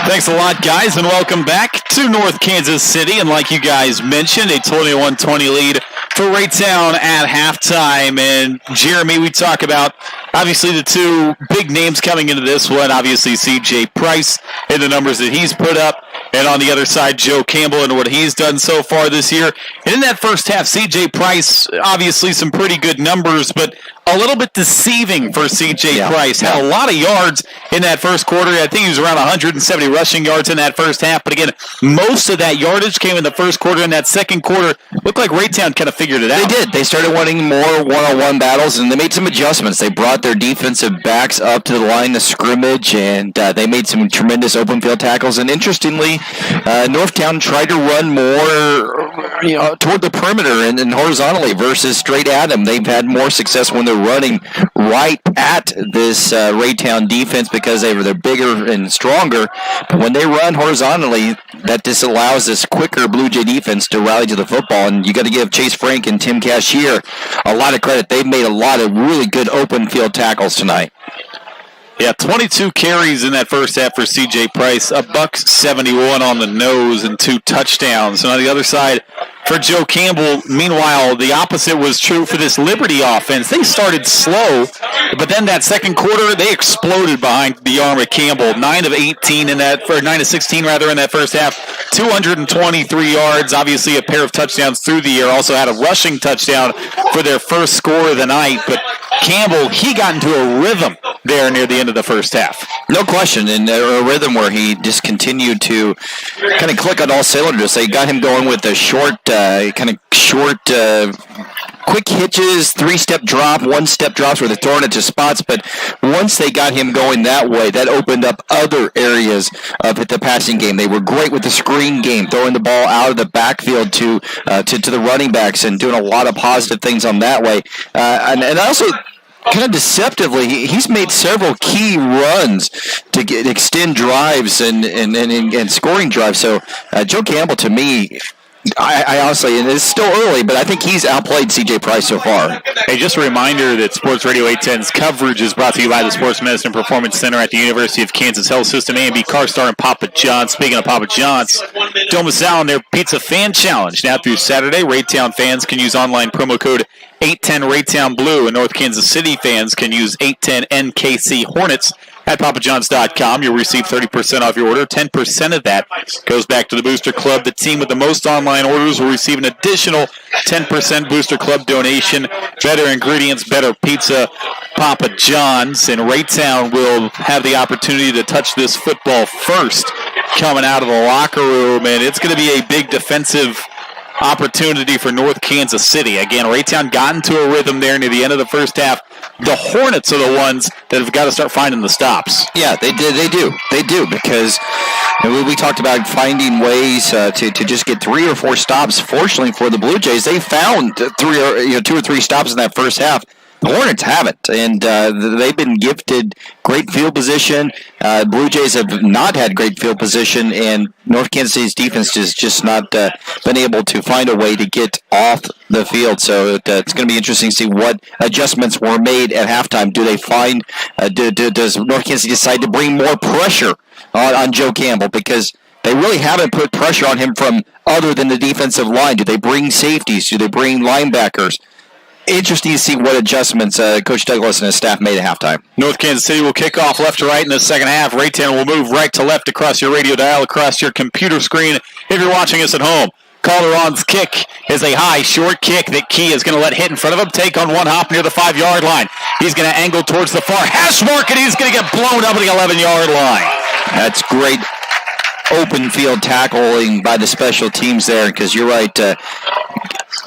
Thanks a lot, guys, and welcome back to North Kansas City. And like you guys mentioned, a 21-20 lead for Raytown at halftime. And Jeremy, we talk about Obviously, the two big names coming into this one, obviously C.J. Price and the numbers that he's put up, and on the other side, Joe Campbell and what he's done so far this year. And in that first half, C.J. Price, obviously some pretty good numbers, but a little bit deceiving for C.J. Price. Had a lot of yards in that first quarter. I think he was around 170 rushing yards in that first half. But again, most of that yardage came in the first quarter. In that second quarter, looked like Raytown kind of figured it out. They did. They started winning more one-on-one battles, and they made some adjustments. They brought their defensive backs up to the line of scrimmage, and they made some tremendous open field tackles. And interestingly, Northtown tried to run more toward the perimeter and horizontally versus straight at them. They've had more success when they're running right at this Raytown defense because they're bigger and stronger. But when they run horizontally, that disallows this quicker Blue Jay defense to rally to the football. And you got to give Chase Frank and Tim Cashier a lot of credit. They've made a lot of really good open field tackles tonight. Yeah, 22 carries in that first half for C.J. Price, $171 on the nose and 2 touchdowns. And on the other side, for Joe Campbell, meanwhile, the opposite was true for this Liberty offense. They started slow, but then that second quarter, they exploded behind the arm of Campbell. 9 of 16 in that first half. 223 yards, obviously a pair of touchdowns through the air. Also had a rushing touchdown for their first score of the night. But Campbell, he got into a rhythm there near the end of the first half. No question, and a rhythm where he just continued to kind of click on all cylinders. They got him going with the quick hitches, 3-step drop, 1-step drops where they're throwing it to spots. But once they got him going that way, that opened up other areas of the passing game. They were great with the screen game, throwing the ball out of the backfield to the running backs and doing a lot of positive things on that way. And also, kind of deceptively, he's made several key runs to extend drives and scoring drives. So Joe Campbell, to me, I honestly, and it's still early, but I think he's outplayed C.J. Price so far. Hey, just a reminder that Sports Radio 810's coverage is brought to you by the Sports Medicine and Performance Center at the University of Kansas Health System, A&B CarStar, and Papa John's. Speaking of Papa John's, don't miss out on their Pizza Fan Challenge. Now through Saturday, Raytown fans can use online promo code 810 Raytown Blue, and North Kansas City fans can use 810 NKC Hornets. At PapaJohns.com, you'll receive 30% off your order. 10% of that goes back to the Booster Club. The team with the most online orders will receive an additional 10% Booster Club donation. Better ingredients, better pizza, Papa John's. And Raytown will have the opportunity to touch this football first coming out of the locker room. And it's going to be a big defensive opportunity for North Kansas City. Again, Raytown got into a rhythm there near the end of the first half. The Hornets are the ones that have got to start finding the stops. Yeah, they do, because we talked about finding ways to just get 3 or 4 stops. Fortunately for the Blue Jays, they found 2 or 3 stops in that first half. The Hornets haven't, and they've been gifted great field position. Blue Jays have not had great field position, and North Kansas City's defense has just not been able to find a way to get off the field. So it's going to be interesting to see what adjustments were made at halftime. Do they find, does North Kansas City decide to bring more pressure on Joe Campbell? Because they really haven't put pressure on him from other than the defensive line. Do they bring safeties? Do they bring linebackers? Interesting to see what adjustments Coach Douglas and his staff made at halftime. North Kansas City will kick off left to right in the second half. Raytown will move right to left across your radio dial, across your computer screen. If you're watching us at home, Calderon's kick is a high, short kick that Key is going to let hit in front of him. Take on one hop near the 5-yard line. He's going to angle towards the far hash mark, and he's going to get blown up at the 11-yard line. That's great open field tackling by the special teams there, because you're right.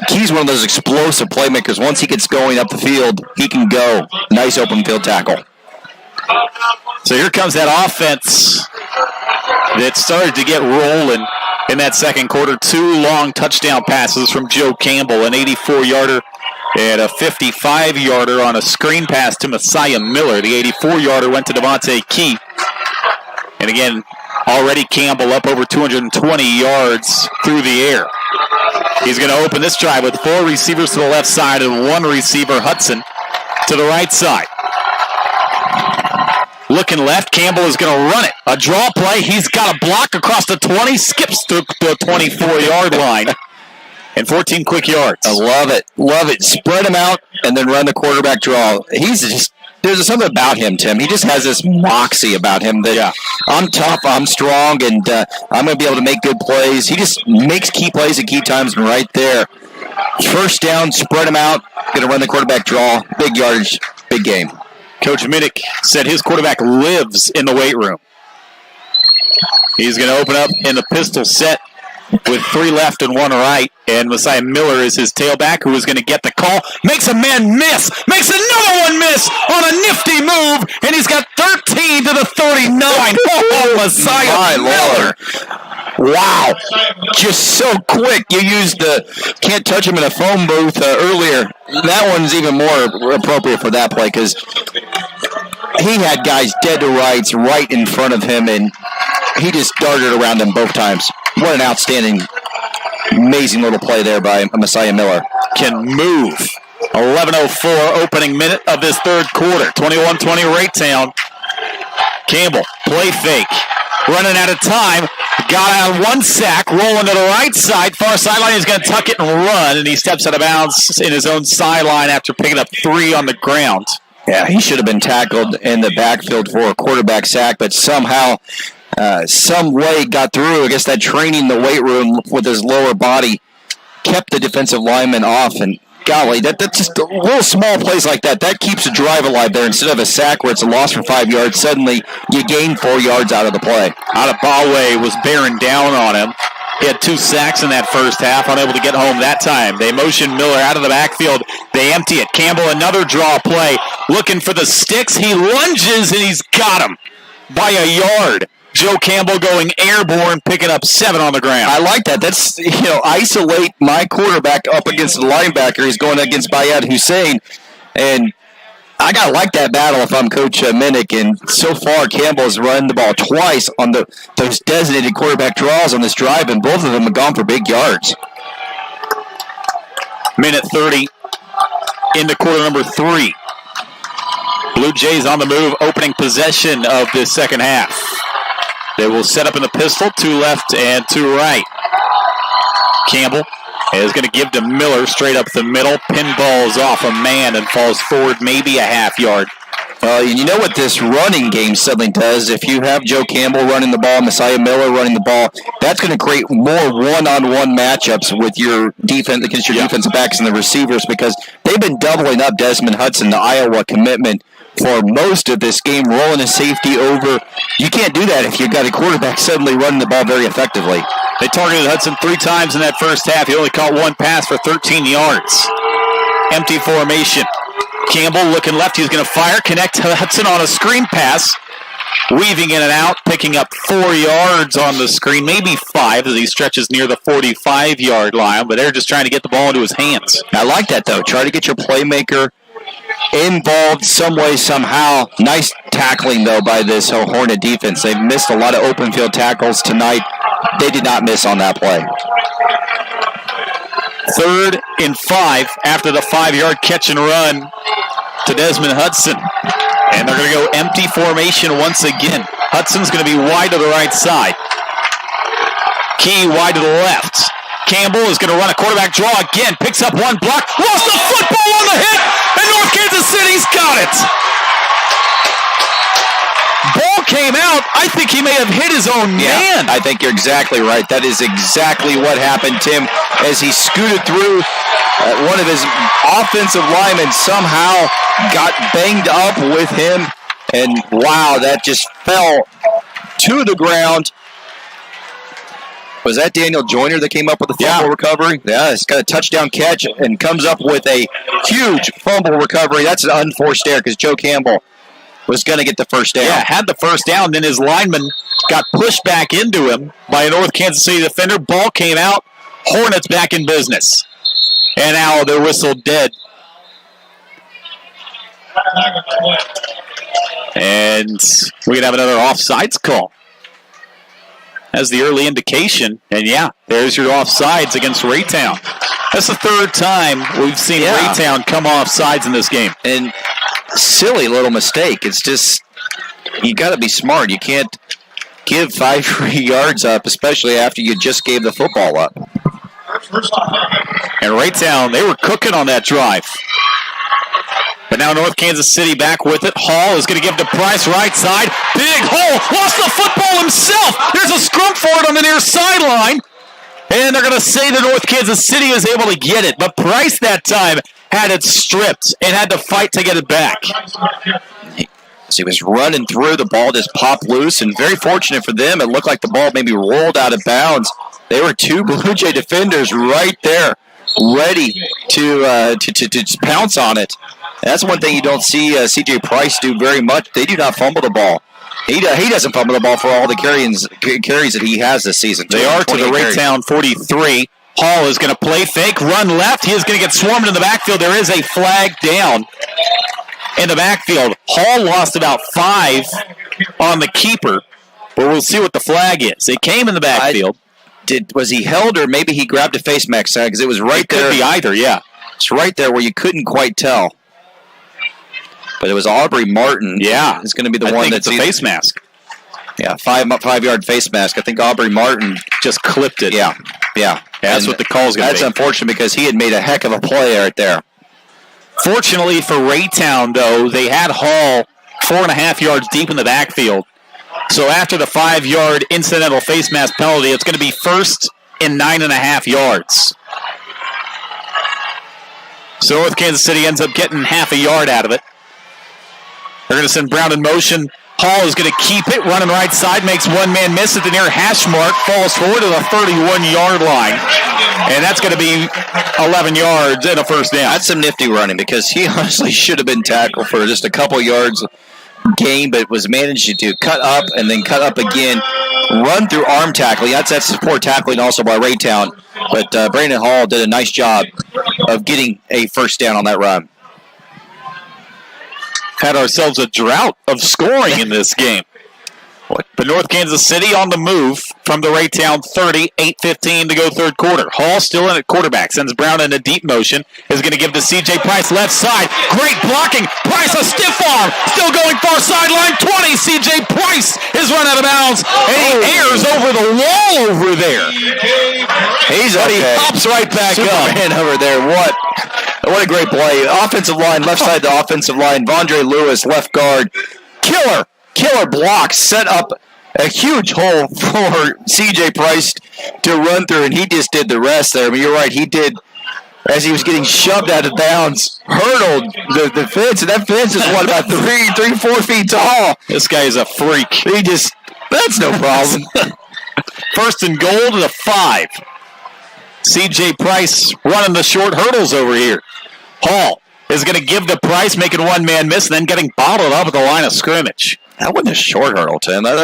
Key's one of those explosive playmakers. Once he gets going up the field, he can go. Nice open field tackle. So here comes that offense that started to get rolling in that second quarter. 2 long touchdown passes from Joe Campbell, an 84-yarder and a 55-yarder on a screen pass to Messiah Miller. The 84-yarder went to Devontae Key. And again, already Campbell up over 220 yards through the air. He's going to open this drive with 4 receivers to the left side and 1 receiver, Hudson, to the right side. Looking left, Campbell is going to run it. A draw play. He's got a block across the 20, skips to the 24-yard line, and 14 quick yards. I love it. Love it. Spread him out and then run the quarterback draw. He's just there's something about him, Tim. He just has this moxie about him that I'm tough, I'm strong, and I'm going to be able to make good plays. He just makes key plays at key times, and right there. First down, spread him out, going to run the quarterback draw, big yardage, big game. Coach Minnick said his quarterback lives in the weight room. He's going to open up in the pistol set with 3 left and 1 right, and Messiah Miller is his tailback who is going to get the call. Makes a man miss, makes another one miss on a nifty move, and he's got 13 to the 39. Oh, Messiah Miller. Wow. Just so quick. You used the can't touch him in a phone booth earlier. That one's even more appropriate for that play because he had guys dead to rights right in front of him, and he just darted around them both times. What an outstanding, amazing little play there by Messiah Miller. Can move. 11:04 opening minute of this third quarter. 21-20 Raytown. Campbell, play fake. Running out of time. Got out 1 sack. Rolling to the right side. Far sideline. He's going to tuck it and run. And he steps out of bounds in his own sideline after picking up 3 on the ground. Yeah, he should have been tackled in the backfield for a quarterback sack, but somehow, some way got through. I guess that training in the weight room with his lower body kept the defensive lineman off. And golly, that's just a little small plays like that. That keeps a drive alive there. Instead of a sack where it's a loss for 5 yards, suddenly you gain 4 yards out of the play. Adebawe was bearing down on him. He had 2 sacks in that first half, unable to get home that time. They motion Miller out of the backfield. They empty it. Campbell, another draw play, looking for the sticks. He lunges, and he's got him by a yard. Joe Campbell going airborne, picking up 7 on the ground. I like that. That's, isolate my quarterback up against the linebacker. He's going against Bayad Hussein, and I got to like that battle if I'm Coach Minnick, and so far Campbell has run the ball twice on those designated quarterback draws on this drive, and both of them have gone for big yards. Minute 30 into quarter number 3. Blue Jays on the move, opening possession of this second half. They will set up in the pistol, 2 left and 2 right. Campbell is going to give to Miller straight up the middle. Pinballs off a man and falls forward maybe a half yard. You know what this running game suddenly does? If you have Joe Campbell running the ball, Messiah Miller running the ball, that's going to create more one-on-one matchups with your defense against your defensive backs and the receivers because they've been doubling up Desmond Hudson, the Iowa commitment, for most of this game, rolling a safety over. You can't do that if you've got a quarterback suddenly running the ball very effectively. They targeted Hudson 3 times in that first half. He only caught 1 pass for 13 yards. Empty formation. Campbell looking left. He's going to fire. Connect to Hudson on a screen pass. Weaving in and out, picking up 4 yards on the screen, maybe 5 as he stretches near the 45-yard line, but they're just trying to get the ball into his hands. I like that, though. Try to get your playmaker involved some way, somehow. Nice tackling, though, by this Hornet defense. They've missed a lot of open field tackles tonight. They did not miss on that play. 3rd and 5 after the 5-yard catch and run to Desmond Hudson. And they're going to go empty formation once again. Hudson's going to be wide to the right side. Key wide to the left. Campbell is going to run a quarterback draw again. Picks up 1 block. Lost the football on the hit. And North Kansas City's got it. Ball came out. I think he may have hit his own man. I think you're exactly right. That is exactly what happened, Tim. As he scooted through, one of his offensive linemen somehow got banged up with him. And wow, that just fell to the ground. Was that Daniel Joyner that came up with the fumble recovery? Yeah, it's got a touchdown catch and comes up with a huge fumble recovery. That's an unforced error because Joe Campbell was going to get the first down. Yeah, had the first down, then his lineman got pushed back into him by a North Kansas City defender. Ball came out. Hornets back in business. And now they're whistled dead. And we can have another offsides call. As the early indication. And yeah, there's your offsides against Raytown. That's the 3rd time we've seen Raytown come off sides in this game. And silly little mistake. It's just, you got to be smart. You can't give 5 free yards up, especially after you just gave the football up. And Raytown, they were cooking on that drive. But now North Kansas City back with it. Hall is going to give to Price right side. Big hole. Lost the football himself. There's a scrum for it on the near sideline. And they're going to say that North Kansas City is able to get it. But Price that time had it stripped and had to fight to get it back. So he was running through, the ball just popped loose, and very fortunate for them, it looked like the ball maybe rolled out of bounds. They were two Blue Jay defenders right there, ready to just pounce on it. And that's one thing you don't see C.J. Price do very much. They do not fumble the ball. He doesn't fumble the ball for all the carries that he has this season. They are to the Raytown 43. Hall is going to play fake, run left. He is going to get swarmed in the backfield. There is a flag down in the backfield. Hall lost about 5 on the keeper, but we'll see what the flag is. It came in the backfield. Was he held, or maybe he grabbed a face mask because it was right there? It could be either, yeah. It's right there where you couldn't quite tell. But it was Aubrey Martin. Yeah. Is going to be the one that's a face mask. Yeah, 5-yard face mask. I think Aubrey Martin just clipped it. Yeah. That's what the call's going to be. That's unfortunate because he had made a heck of a play right there. Fortunately for Raytown, though, they had Hall 4.5 yards deep in the backfield. So after the 5-yard incidental face mask penalty, it's going to be 1st and 9.5 yards. So North Kansas City ends up getting half a yard out of it. They're going to send Brown in motion. Hall is going to keep it, running right side, makes one man miss at the near hash mark, falls forward to the 31-yard line. And that's going to be 11 yards and a first down. That's some nifty running because he honestly should have been tackled for just a couple yards gain, but was managed to cut up and then cut up again, run through arm tackling. That's support tackling also by Raytown. But Brandon Hall did a nice job of getting a first down on that run. Had ourselves a drought of scoring in this game. But North Kansas City on the move from the Raytown 30, 8:15 to go third quarter. Hall still in at quarterback, sends Brown in a deep motion, is going to give to C.J. Price left side. Great blocking. Price a stiff arm, still going far sideline 20. C.J. Price is run out of bounds, and he airs over the wall over there. He hops right back Superman up. Over there. What a great play. Offensive line, left side the offensive line. Vondre Lewis, left guard. Killer block, set up a huge hole for C.J. Price to run through, and he just did the rest there. I mean, you're right, he did, as he was getting shoved out of bounds, hurdled the fence, and that fence is, about 3-4 feet tall. This guy is a freak. That's no problem. 1st and goal to the 5. C.J. Price running the short hurdles over here. Hall is going to give the Price, making one man miss, and then getting bottled up at the line of scrimmage. That wasn't a short hurdle, Tim. That's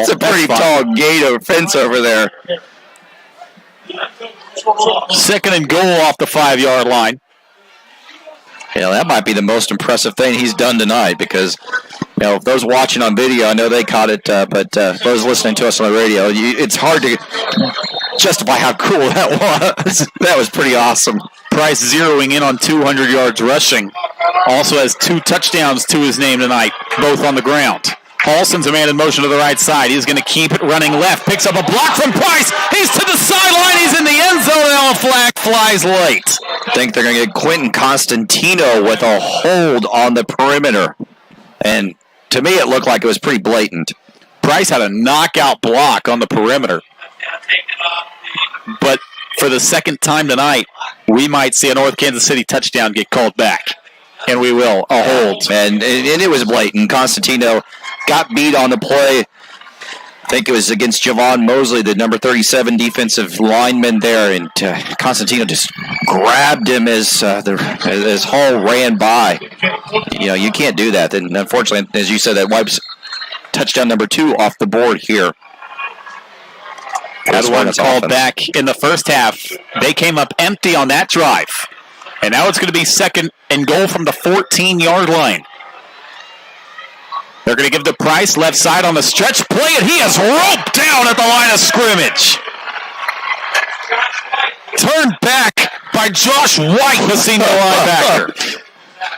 a pretty tall gate or fence over there. 2nd and goal off the 5-yard line. That might be the most impressive thing he's done tonight because, those watching on video, I know they caught it, but those listening to us on the radio, it's hard to justify how cool that was. That was pretty awesome. Price zeroing in on 200 yards rushing. Also has 2 touchdowns to his name tonight, both on the ground. Hall sends a man in motion to the right side. He's going to keep it running left. Picks up a block from Price. He's to the sideline. He's in the end zone. Now a flag flies late. I think they're going to get Quentin Constantino with a hold on the perimeter. And to me, it looked like it was pretty blatant. Price had a knockout block on the perimeter. But for the second time tonight, we might see a North Kansas City touchdown get called back. And we will. A hold. And it was blatant. Constantino got beat on the play. I think it was against Javon Mosley, the number 37 defensive lineman there. And Constantino just grabbed him as Hall ran by. You can't do that. And unfortunately, as you said, that wipes touchdown number 2 off the board here. That one called back in the first half. They came up empty on that drive. And now it's going to be 2nd and goal from the 14-yard line. They're going to give to Price, left side on the stretch play, and he is roped down at the line of scrimmage. Turned back by Josh White, the senior linebacker.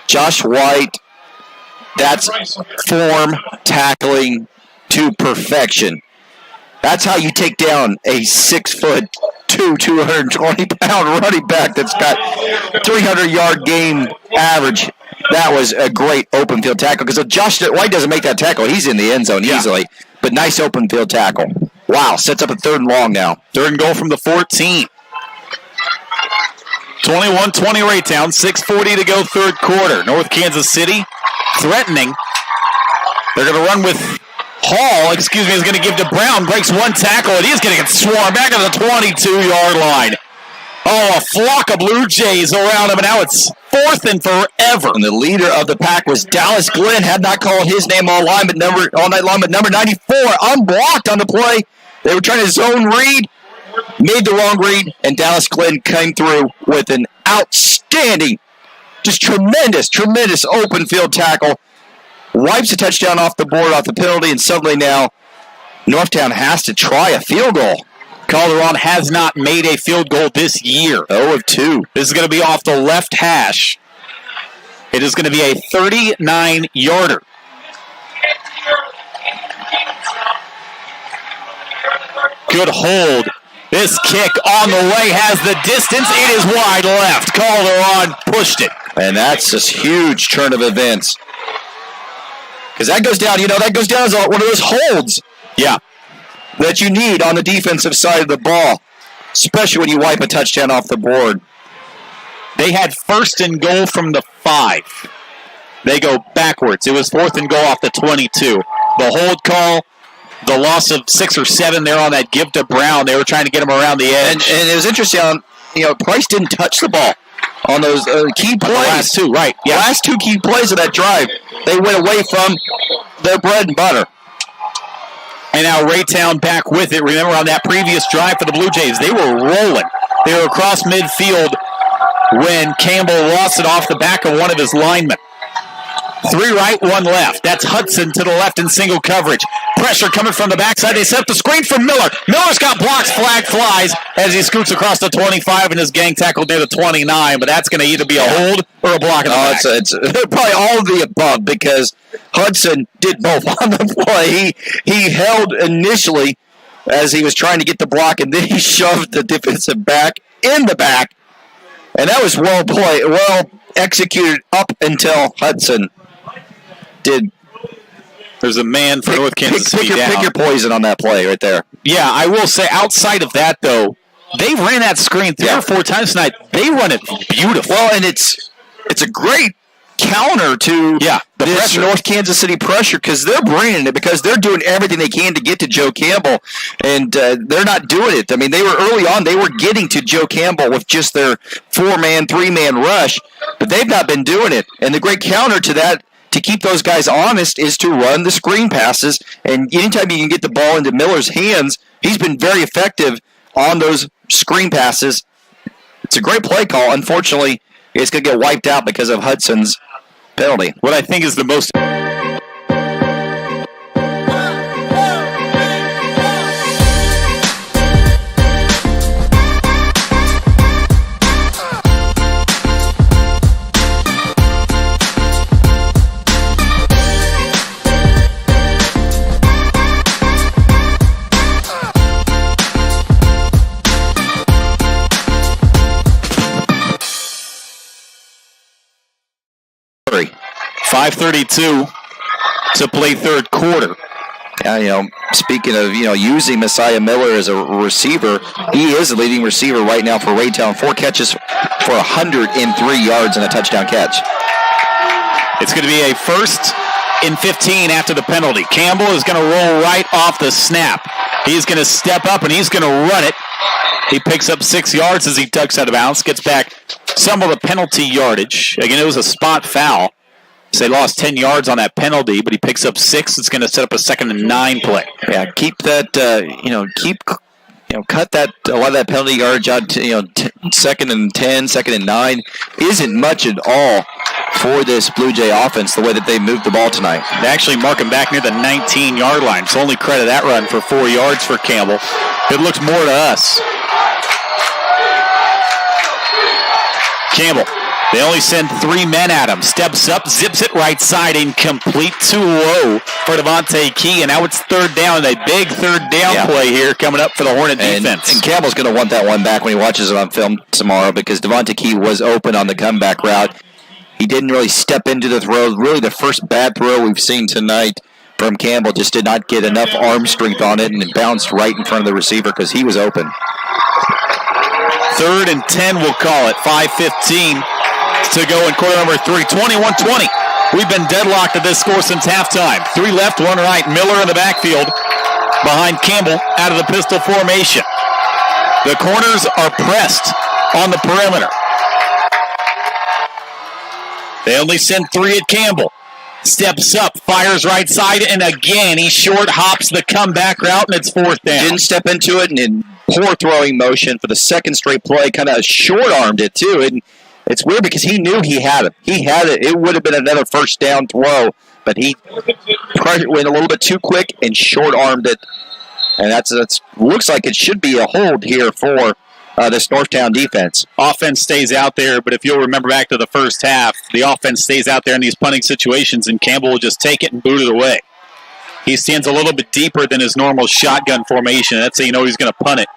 Josh White, that's form tackling to perfection. That's how you take down a 6'2", 220-pound running back that's got 300-yard game average. That was a great open field tackle because if Josh White doesn't make that tackle, he's in the end zone easily. But nice open field tackle. Wow, sets up a 3rd and long now. 3rd and goal from the 14. 21-20 Raytown, 6:40 to go 3rd quarter. North Kansas City threatening. They're going to run with Hall, is going to give to Brown, breaks one tackle, and he's going to get swarmed back to the 22-yard line. Oh, a flock of Blue Jays around him, and now it's 4th and forever. And the leader of the pack was Dallas Glenn. Had not called his name all night long, but number 94 unblocked on the play. They were trying to zone read, made the wrong read, and Dallas Glenn came through with an outstanding, just tremendous open field tackle. Wipes a touchdown off the board, off the penalty, and suddenly now Northtown has to try a field goal. Calderon has not made a field goal this year. 0 of 2. This is going to be off the left hash. It is going to be a 39-yarder. Good hold. This kick on the way has the distance. It is wide left. Calderon pushed it. And that's this huge turn of events. Because that goes down, that goes down as one of those holds. Yeah. That you need on the defensive side of the ball, especially when you wipe a touchdown off the board. They had 1st and goal from the 5. They go backwards. It was 4th and goal off the 22. The hold call, the loss of 6 or 7 there on that give to Brown. They were trying to get him around the edge. And it was interesting, Price didn't touch the ball on those key plays. The last 2, right. Yeah. The last 2 key plays of that drive, they went away from their bread and butter. And now Raytown back with it. Remember on that previous drive for the Blue Jays, they were rolling. They were across midfield when Campbell lost it off the back of one of his linemen. 3 right, 1 left. That's Hudson to the left in single coverage. Pressure coming from the backside. They set up the screen for Miller. Miller's got blocks. Flag flies as he scoots across the 25 and is gang tackled near the 29. But that's going to either be a hold or a block in the back. It's probably all of the above because Hudson did both on the play. He held initially as he was trying to get the block, and then he shoved the defensive back in the back. And that was well played, well executed up until Hudson did. There's a man for North Kansas City down. Pick your poison on that play right there. Yeah, I will say, outside of that, though, they ran that screen 3 or 4 times tonight. They run it beautiful. Well, and it's a great counter to this North Kansas City pressure because they're bringing it, because they're doing everything they can to get to Joe Campbell, and they're not doing it. I mean, they were early on, they were getting to Joe Campbell with just their 4-man, 3-man rush, but they've not been doing it. And the great counter to that, to keep those guys honest, is to run the screen passes, and anytime you can get the ball into Miller's hands, he's been very effective on those screen passes. It's a great play call. Unfortunately, it's going to get wiped out because of Hudson's penalty. What I think is the most... .532 to play 3rd quarter. Yeah, speaking of, using Messiah Miller as a receiver, he is the leading receiver right now for Raytown. 4 catches for 103 yards and a touchdown catch. It's going to be a 1st and 15 after the penalty. Campbell is going to roll right off the snap. He's going to step up and he's going to run it. He picks up 6 yards as he ducks out of bounds, gets back some of the penalty yardage. Again, it was a spot foul. So they lost 10 yards on that penalty, but he picks up 6. It's going to set up a 2nd and 9 play. Yeah, keep that, cut that, a lot of that penalty yardage out to, 2nd and 10, 2nd and 9 isn't much at all for this Blue Jay offense, the way that they moved the ball tonight. They actually mark him back near the 19-yard line. So only credit that run for 4 yards for Campbell. It looks more to us. Campbell They only send 3 men at him. Steps up, zips it right side, incomplete, too low for Devontae Key. And now it's third down. A big third down play here coming up for the Hornet defense. And Campbell's going to want that one back when he watches it on film tomorrow because Devontae Key was open on the comeback route. He didn't really step into the throw. Really the first bad throw we've seen tonight from Campbell. Just did not get enough arm strength on it, and it bounced right in front of the receiver because he was open. 3rd and 10, we'll call it. 5:15 to go in quarter number 3. 21-20. We've been deadlocked at this score since halftime. 3 left, 1 right. Miller in the backfield behind Campbell out of the pistol formation. The corners are pressed on the perimeter. They only send 3 at Campbell. Steps up, fires right side, and again, he short hops the comeback route, and it's 4th down. Didn't step into it, and in poor throwing motion for the second straight play, kind of short-armed it, too. And it's weird because he knew he had it. He had it. It would have been another first down throw, but he went a little bit too quick and short-armed it. And that's looks like it should be a hold here for this Northtown defense. Offense stays out there, but if you'll remember back to the first half, the offense stays out there in these punting situations, and Campbell will just take it and boot it away. He stands a little bit deeper than his normal shotgun formation. That's how you know he's going to punt it.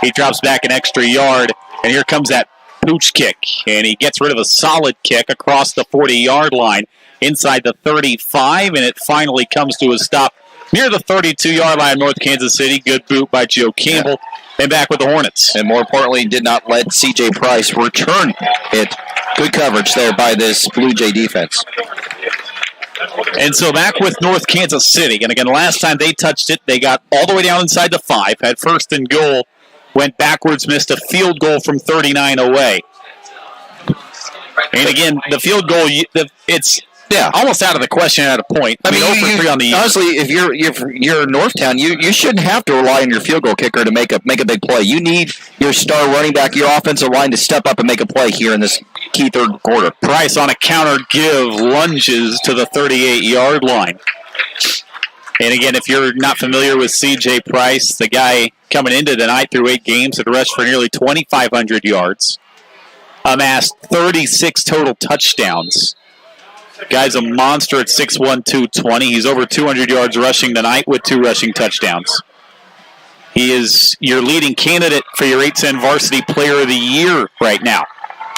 He drops back an extra yard, and here comes that pooch kick, and he gets rid of a solid kick across the 40-yard line inside the 35, and it finally comes to a stop near the 32-yard line of North Kansas City. Good boot by Joe Campbell. And back with the Hornets. And more importantly, did not let C.J. Price return it. Good coverage there by this Blue Jay defense. And so back with North Kansas City. And again, last time they touched it, they got all the way down inside the 5, had 1st and goal, went backwards, missed a field goal from 39 away. And again, the field goal, it's almost out of the question at a point. I mean, 0 for 3 on the year. Honestly, if you're Northtown, you shouldn't have to rely on your field goal kicker to make a big play. You need your star running back, your offensive line to step up and make a play here in this key third quarter. Price on a counter give lunges to the 38-yard line. And again, if you're not familiar with C.J. Price, the guy coming into tonight through 8 games had rushed for nearly 2,500 yards, amassed 36 total touchdowns. Guy's a monster at 6'1", 220. He's over 200 yards rushing tonight with 2 rushing touchdowns. He is your leading candidate for your 8-10 Varsity Player of the Year right now.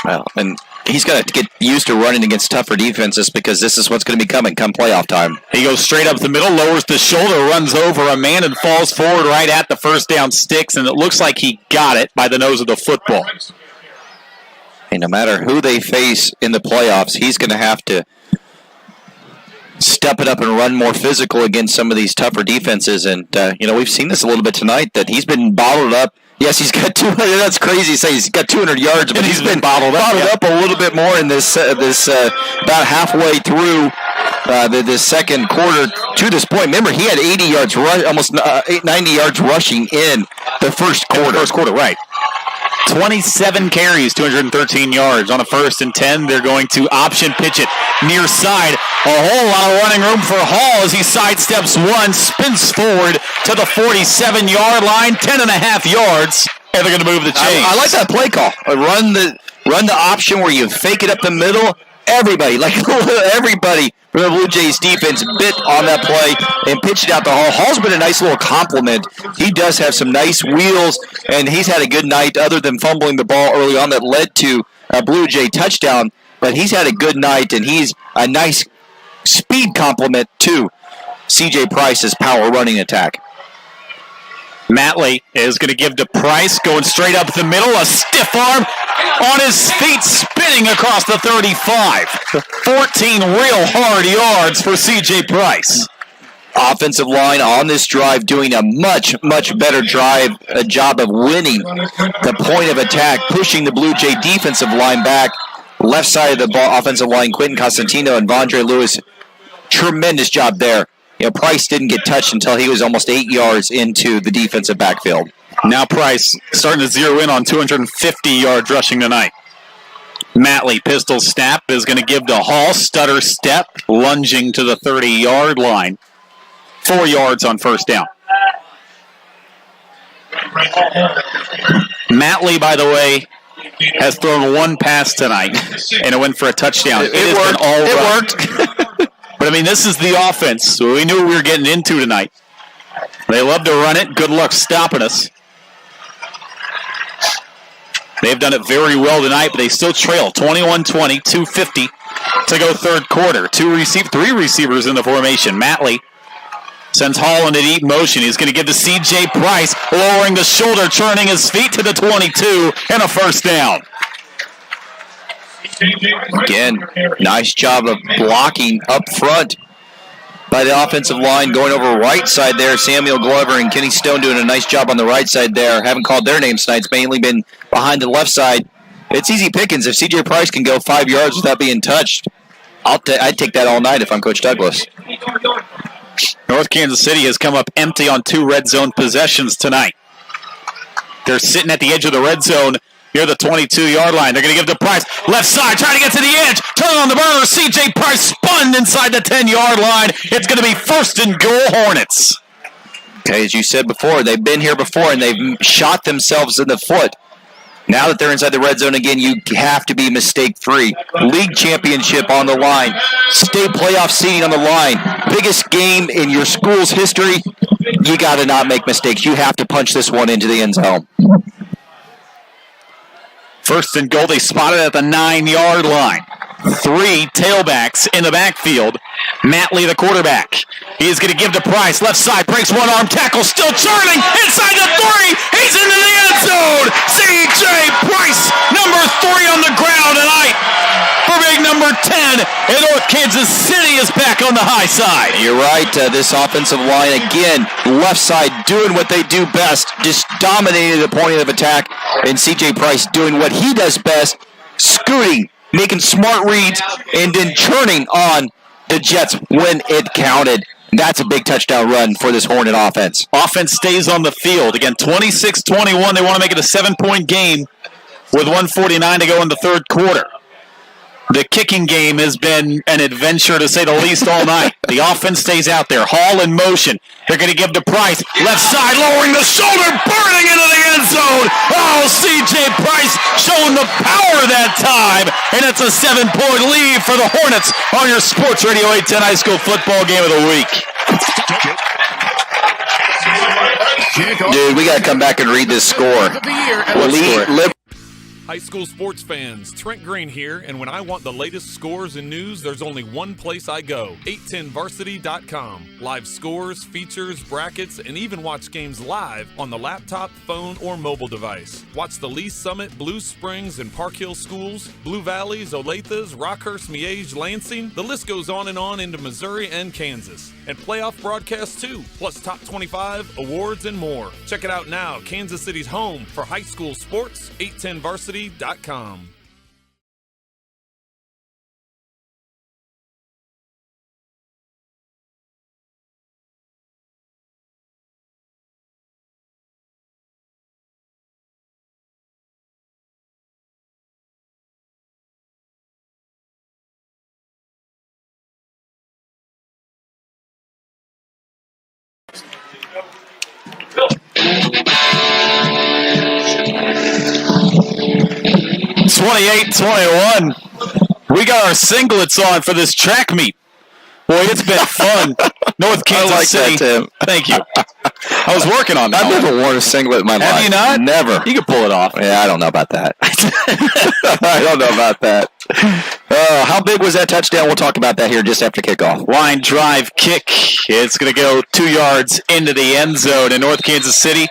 Well, and he's got to get used to running against tougher defenses because this is what's going to be coming come playoff time. He goes straight up the middle, lowers the shoulder, runs over a man, and falls forward right at the first down sticks, and it looks like he got it by the nose of the football. And no matter who they face in the playoffs, he's going to have to step it up and run more physical against some of these tougher defenses. And, we've seen this a little bit tonight, that he's been bottled up. Yes, he's got 200. That's crazy to say he's got 200 yards, but he's been bottled up a little bit more in this about halfway through this second quarter to this point. Remember, he had 80 yards, almost 90 yards rushing in the first quarter. First quarter, right. 27 carries, 213 yards. On a 1st and 10, they're going to option pitch it near side. A whole lot of running room for Hall as he sidesteps one, spins forward to the 47-yard line, 10.5 yards, and they're going to move the chains. I like that play call. Run the option where you fake it up the middle. Everybody from the Blue Jays defense bit on that play and pitched it out to Hall. Hall's been a nice little compliment. He does have some nice wheels, and he's had a good night other than fumbling the ball early on that led to a Blue Jay touchdown. But he's had a good night, and he's a nice speed complement to C.J. Price's power running attack. Matley is going to give to Price, going straight up the middle, a stiff arm on his feet, spinning across the 35. 14 real hard yards for C.J. Price. Offensive line on this drive doing a much, much better job of winning the point of attack, pushing the Blue Jay defensive line back. Left side of the ball, offensive line, Quentin Costantino and Vondre Lewis. Tremendous job there. Price didn't get touched until he was almost 8 yards into the defensive backfield. Now Price starting to zero in on 250 yards rushing tonight. Matley, pistol snap, is going to give to Hall. Stutter step, lunging to the 30-yard line. 4 yards on 1st down. Matley, by the way, has thrown one pass tonight, and it went for a touchdown. It worked. But, I mean, this is the offense. So we knew we were getting into tonight. They love to run it. Good luck stopping us. They've done it very well tonight, but they still trail 21-20, 2:50 to go third quarter. Three receivers in the formation. Matley sends Hall into deep motion. He's going to give to C.J. Price, lowering the shoulder, turning his feet to the 22, and a first down. Again, nice job of blocking up front by the offensive line, going over right side there. Samuel Glover and Kenny Stone doing a nice job on the right side there. Haven't called their names tonight. It's mainly been behind the left side. It's easy pickings. If C.J. Price can go 5 yards without being touched, I'd take that all night if I'm Coach Douglas. North Kansas City has come up empty on 2 red zone possessions tonight. They're sitting at the edge of the red zone near the 22-yard line. They're going to give to Price. Left side, trying to get to the edge. Turn on the burner. C.J. Price spun inside the 10-yard line. It's going to be first and goal, Hornets. Okay, as you said before, they've been here before, and they've shot themselves in the foot. Now that they're inside the red zone again, you have to be mistake-free. League championship on the line. State playoff seeding on the line. Biggest game in your school's history. You got to not make mistakes. You have to punch this one into the end zone. First and goal, they spotted at the 9-yard line. 3 tailbacks in the backfield. Matley, the quarterback. He is going to give to Price. Left side, breaks one arm tackle, still turning. Inside the 3. He's into the end zone. C.J. Price, number 3 on the ground tonight. For big number 10. And North Kansas City is back on the high side. You're right. This offensive line, again, left side doing what they do best. Just dominating the point of attack. And C.J. Price doing what he does best. Scooting, making smart reads, and then turning on the Jets when it counted. That's a big touchdown run for this Hornet offense. Offense stays on the field. Again, 26-21. They want to make it a 7-point game with 1:49 to go in the third quarter. The kicking game has been an adventure, to say the least, all night. The offense stays out there. Hall in motion. They're going to give to Price. Left side, lowering the shoulder, burning into the end zone. Oh, C.J. Price showing the power that time. And it's a 7-point lead for the Hornets on your Sports Radio 810 High School Football Game of the Week. Dude, we got to come back and read this score. High school sports fans, Trent Green here, and when I want the latest scores and news, there's only one place I go, 810varsity.com. Live scores, features, brackets, and even watch games live on the laptop, phone, or mobile device. Watch the Lee Summit, Blue Springs, and Park Hill schools, Blue Valleys, Olathes, Rockhurst, Miege, Lansing. The list goes on into Missouri and Kansas. And playoff broadcasts too, plus top 25, awards, and more. Check it out now, Kansas City's home for high school sports, 810varsity.com. (28-21). We got our singlets on for this track meet. Boy, it's been fun. North Kansas City. That, Tim. Thank you. I was working on that. I've never worn a singlet in my life. Have you not? Never. You can pull it off. Yeah, I don't know about that. I don't know about that. How big was that touchdown? We'll talk about that here just after kickoff. Line drive kick. It's going to go 2 yards into the end zone in North Kansas City.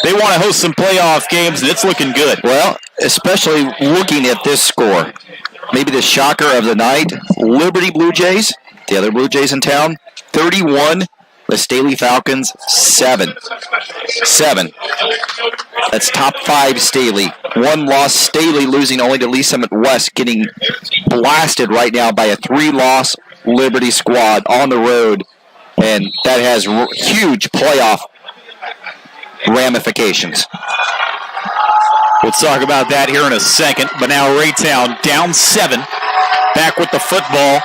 They want to host some playoff games, and it's looking good. Well, especially looking at this score. Maybe the shocker of the night. Liberty Blue Jays, the other Blue Jays in town, 31. The Staley Falcons, 7. That's top 5 Staley. 1 loss, Staley losing only to Lee Summit West, getting blasted right now by a 3-loss Liberty squad on the road. And that has huge playoff ramifications. We'll talk about that here in a second. But now Raytown down 7. Back with the football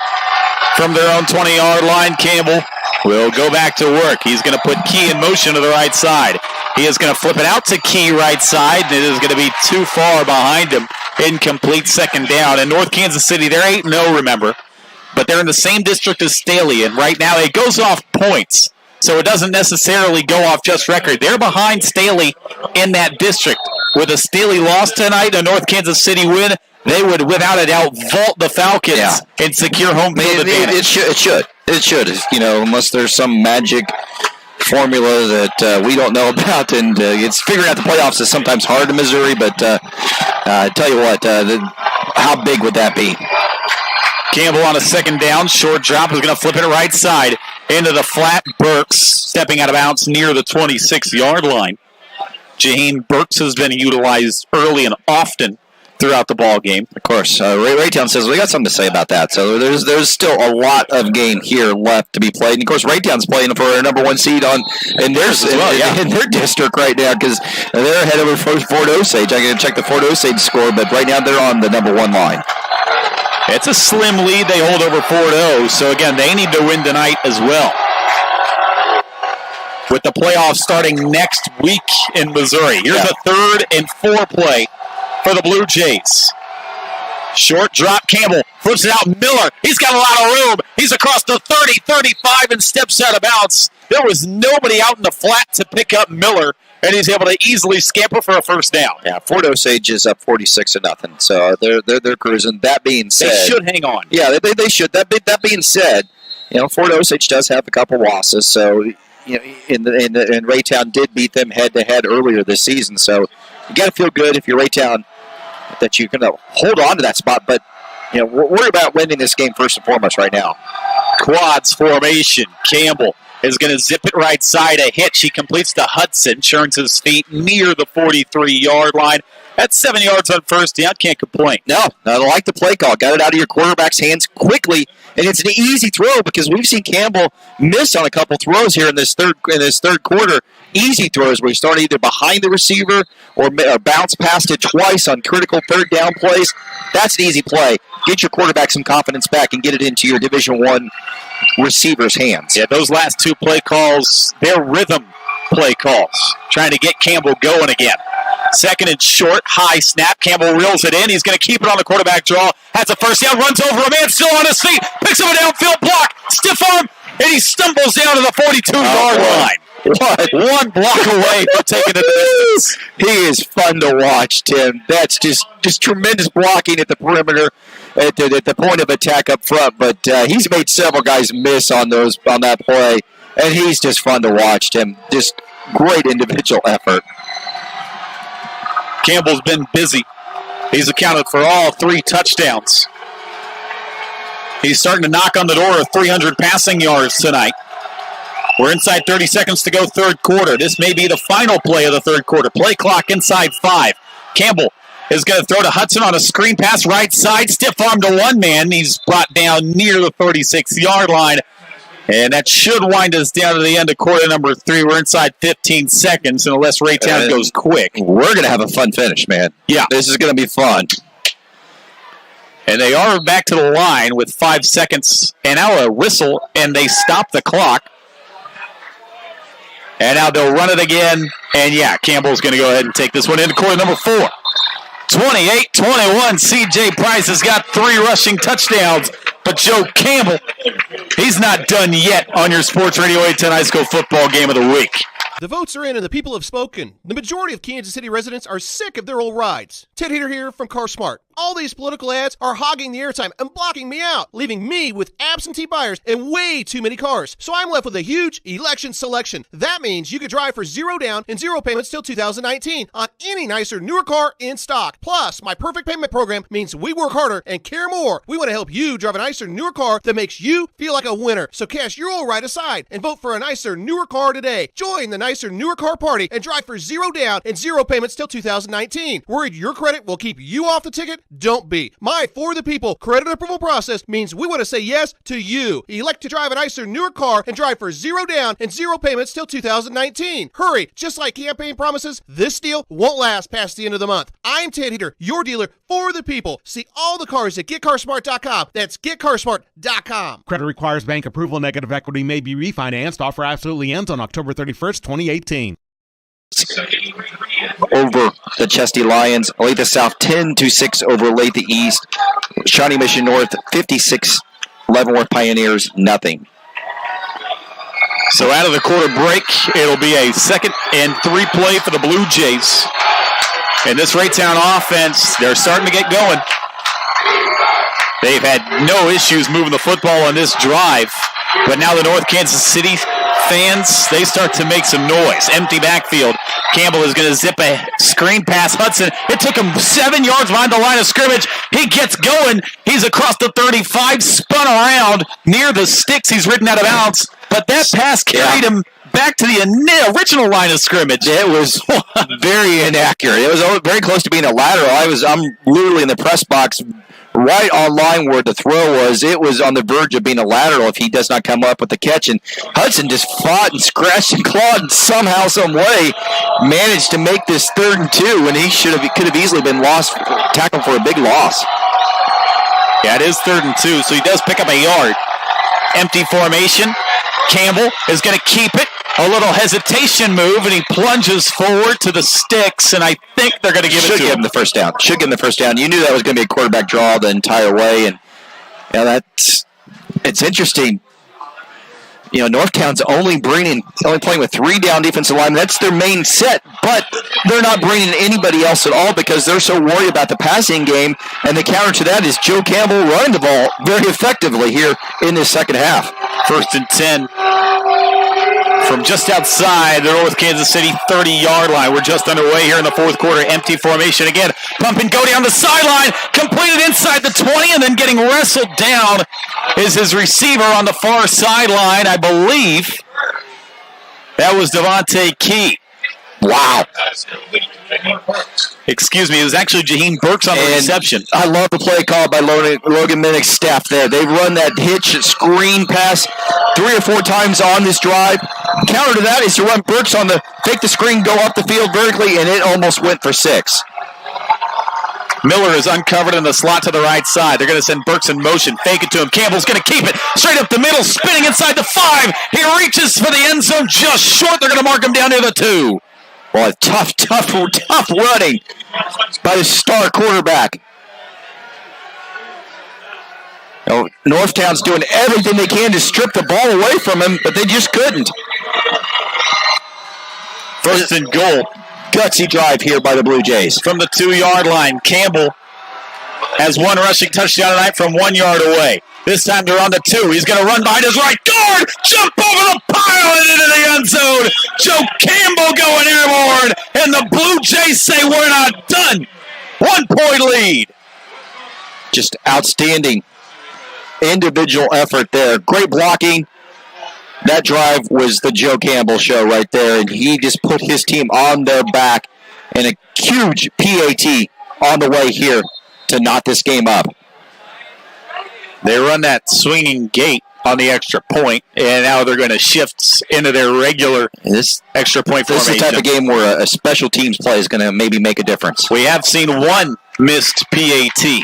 from their own 20-yard line. Campbell will go back to work. He's going to put Key in motion to the right side. He is going to flip it out to Key right side, and it is going to be too far behind him. Incomplete second down. And North Kansas City, they're 8-0, remember. But they're in the same district as Staley, and right now it goes off points. So it doesn't necessarily go off just record. They're behind Staley in that district. With a Staley loss tonight, a North Kansas City win, they would, without a doubt, vault the Falcons and secure home field advantage. It should. You know, unless there's some magic formula that we don't know about, and it's figuring out the playoffs is sometimes hard in Missouri. But I tell you what, how big would that be? Campbell on a second down, short drop, is going to flip it right side into the flat. Burks stepping out of bounds near the 26-yard line. Jaheen Burks has been utilized early and often throughout the ball game. Of course, Raytown says we got something to say about that. So there's still a lot of game here left to be played. And of course, Raytown's playing for a number 1 seed in their district right now because they're ahead over Fort Osage. I got to check the Fort Osage score, but right now they're on the number 1 line. It's a slim lead they hold over Fort O. So again, they need to win tonight as well. With the playoffs starting next week in Missouri. Here's a 3rd and 4 play for the Blue Jays. Short drop, Campbell flips it out. Miller, he's got a lot of room. He's across the 30, 35, and steps out of bounds. There was nobody out in the flat to pick up Miller, and he's able to easily scamper for a first down. Yeah, Fort Osage is up 46-0, so they're cruising. That being said, they should hang on. Yeah, they should. That being said, you know, Fort Osage does have a couple losses, so you know, and Raytown did beat them head-to-head earlier this season, so you got to feel good if you're Raytown that you're going to hold on to that spot, but you know, worry about winning this game first and foremost right now. Quads formation. Campbell is going to zip it right side, a hitch. He completes to Hudson, turns his feet near the 43-yard line. That's 7 yards on first down. Can't complain. No, I like the play call. Got it out of your quarterback's hands quickly, and it's an easy throw because we've seen Campbell miss on a couple throws here in this third quarter. Easy throws where he started either behind the receiver or bounce past it twice on critical third down plays. That's an easy play. Get your quarterback some confidence back and get it into your Division I receiver's hands. Yeah, those last 2 play calls, they're rhythm play calls, trying to get Campbell going again. Second and short, high snap. Campbell reels it in. He's going to keep it on the quarterback draw. Has a first down, runs over a man still on his feet, picks up a downfield block, stiff arm, and he stumbles down to the 42-yard line. What? 1 block away from taking it to the distance. He is fun to watch, Tim. That's just tremendous blocking at the perimeter, at the point of attack up front. But he's made several guys miss on that play, and he's just fun to watch, Tim. Just great individual effort. Campbell's been busy. He's accounted for all 3 touchdowns. He's starting to knock on the door of 300 passing yards tonight. We're inside 30 seconds to go third quarter. This may be the final play of the third quarter. Play clock inside 5. Campbell is going to throw to Hudson on a screen pass right side. Stiff arm to one man. He's brought down near the 36-yard line. And that should wind us down to the end of quarter number 3. We're inside 15 seconds, and unless Raytown goes quick, we're going to have a fun finish, man. Yeah. This is going to be fun. And they are back to the line with 5 seconds, and now a whistle, and they stop the clock. And now they'll run it again, and yeah, Campbell's going to go ahead and take this one into quarter number 4. 28-21, C.J. Price has got 3 rushing touchdowns. But Joe Campbell, he's not done yet on your Sports Radio 810 High School Football Game of the Week. The votes are in and the people have spoken. The majority of Kansas City residents are sick of their old rides. Ted Hater here from CarSmart. All these political ads are hogging the airtime and blocking me out, leaving me with absentee buyers and way too many cars. So I'm left with a huge election selection. That means you could drive for 0 down and 0 payments till 2019 on any nicer, newer car in stock. Plus, my perfect payment program means we work harder and care more. We want to help you drive a nicer, newer car that makes you feel like a winner. So cast your old ride aside and vote for a nicer, newer car today. Join the nicer, newer car party and drive for 0 down and 0 payments till 2019. Worried your credit will keep you off the ticket? Don't be. My For the People credit approval process means we want to say yes to you. Elect to drive a nicer, newer car and drive for 0 down and 0 payments till 2019. Hurry. Just like campaign promises, this deal won't last past the end of the month. I'm Ted Heater, your dealer for the people. See all the cars at GetCarsmart.com. That's GetCarsmart.com. Credit requires bank approval. Negative equity may be refinanced. Offer absolutely ends on October 31st, 2018. over the Chesty Lions. Olathe South 10-6 over Olathe East. Shawnee Mission North 56. Leavenworth Pioneers, nothing. So out of the quarter break, it'll be a 2nd and 3 play for the Blue Jays. And this Raytown offense, they're starting to get going. They've had no issues moving the football on this drive. But now the North Kansas City fans, they start to make some noise. Empty backfield. Campbell is going to zip a screen pass. Hudson, it took him 7 yards behind the line of scrimmage. He gets going. He's across the 35, spun around near the sticks. He's ridden out of bounds. But that pass carried him back to the original line of scrimmage. It was very inaccurate. It was very close to being a lateral. I'm literally in the press box right on line where the throw was. It was on the verge of being a lateral if he does not come up with the catch. And Hudson just fought and scratched and clawed and somehow, some way managed to make this 3rd and 2 when he could have easily been tackled for a big loss. Yeah, it is 3rd and 2, so he does pick up a yard. Empty formation. Campbell is going to keep it. A little hesitation move, and he plunges forward to the sticks, and I think they're going to give it to him. Should give him the first down. Should give him the first down. You knew that was going to be a quarterback draw the entire way, and it's interesting. You know, Northtown's only playing with 3 down defensive linemen. That's their main set, but they're not bringing anybody else at all because they're so worried about the passing game. And the counter to that is Joe Campbell running the ball very effectively here in this second half. 1st and 10 from just outside the North Kansas City 30-yard line. We're just underway here in the 4th quarter. Empty formation again. Pump and go down the sideline. Completed inside the 20, and then getting wrestled down is his receiver on the far sideline. I believe that was Devontae Key. Wow. Excuse me, it was actually Jaheim Burks on the reception. I love the play call by Logan Minnick's staff there. They've run that hitch screen pass 3 or 4 times on this drive. Counter to that is to run Burks on the fake the screen, go up the field vertically, and it almost went for 6. Miller is uncovered in the slot to the right side. They're going to send Burks in motion. Fake it to him. Campbell's going to keep it straight up the middle, spinning inside the 5. He reaches for the end zone just short. They're going to mark him down near the 2. Well, tough running by the star quarterback. You know, Northtown's doing everything they can to strip the ball away from him, but they just couldn't. 1st and goal. Gutsy drive here by the Blue Jays. From the 2-yard line, Campbell has 1 rushing touchdown tonight from 1 yard away. This time they're on the 2. He's going to run behind his right guard, jump over the pile and into the end zone. Joe Campbell going airborne, and the Blue Jays say we're not done. 1-point lead. Just outstanding individual effort there. Great blocking. That drive was the Joe Campbell show right there, and he just put his team on their back and a huge PAT on the way here to knot this game up. They run that swinging gate on the extra point, and now they're going to shift into their regular extra point formation. This is the type of game where a special teams play is going to maybe make a difference. We have seen 1 missed PAT.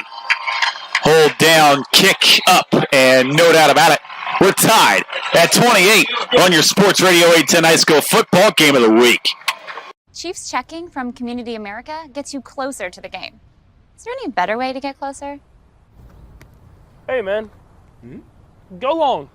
Hold down, kick up, and no doubt about it, we're tied at 28 on your Sports Radio 810 High School Football Game of the Week. Chiefs checking from Community America gets you closer to the game. Is there any better way to get closer? Hey, man. Go long.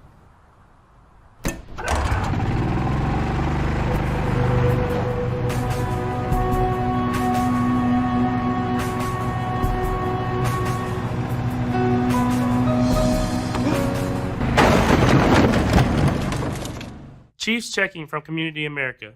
Chiefs checking from Community America.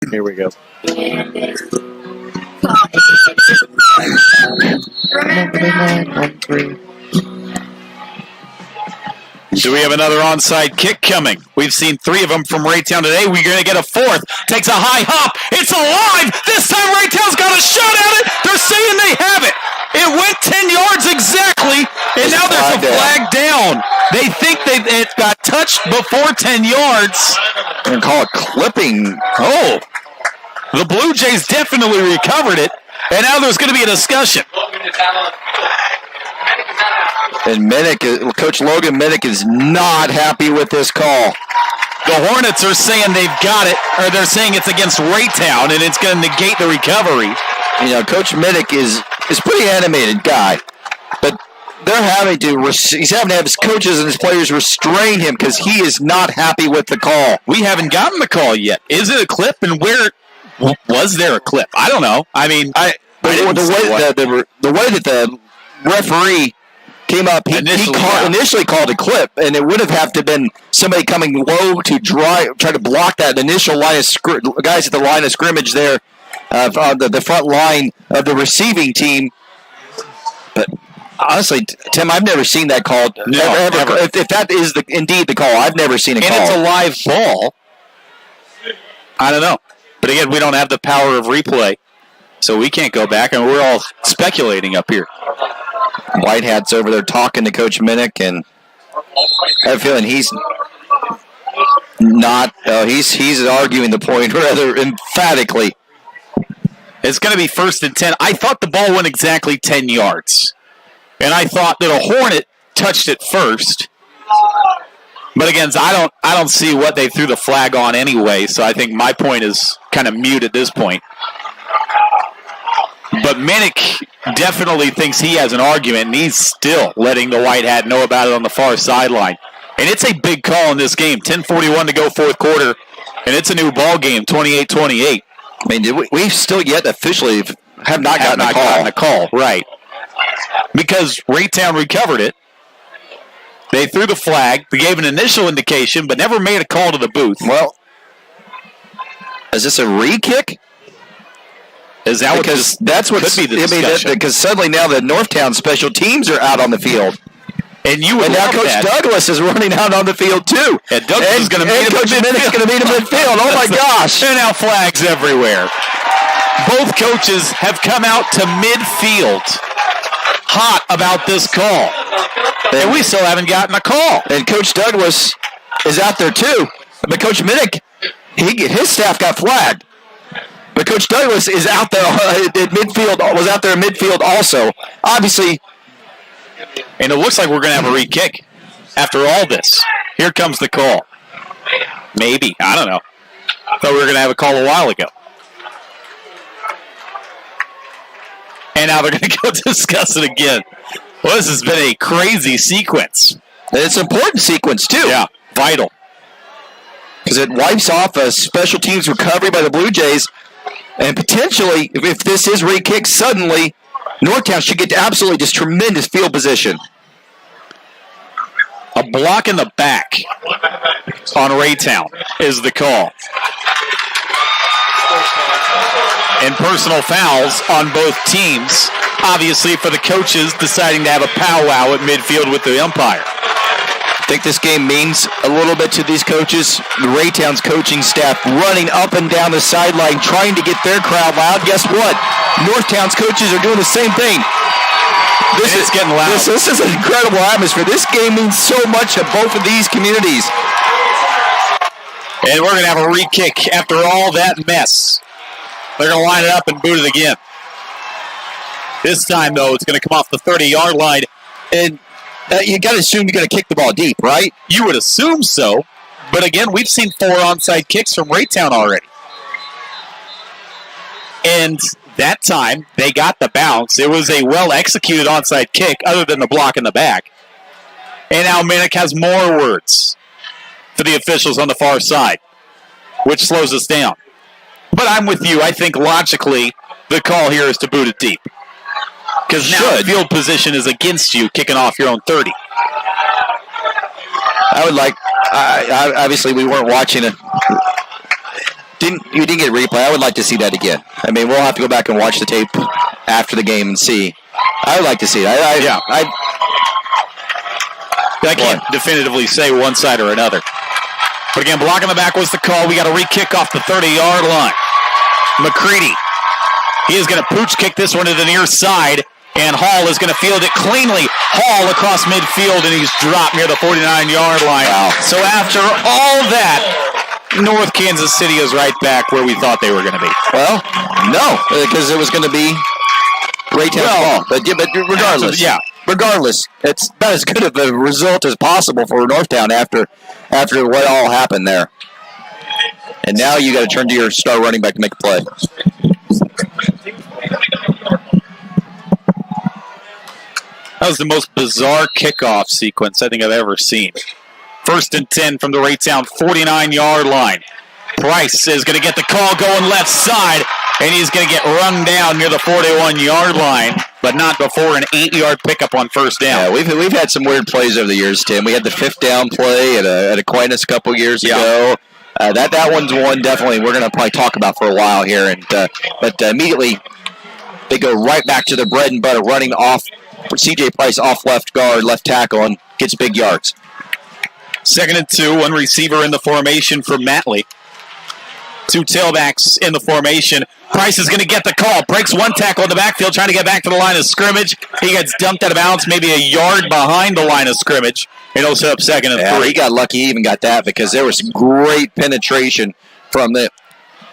Here we go. Do we have another onside kick coming? We've seen 3 of them from Raytown today. We're going to get a 4th. Takes a high hop. It's alive. This time Raytown's got a shot at it. They're saying they have it. It went 10 yards exactly. They think it got touched before 10 yards. And call it clipping. Oh, the Blue Jays definitely recovered it, and now there's going to be a discussion. And Coach Logan Minnick is not happy with this call. The Hornets are saying they've got it, or they're saying it's against Raytown, and it's going to negate the recovery. You know, Coach Minnick is a pretty animated guy, but he's having to have his coaches and his players restrain him because he is not happy with the call. We haven't gotten the call yet. Is it a clip, and where was there a clip? I don't know. I mean, the way that the referee came up, he initially called a clip, and it would have to been somebody coming low to try to block that initial line of guys at the line of scrimmage there, on the front line of the receiving team. But honestly, Tim, I've never seen that called. No, ever. If that is indeed the call, I've never seen a call. And it's a live ball. I don't know. But again, we don't have the power of replay, so we can't go back, and we're all speculating up here. White Hat's over there talking to Coach Minnick, and I have a feeling he's not. He's arguing the point rather emphatically. It's going to be 1st and 10. I thought the ball went exactly 10 yards, and I thought that a Hornet touched it first. But again, I don't see what they threw the flag on anyway, so I think my point is kind of mute at this point. But Minnick definitely thinks he has an argument, and he's still letting the White Hat know about it on the far sideline. And it's a big call in this game. 10:41 to go, fourth quarter, and it's a new ball game, 28-28. I mean, we still yet officially have not gotten a call. Right. Because Raytown recovered it. They threw the flag. They gave an initial indication, but never made a call to the booth. Well, is this a re-kick? Is that because that's what could be the discussion? Because suddenly now the Northtown special teams are out on the field. And now Coach Douglas is running out on the field too. And Douglas is going to meet him. Coach Minnick's going to meet him in midfield. Oh my gosh! There are now flags everywhere. Both coaches have come out to midfield, hot about this call, and we still haven't gotten a call. And Coach Douglas is out there too, but Coach Minnick, his staff got flagged. But Coach Douglas is out there at midfield. Was out there in midfield also. Obviously. And it looks like we're going to have a re-kick after all this. Here comes the call. Maybe. I don't know. I thought we were going to have a call a while ago. And now they're going to go discuss it again. Well, this has been a crazy sequence. And it's an important sequence, too. Yeah, vital. Because it wipes off a special teams recovery by the Blue Jays. And potentially, if this is re-kicked, suddenly Northtown should get absolutely just tremendous field position. A block in the back on Raytown is the call. And personal fouls on both teams, obviously for the coaches deciding to have a powwow at midfield with the umpire. I think this game means a little bit to these coaches. The Raytown's coaching staff running up and down the sideline trying to get their crowd loud. Guess what? Northtown's coaches are doing the same thing. It's getting loud. This is an incredible atmosphere. This game means so much to both of these communities. And we're going to have a re-kick after all that mess. They're going to line it up and boot it again. This time, though, it's going to come off the 30-yard line. And you got to assume you're going to kick the ball deep, right? You would assume so. But again, we've seen 4 onside kicks from Raytown already. And that time, they got the bounce. It was a well-executed onside kick, other than the block in the back. And now Minnick has more words for the officials on the far side, which slows us down. But I'm with you. I think logically, the call here is to boot it deep. Because now the field position is against you, kicking off your own 30. I would like, obviously we weren't watching it. You didn't get a replay. I would like to see that again. I mean, we'll have to go back and watch the tape after the game and see. I would like to see it. I can't definitively say one side or another. But again, blocking the back was the call. We got a re-kick off the 30-yard line. McCready. He is going to pooch kick this one to the near side. and Hall is going to field it cleanly. Hall across midfield, and he's dropped near the 49-yard line. Wow. So after all that, North Kansas City is right back where we thought they were going to be. Well, no, because it was going to be Raytown's ball. But regardless, regardless, it's not as good of a result as possible for Northtown after what all happened there. And now you got to turn to your star running back to make a play. That was the most bizarre kickoff sequence I think I've ever seen. 1st and 10 from the Raytown 49-yard line. Price is going to get the call going left side, and he's going to get run down near the 41-yard line, but not before an 8-yard pickup on first down. Yeah, we've had some weird plays over the years, Tim. We had the 5th down play at Aquinas a couple years ago. That one's one definitely we're going to probably talk about for a while here. But immediately they go right back to the bread and butter, running off C.J. Price off left guard, left tackle, and gets big yards. 2nd and 2, one receiver in the formation for Matley. 2 tailbacks in the formation. Price is going to get the call. Breaks one tackle in the backfield, trying to get back to the line of scrimmage. He gets dumped out of bounds, maybe a yard behind the line of scrimmage. And he'll set up 2nd and 3. He got lucky he even got that because there was great penetration from the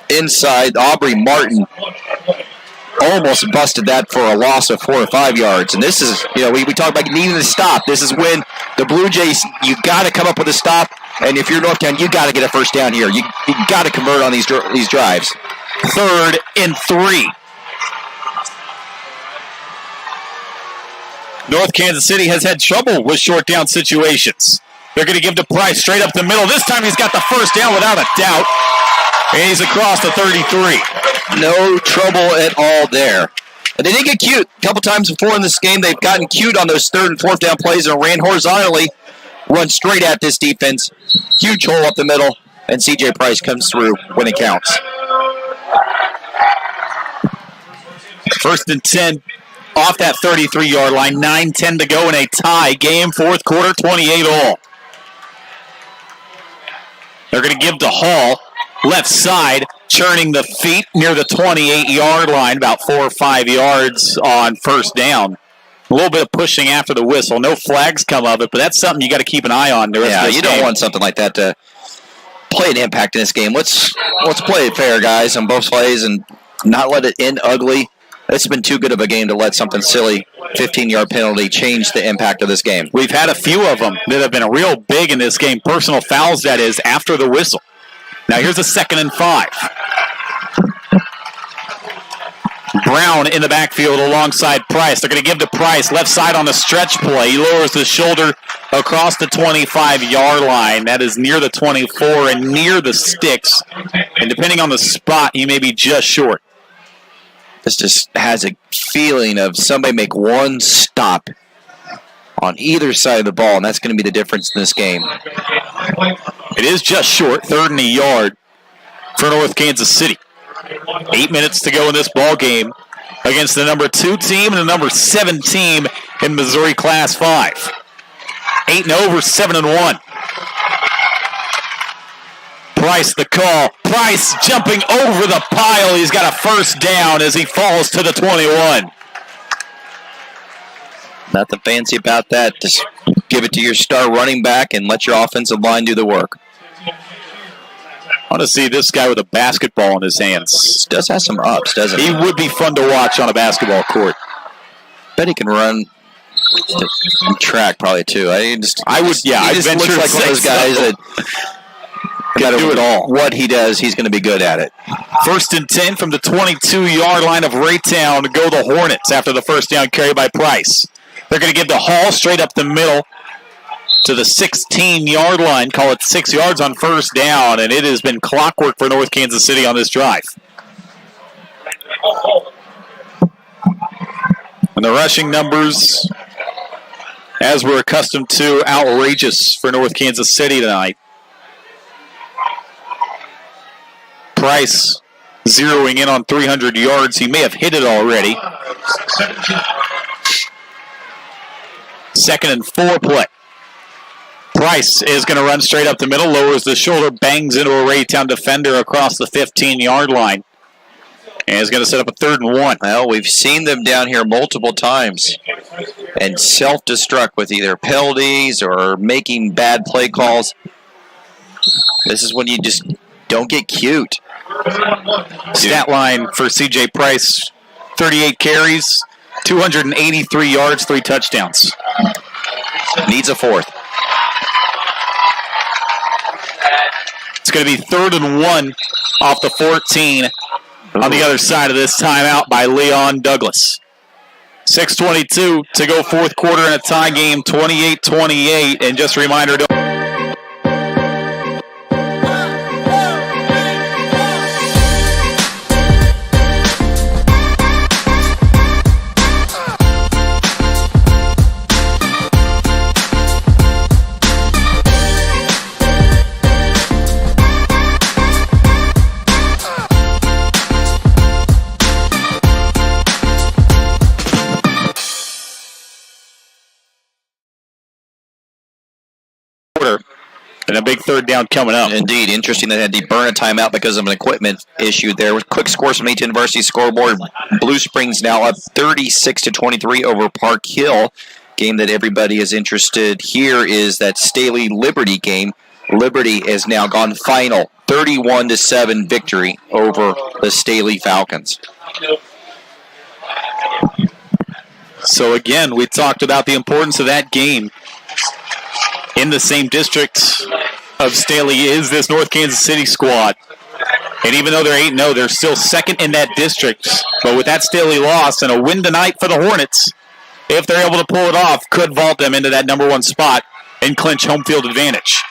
inside. Aubrey Martin almost busted that for a loss of 4 or 5 yards. And this is, we talk about needing to stop. This is when the Blue Jays, you got to come up with a stop. And if you're Northtown, you got to get a first down here. You got to convert on these drives. 3rd and 3. North Kansas City has had trouble with short down situations. They're going to give to Price straight up the middle. This time he's got the first down without a doubt. And he's across the 33. No trouble at all there. And they did get cute. A couple times before in this game, they've gotten cute on those 3rd and 4th down plays and ran horizontally, run straight at this defense. Huge hole up the middle, and C.J. Price comes through when it counts. 1st and 10 off that 33-yard line. 9:10 to go in a tie game. 4th quarter, 28-all. They're going to give to Hall. Left side, churning the feet near the 28-yard line, about 4 or 5 yards on first down. A little bit of pushing after the whistle. No flags come of it, but that's something you got to keep an eye on. You don't want something like that to play an impact in this game. Let's play it fair, guys, on both plays and not let it end ugly. It's been too good of a game to let something silly, 15-yard penalty, change the impact of this game. We've had a few of them that have been real big in this game. Personal fouls, that is, after the whistle. Now here's a 2nd and 5. Brown in the backfield alongside Price. They're going to give to Price. Left side on the stretch play. He lowers the shoulder across the 25-yard line. That is near the 24 and near the sticks. And depending on the spot, he may be just short. This just has a feeling of somebody make one stop on either side of the ball, and that's going to be the difference in this game. It is just short, 3rd and a yard for North Kansas City. 8 minutes to go in this ball game against the number 2 team and the number 7 team in Missouri Class 5. 8-0 over 7-1. Price the call. Price jumping over the pile. He's got a first down as he falls to the 21. Nothing fancy about that. Just give it to your star running back and let your offensive line do the work. I want to see this guy with a basketball in his hands. Does have some ups, doesn't he? He would be fun to watch on a basketball court. Bet he can run track probably too. I would. Yeah, he just looks like one of those guys that got to do it all. What he does, he's going to be good at it. 1st and 10 from the 22-yard line of Raytown to go the Hornets after the first down carry by Price. They're going to give the Hall straight up the middle to the 16-yard line. Call it 6 yards on first down, and it has been clockwork for North Kansas City on this drive. And the rushing numbers, as we're accustomed to, outrageous for North Kansas City tonight. Price zeroing in on 300 yards. He may have hit it already. 2nd and 4 play. Price is going to run straight up the middle, lowers the shoulder, bangs into a Raytown defender across the 15-yard line. And it's going to set up a 3rd and 1. Well, we've seen them down here multiple times and self-destruct with either penalties or making bad play calls. This is when you just don't get cute. Stat line for C.J. Price, 38 carries, 283 yards, 3 touchdowns. Needs a 4th. It's going to be 3rd and 1 off the 14 on the other side of this timeout by Leon Douglas. 6:22 to go, 4th quarter in a tie game, 28-28. And just a reminder, and a big 3rd down coming up. Indeed. Interesting they had to burn a timeout because of an equipment issue there. With quick scores from 18 Varsity scoreboard, Blue Springs now up 36-23 over Park Hill. Game that everybody is interested here is that Staley Liberty game. Liberty has now gone final, 31-7 victory over the Staley Falcons. So again, we talked about the importance of that game. In the same district of Staley is this North Kansas City squad. And even though they're 8-0, they're still 2nd in that district. But with that Staley loss and a win tonight for the Hornets, if they're able to pull it off, could vault them into that number 1 spot and clinch home field advantage.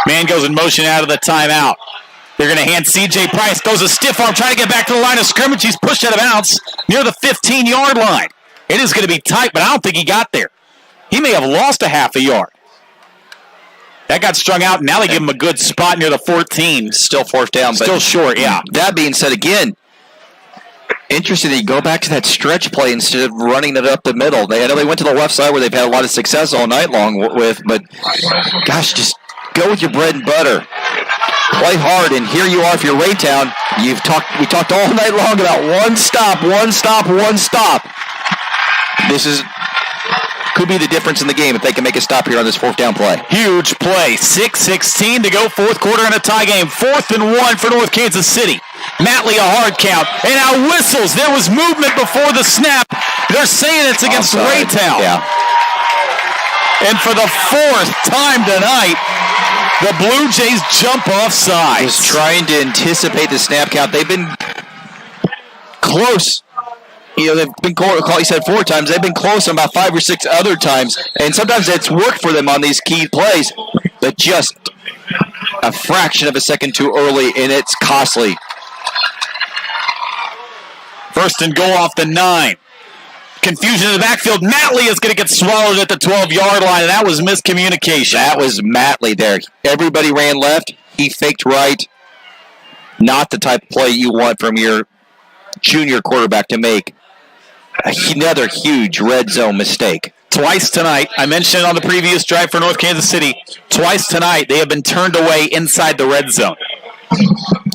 Man goes in motion out of the timeout. They're going to hand C.J. Price, goes a stiff arm, trying to get back to the line of scrimmage. He's pushed out of bounds near the 15-yard line. It is going to be tight, but I don't think he got there. He may have lost a half a yard. That got strung out, and now they give him a good spot near the 14. Still 4th down. But still short, yeah. That being said, again, interesting that you go back to that stretch play instead of running it up the middle. I know they went to the left side where they've had a lot of success all night long with, but gosh, just go with your bread and butter. Play hard, and here you are if you're Raytown. We talked all night long about one stop. This could be the difference in the game if they can make a stop here on this 4th down play. Huge play. 6:16 to go, 4th quarter in a tie game. 4th and 1 for North Kansas City. Matley a hard count, and now whistles. There was movement before the snap. They're saying it's against Raytown. Yeah. And for the 4th time tonight, the Blue Jays jump off sides. Just trying to anticipate the snap count. They've been close. They've been close, he said 4 times. They've been close on about 5 or 6 other times. And sometimes it's worked for them on these key plays, but just a fraction of a second too early, and it's costly. 1st and goal off the 9. Confusion in the backfield. Matley is going to get swallowed at the 12-yard line, and that was miscommunication. That was Matley there. Everybody ran left. He faked right. Not the type of play you want from your junior quarterback to make. Another huge red zone mistake. Twice tonight, I mentioned it on the previous drive for North Kansas City, twice tonight they have been turned away inside the red zone.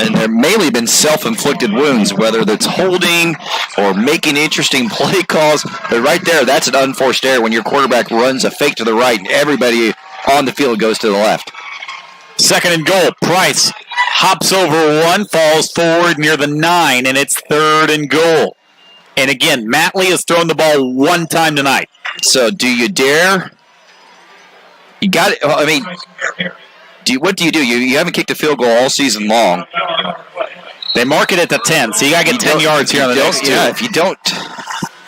And there mainly been self-inflicted wounds, whether that's holding or making interesting play calls. But right there, that's an unforced error when your quarterback runs a fake to the right and everybody on the field goes to the left. 2nd and goal. Price hops over 1, falls forward near the 9, and it's 3rd and goal. And again, Matley has thrown the ball 1 time tonight. So do you dare? You got it. I mean, what do? You haven't kicked a field goal all season long. They mark it at the 10, so you got to get 10 yards here on the next 2. Yeah, if you don't.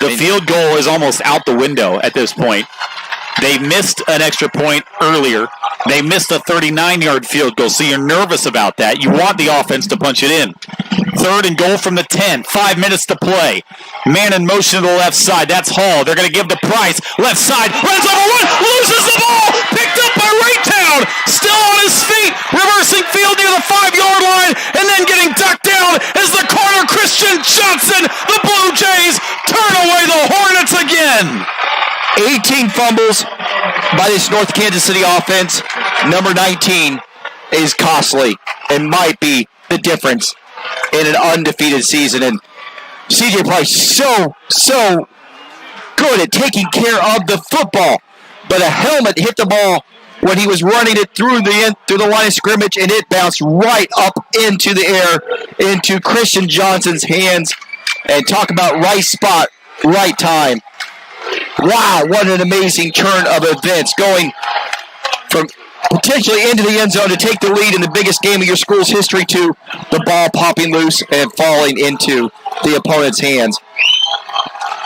The field goal is almost out the window at this point. They missed an extra point earlier. They missed a 39-yard field goal, so you're nervous about that. You want the offense to punch it in. 3rd and goal from the 10. 5 minutes to play. Man in motion to the left side. That's Hall. They're going to give to Price. Left side. Runs over 1. Loses the ball. Picked up by Raytown. Still on his feet. Reversing field near the 5-yard line. And then getting ducked down as the corner Christian Johnson. The Blue Jays turn away the Hornets again. 18 fumbles by this North Kansas City offense. Number 19 is costly and might be the difference in an undefeated season. And CJ Price so good at taking care of the football, but a helmet hit the ball when he was running it through the line of scrimmage, and it bounced right up into the air into Christian Johnson's hands. And talk about right spot, right time. Wow, what an amazing turn of events, going from potentially into the end zone to take the lead in the biggest game of your school's history to the ball popping loose and falling into the opponent's hands.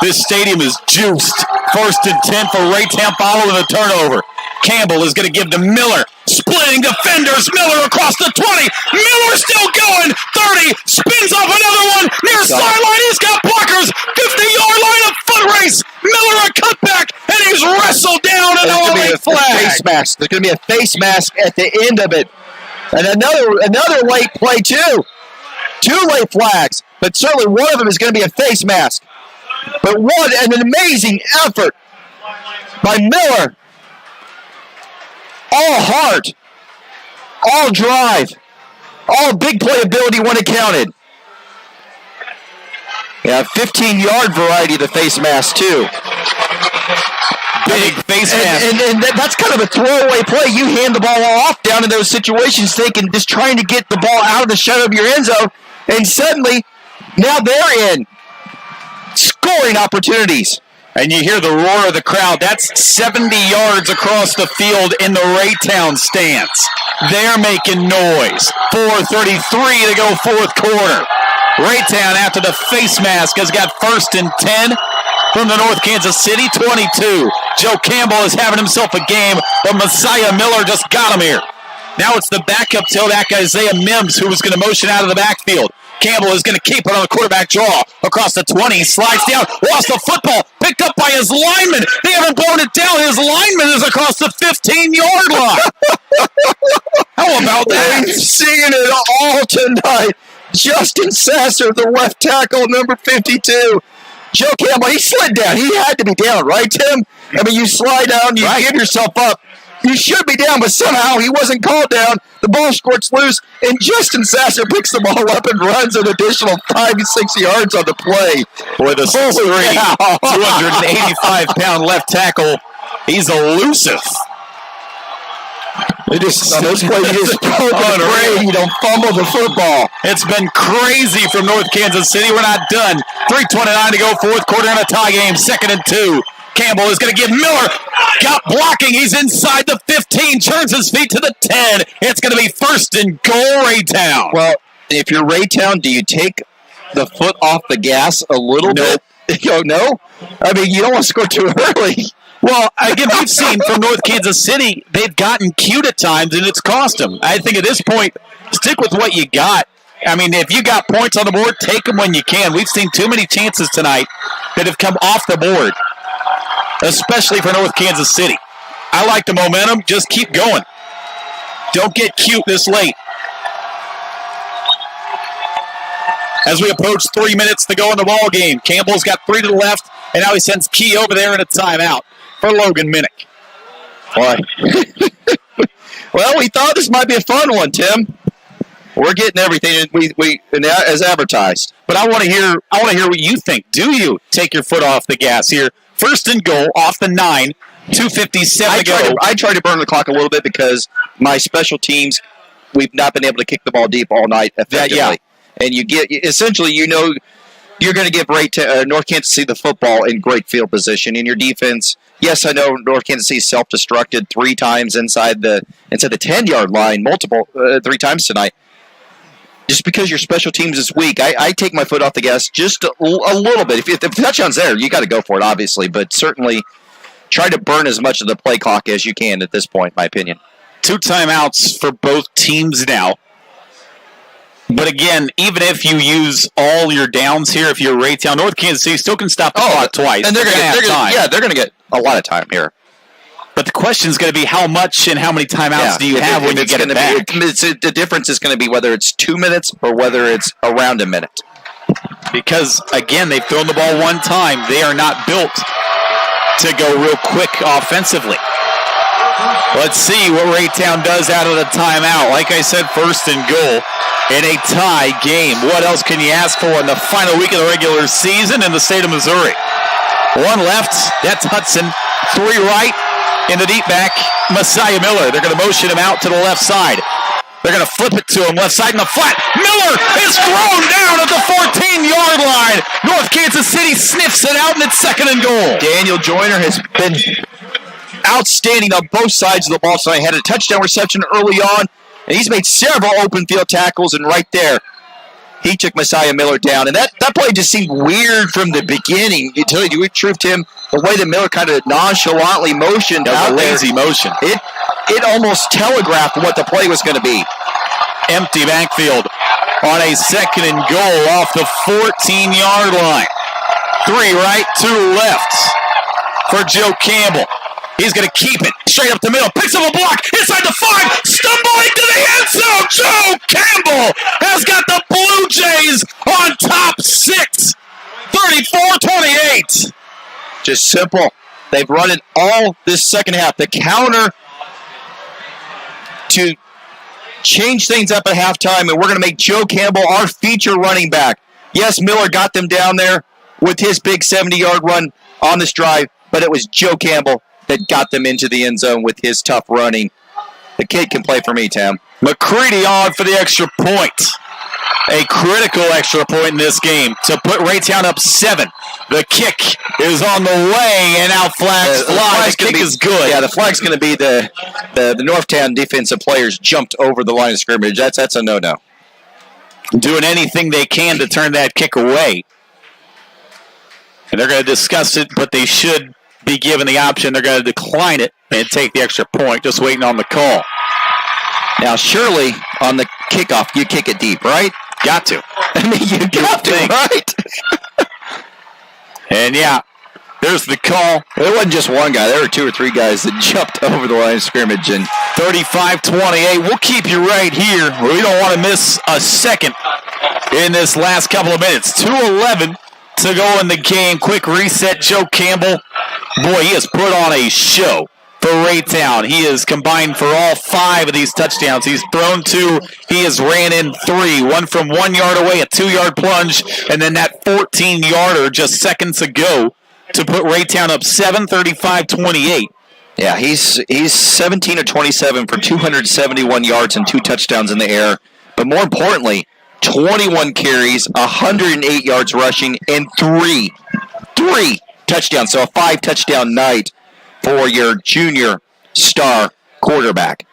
This stadium is juiced. 1st and 10 for Raytown following the turnover. Campbell is going to give to Miller. Splitting defenders. Miller across the 20. Miller still going. 30. Spins off another one. Near sideline. He's got blockers. 50-yard line, a foot race. Miller a cutback. And he's wrestled down an LA flag. Face mask. There's going to be a face mask at the end of it. And another late play, too. 2 late flags. But certainly one of them is going to be a face mask. But what an amazing effort by Miller. All heart, all drive, all big playability when it counted. Yeah, 15-yard variety of the face mask, too. Big face mask. And that's kind of a throwaway play. You hand the ball off down in those situations, thinking just trying to get the ball out of the shadow of your end zone, and suddenly, now they're in. Scoring opportunities. And you hear the roar of the crowd. That's 70 yards across the field in the Raytown stance. They're making noise. 4:33 to go, 4th quarter. Raytown, after the face mask, has got 1st and 10 from the North Kansas City 22. Joe Campbell is having himself a game, but Messiah Miller just got him here. Now it's the backup tailback Isaiah Mims who was going to motion out of the backfield. Campbell is going to keep it on the quarterback draw. Across the 20, slides down, lost the football, picked up by his lineman. They haven't blown it down. His lineman is across the 15-yard line. How about that? We've seen it all tonight. Justin Sasser, the left tackle, number 52. Joe Campbell, he slid down. He had to be down, right, Tim? I mean, you slide down, you give yourself up. You should be down, but somehow he wasn't called down. The ball squirts loose, and Justin Sasser picks the ball up and runs an additional 5 to 6 yards on the play. Boy, the 6'3", 285-pound left tackle, he's elusive. Those plays you just poke and pray you don't fumble the football. It's been crazy from North Kansas City. We're not done. 3:29 to go, 4th quarter in a tie game, 2nd and 2. Campbell is going to give Miller, got blocking. He's inside the 15, turns his feet to the 10. It's going to be 1st and goal, Raytown. Well, if you're Raytown, do you take the foot off the gas a little bit? No? I mean, you don't want to score too early. Well, again, we've seen from North Kansas City, they've gotten cute at times, and it's cost them. I think at this point, stick with what you got. I mean, if you got points on the board, take them when you can. We've seen too many chances tonight that have come off the board, especially for North Kansas City. I like the momentum. Just keep going. Don't get cute this late. As we approach 3 minutes to go in the ball game, Campbell's got 3 to the left, and now he sends Key over there in a timeout for Logan Minnick. Boy. Well, we thought this might be a fun one, Tim. We're getting everything we as advertised. But I want to hear what you think. Do you take your foot off the gas here? 1st and goal off the 9, 2:57 to go. I try to burn the clock a little bit because my special teams, we've not been able to kick the ball deep all night effectively. Yeah. And you get essentially, you're going to give North Kansas City the football in great field position. In your defense, yes, I know North Kansas City self-destructed 3 times inside the 10-yard line, 3 times tonight. Just because your special teams is weak, I take my foot off the gas just a little bit. If the touchdown's there, you got to go for it, obviously. But certainly try to burn as much of the play clock as you can at this point, in my opinion. 2 timeouts for both teams now. But again, even if you use all your downs here, if you're Raytown, North Kansas City still can stop the clock twice. And they're going to have time. Yeah, they're going to get a lot of time here. But the question is going to be how much and how many timeouts do you have when you get it back? The difference is going to be whether it's 2 minutes or whether it's around a minute. Because, again, they've thrown the ball 1 time. They are not built to go real quick offensively. Let's see what Raytown does out of the timeout. Like I said, 1st and goal. in a tie game. What else can you ask for in the final week of the regular season in the state of Missouri? One left, that's Hudson. 3 right in the deep back, Messiah Miller. They're going to motion him out to the left side. They're going to flip it to him, left side in the flat. Miller is thrown down at the 14-yard line. North Kansas City sniffs it out, and it's 2nd and goal. Daniel Joyner has been outstanding on both sides of the ball. So I had a touchdown reception early on, and he's made several open field tackles, and right there, he took Messiah Miller down. And that play just seemed weird from the beginning until you retrieved him. The way that Miller kind of nonchalantly motioned out a there. lazy motion. It almost telegraphed what the play was going to be. Empty backfield on a 2nd and goal off the 14-yard line. 3 right, 2 left for Joe Campbell. He's going to keep it straight up the middle. Picks up a block inside the 5. Stumbling to the end zone. Joe Campbell has got the Blue Jays on top 6. 34-28. Just simple. They've run it all this second half. The counter to change things up at halftime, and we're going to make Joe Campbell our feature running back. Yes, Miller got them down there with his big 70-yard run on this drive, but it was Joe Campbell that got them into the end zone with his tough running. The kid can play for me, Tim. McCready on for the extra point. A critical extra point in this game to put Raytown up 7. The kick is on the way, and out flags fly. The kick is good. Yeah, the flag's going to be the Northtown defensive players jumped over the line of scrimmage. That's a no-no. Doing anything they can to turn that kick away. And they're going to discuss it, but they should be given the option. They're going to decline it and take the extra point, just waiting on the call. Now, surely, on the kickoff, you kick it deep, right? Got to. I mean, you got to, right? And, yeah, there's the call. It wasn't just one guy. There were 2 or 3 guys that jumped over the line of scrimmage. And 35-28. We'll keep you right here. We don't want to miss a second in this last couple of minutes. 2:11 to go in the game. Quick reset. Joe Campbell. Boy, he has put on a show for Raytown. He has combined for all 5 of these touchdowns. He's thrown 2. He has ran in 3. One from 1 yard away, a 2-yard plunge, and then that 14-yarder just seconds ago to put Raytown up 7, 35-28. Yeah, he's 17 of 27 for 271 yards and 2 touchdowns in the air. But more importantly, 21 carries, 108 yards rushing, and 3 touchdowns. So a 5-touchdown night for your junior star quarterback.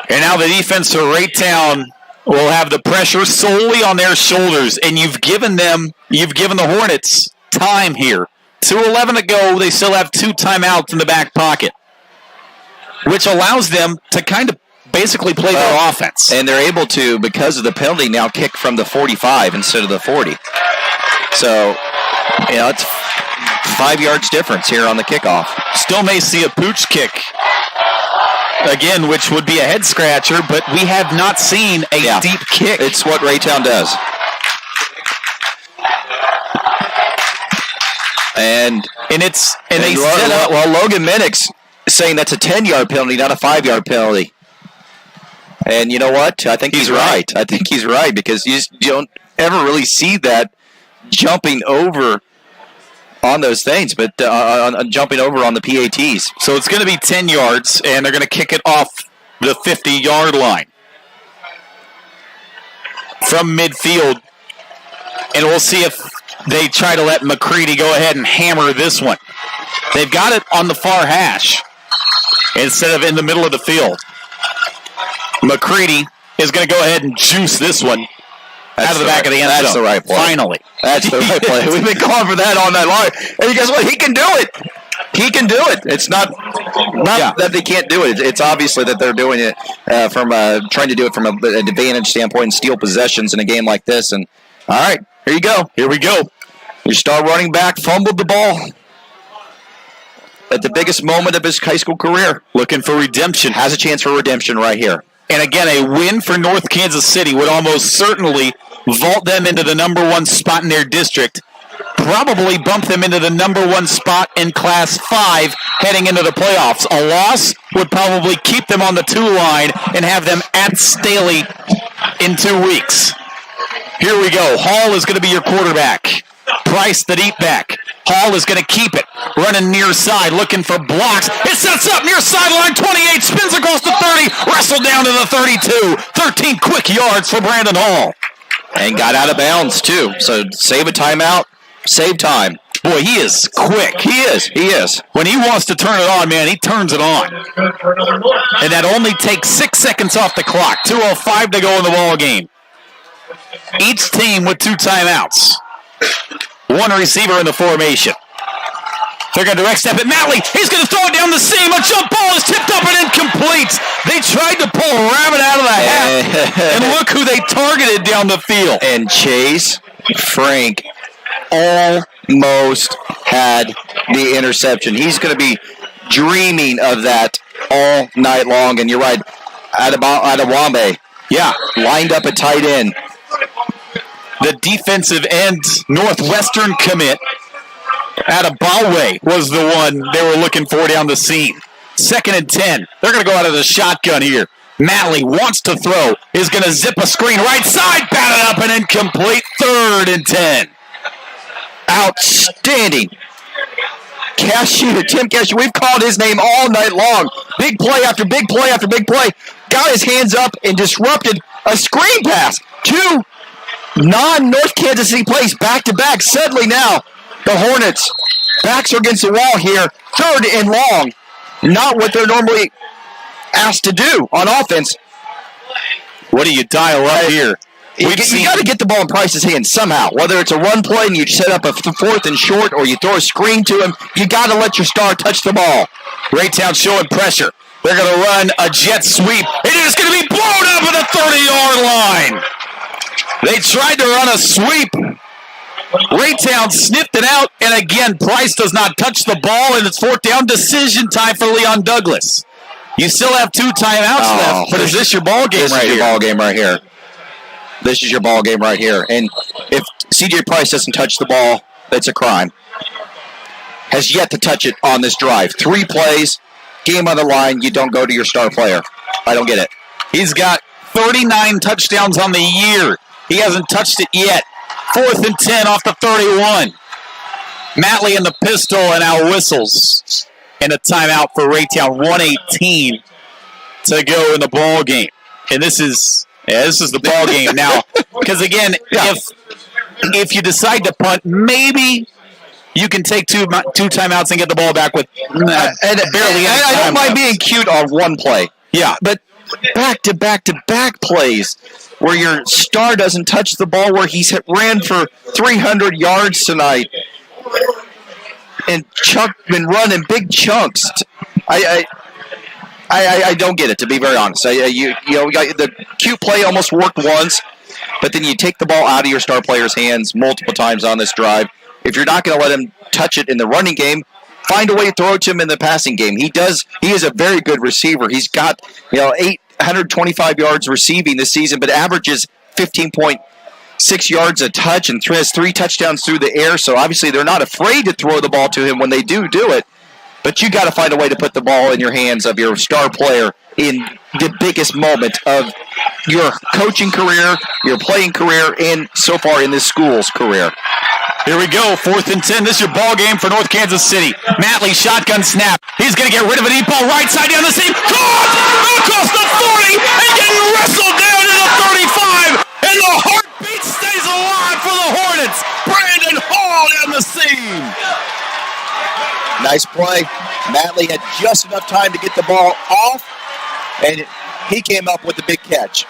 And now the defense for Raytown will have the pressure solely on their shoulders, and you've given the Hornets time here. 2:11 to go, they still have 2 timeouts in the back pocket, which allows them to kind of basically play their offense. And they're able to, because of the penalty, now kick from the 45 instead of the 40. So, it's 5 yards difference here on the kickoff. Still may see a pooch kick again, which would be a head scratcher, but we have not seen a deep kick. It's what Raytown does. And Logan Minnick's saying that's a 10-yard penalty, not a 5-yard penalty. And you know what? I think he's right. I think he's right, because you don't ever really see that jumping over on those things, but on jumping over on the PATs. So it's going to be 10 yards, and they're going to kick it off the 50-yard line from midfield. And we'll see if they try to let McCready go ahead and hammer this one. They've got it on the far hash instead of in the middle of the field. McCready is going to go ahead and juice this one out of the back of the end zone. That's the right play. Finally. That's the right play. We've been calling for that all night long. And guess what? He can do it. He can do it. It's not that they can't do it. It's obviously that they're doing it from trying to do it from an advantage standpoint and steal possessions in a game like this. And all right, here you go. Here we go. Your star running back fumbled the ball at the biggest moment of his high school career. Looking for redemption. Has a chance for redemption right here. And again, a win for North Kansas City would almost certainly vault them into the #1 spot in their district. Probably bump them into the #1 spot in Class 5 heading into the playoffs. A loss would probably keep them on the 2 line and have them at Staley in 2 weeks. Here we go. Hall is going to be your quarterback. Price the deep back. Hall is going to keep it. Running near side, looking for blocks. It sets up near sideline 28, spins across the 30, wrestled down to the 32. 13 quick yards for Brandon Hall. And got out of bounds, too. So save a timeout, save time. Boy, he is quick. He is. When he wants to turn it on, man, he turns it on. And that only takes 6 seconds off the clock. 2:05 to go in the ball game. Each team with 2 timeouts. 1 receiver in the formation. They're going to direct step at Matley. He's going to throw it down the seam. A jump ball is tipped up and incomplete. They tried to pull a rabbit out of the hat. And look who they targeted down the field. And Chase Frank almost had the interception. He's going to be dreaming of that all night long. And you're right, Adewambe, lined up at tight end. The defensive end Northwestern commit, Adebawe, was the one they were looking for down the seam. 2nd and 10. They're going to go out of the shotgun here. Matley wants to throw, is going to zip a screen right side, batted up and incomplete. 3rd and 10. Outstanding. Tim Cashier, we've called his name all night long. Big play after big play after big play. Got his hands up and disrupted a screen pass. 2 non-North Kansas City plays back-to-back. Suddenly now, the Hornets' backs are against the wall here. 3rd and long. Not what they're normally asked to do on offense. What do you dial up here? You got to get the ball in Price's hands somehow. Whether it's a run play and you set up a 4th and short or you throw a screen to him, you got to let your star touch the ball. Raytown showing pressure. They're going to run a jet sweep. It is going to be blown up at the 30-yard line. They tried to run a sweep. Raytown sniffed it out, and again, Price does not touch the ball, and it's 4th down. Decision time for Leon Douglas. You still have 2 timeouts left, but is this your ball game right here? This is your ball game right here. This is your ball game right here. And if C.J. Price doesn't touch the ball, that's a crime. Has yet to touch it on this drive. 3 plays, game on the line, you don't go to your star player. I don't get it. He's got 39 touchdowns on the year. He hasn't touched it yet. 4th and 10 off the 31. Matley in the pistol and now whistles. And a timeout for Raytown. 1:18 to go in the ball game. And this is the ball game now. Because again, if you decide to punt, maybe you can take two timeouts and get the ball back with barely any time. I don't mind being cute on one play. Yeah, but back-to-back plays where your star doesn't touch the ball, where he's ran for 300 yards tonight and been running big chunks. I don't get it, to be very honest. The cute play almost worked once, but then you take the ball out of your star player's hands multiple times on this drive. If you're not going to let him touch it in the running game, find a way to throw it to him in the passing game. He is a very good receiver. He's got 825 yards receiving this season, but averages 15.6 yards a touch and has 3 touchdowns through the air. So obviously they're not afraid to throw the ball to him when they do it. But you got to find a way to put the ball in your hands of your star player in the biggest moment of your coaching career, your playing career, and so far in this school's career. Here we go, 4th and 10. This is your ball game for North Kansas City. Matley, shotgun snap. He's going to get rid of a deep ball right side down the seam. Caught across the 40 and getting wrestled down to the 35. And the heartbeat stays alive for the Hornets. Brandon Hall down the seam. Nice play. Matley had just enough time to get the ball off, and he came up with the big catch.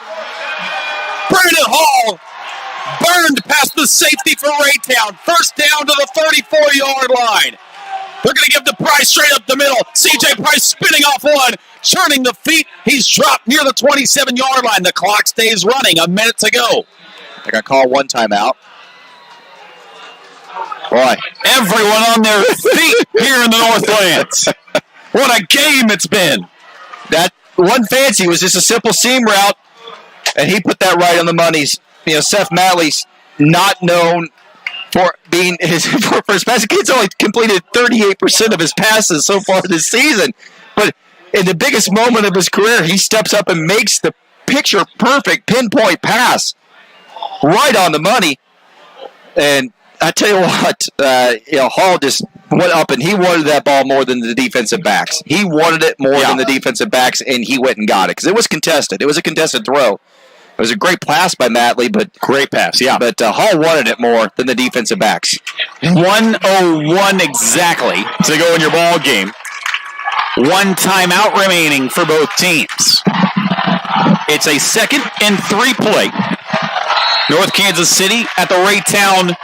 Brandon Hall burned past the safety for Raytown. 1st down to the 34-yard line. They're going to give the Price straight up the middle. C.J. Price spinning off one, churning the feet. He's dropped near the 27-yard line. The clock stays running. A minute to go. They're going to call one timeout. Boy, everyone on their feet here in the Northlands. What a game it's been. That one fancy was just a simple seam route, and he put that right on the money. Seth Matley's not known for being for his passing. He's only completed 38% of his passes so far this season. But in the biggest moment of his career, he steps up and makes the picture perfect pinpoint pass right on the money. And I tell you what, Hall just went up and he wanted that ball more than the defensive backs. He wanted it more than the defensive backs, and he went and got it because it was contested. It was a contested throw. It was a great pass by Matley, but great pass, yeah. But Hall wanted it more than the defensive backs. 1:01 exactly to go in your ball game. 1 timeout remaining for both teams. It's a 2nd and 3 play. North Kansas City at the Raytown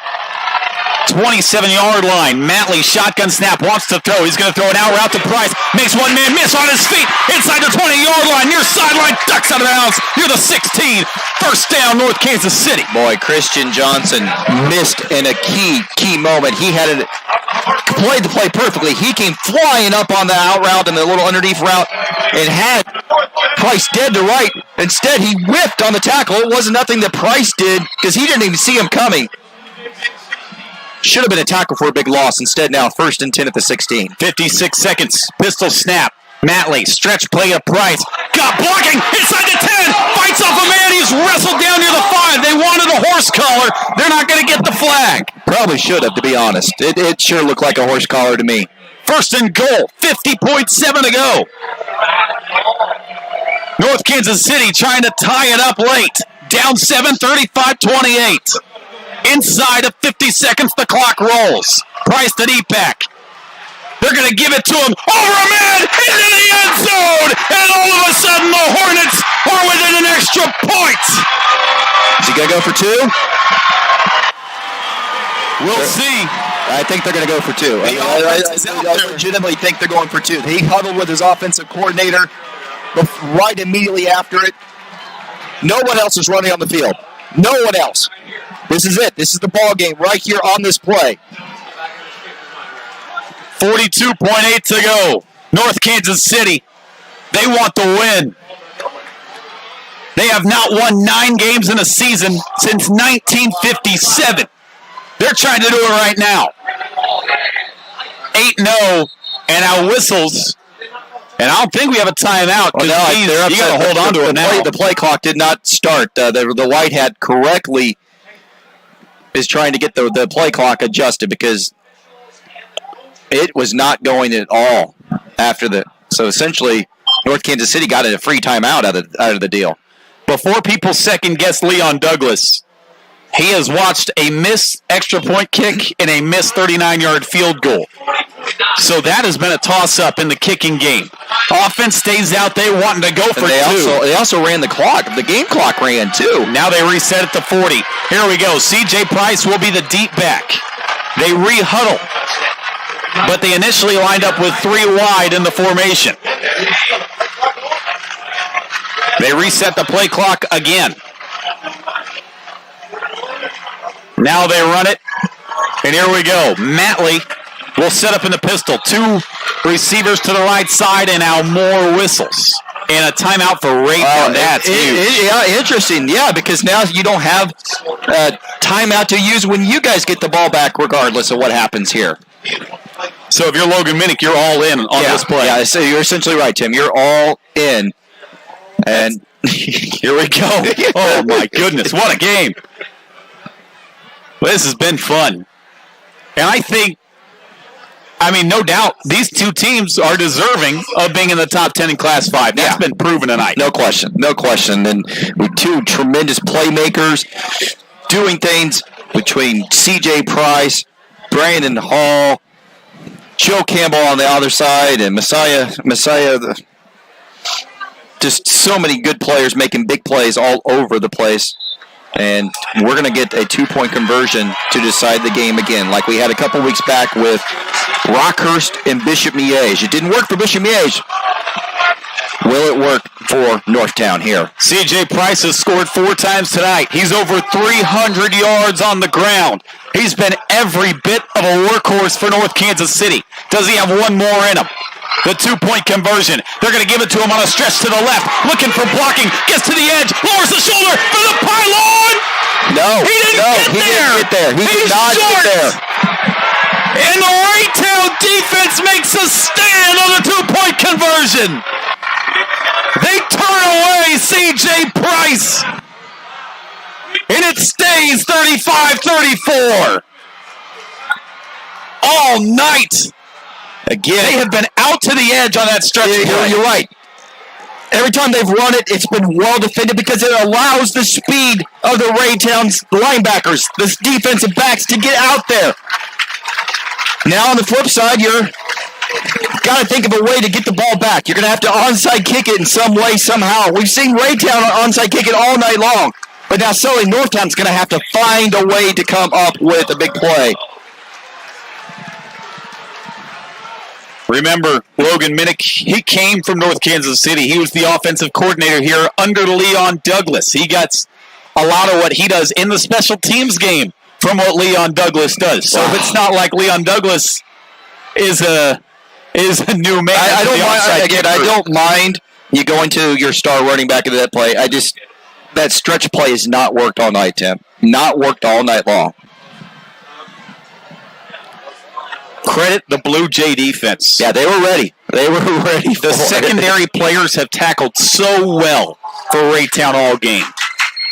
27-yard line. Matley, shotgun snap, wants to throw. He's going to throw an out route to Price. Makes one man miss on his feet. Inside the 20-yard line. Near sideline. Ducks out of bounds. Near the 16. First down, North Kansas City. Boy, Christian Johnson missed in a key moment. He had it, played the play perfectly. He came flying up on the out route and the little underneath route and had Price dead to right. Instead, he whipped on the tackle. It wasn't nothing that Price did because he didn't even see him coming. Should have been a tackle for a big loss. Instead, now 1st and 10 at the 16. 56 seconds. Pistol snap. Matley, stretch play to Price. Got blocking inside the 10. Fights off a man. He's wrestled down near the 5. They wanted a horse collar. They're not going to get the flag. Probably should have, to be honest. It sure looked like a horse collar to me. 1st and goal. 50.7 to go. North Kansas City trying to tie it up late. Down 7, 35-28. Inside of 50 seconds, the clock rolls. Price the deep back. They're going to give it to him. Over a man, into the end zone. And all of a sudden, the Hornets are within an extra point. Is he going to go for 2? We'll see. I think they're going to go for 2. I legitimately think they're going for 2. He huddled with his offensive coordinator right immediately after it. No one else is running on the field. No one else. This is it. This is the ball game right here on this play. 42.8 to go. North Kansas City, they want the win. They have not won 9 games in a season since 1957. They're trying to do it right now. 8-0, and our whistles. And I don't think we have a timeout. You got to hold on to it now. The play clock did not start. The white hat correctly is trying to get the play clock adjusted because it was not going at all after the. So essentially, North Kansas City got a free timeout out of the deal. Before people second guess Leon Douglas, he has watched a missed extra point kick and a missed 39-yard field goal. So that has been a toss-up in the kicking game. Offense stays out there wanting to go for 2. They also ran the clock. The game clock ran, too. Now they reset it to 40. Here we go. C.J. Price will be the deep back. They re-huddle. But they initially lined up with 3 wide in the formation. They reset the play clock again. Now they run it. And here we go. Matley will set up in the pistol. 2 receivers to the right side, and now more whistles. And a timeout for Raytown. That's huge. Yeah, interesting. Yeah, because now you don't have timeout to use when you guys get the ball back, regardless of what happens here. So if you're Logan Minnick, you're all in on this play. Yeah, so you're essentially right, Tim. You're all in. And here we go. Oh, my goodness. What a game. Well, this has been fun. And I think, no doubt, these 2 teams are deserving of being in the top 10 in Class 5. That's been proven tonight. No question. No question. And with 2 tremendous playmakers doing things between C.J. Price, Brandon Hall, Joe Campbell on the other side, and Messiah. Just so many good players making big plays all over the place. And we're going to get a 2-point conversion to decide the game again, like we had a couple weeks back with Rockhurst and Bishop Miege. It didn't work for Bishop Miege. Will it work for Northtown here? C.J. Price has scored 4 times tonight. He's over 300 yards on the ground. He's been every bit of a workhorse for North Kansas City. Does he have one more in him? The 2-point conversion. They're going to give it to him on a stretch to the left. Looking for blocking. Gets to the edge. Lowers the shoulder for the pylon. No. He didn't get there. He did not get there. And the Raytown defense makes a stand on the 2-point conversion. They turn away, C.J. Price. And it stays 35-34. All night. Again, they have been out to the edge on that stretch. You're right. Every time they've run it, it's been well defended because it allows the speed of the Raytown's linebackers, the defensive backs, to get out there. Now on the flip side, you're got to think of a way to get the ball back. You're going to have to onside kick it in some way, somehow. We've seen Raytown onside kick it all night long, but now suddenly Northtown's going to have to find a way to come up with a big play. Remember, Logan Minnick, he came from North Kansas City. He was the offensive coordinator here under Leon Douglas. He got a lot of what he does in the special teams game from what Leon Douglas does. So if it's not like Leon Douglas is a new man. I don't mind you going to your star running back into that play. That stretch play has not worked all night, Tim. Not worked all night long. Credit the Blue Jay defense. Yeah, they were ready. The secondary players have tackled so well for Raytown all game.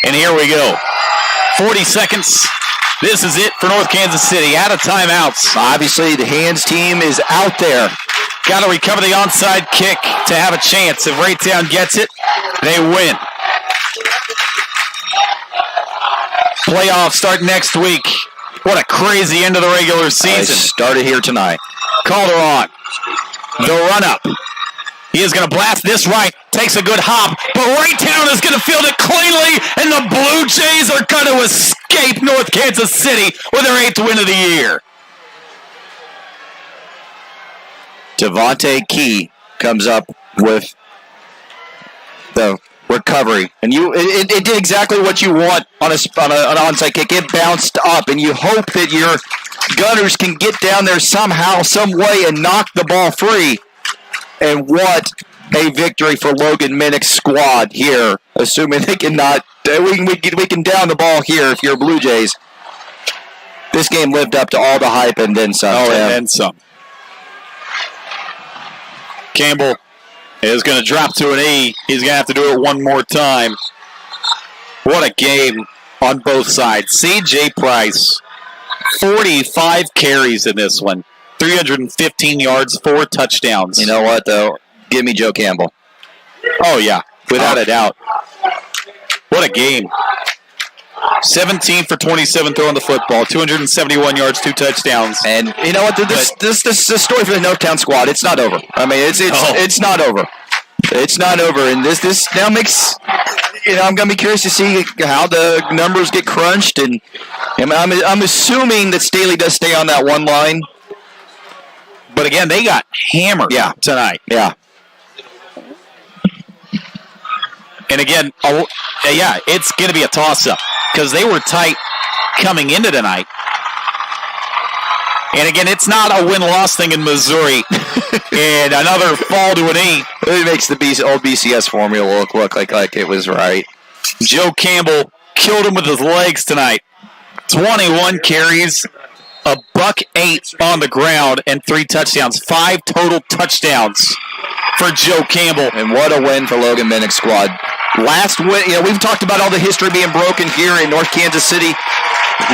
And here we go. 40 seconds. This is it for North Kansas City. Out of timeouts. Obviously, the hands team is out there. Got to recover the onside kick to have a chance. If Raytown gets it, they win. Playoffs start next week. What a crazy end of the regular season. Started here tonight. Calderon. The run-up. He is going to blast this right. Takes a good hop. But Raytown is going to field it cleanly. And the Blue Jays are going to escape North Kansas City with their 8th win of the year. Devontae Key comes up with the recovery, and it did exactly what you want on an onside kick. It bounced up, and you hope that your gunners can get down there somehow, some way, and knock the ball free. And what a victory for Logan Minnick's squad here, assuming they cannot. We can down the ball here if you're Blue Jays. This game lived up to all the hype and then some. Oh, and then some. Campbell is going to drop to an E. He's going to have to do it one more time. What a game on both sides. C.J. Price, 45 carries in this one. 315 yards, 4 touchdowns. You know what, though? Give me Joe Campbell. Oh, yeah, without a doubt. What a game. 17 for 27 throwing the football, 271 yards, 2 touchdowns. And you know what? This story for the Northtown squad, it's not over. I mean, it's not over. It's not over. And this now makes, I'm going to be curious to see how the numbers get crunched. And I'm assuming that Staley does stay on that one line. But again, they got hammered tonight. Yeah. And again, it's going to be a toss-up because they were tight coming into tonight. And again, it's not a win-loss thing in Missouri. And another fall to an E. It makes the old BCS formula look like it was right. Joe Campbell killed him with his legs tonight. 21 carries, $108 on the ground, and 3 touchdowns. 5 total touchdowns for Joe Campbell. And what a win for Logan Minnick's squad. Last win, we've talked about all the history being broken here in North Kansas City.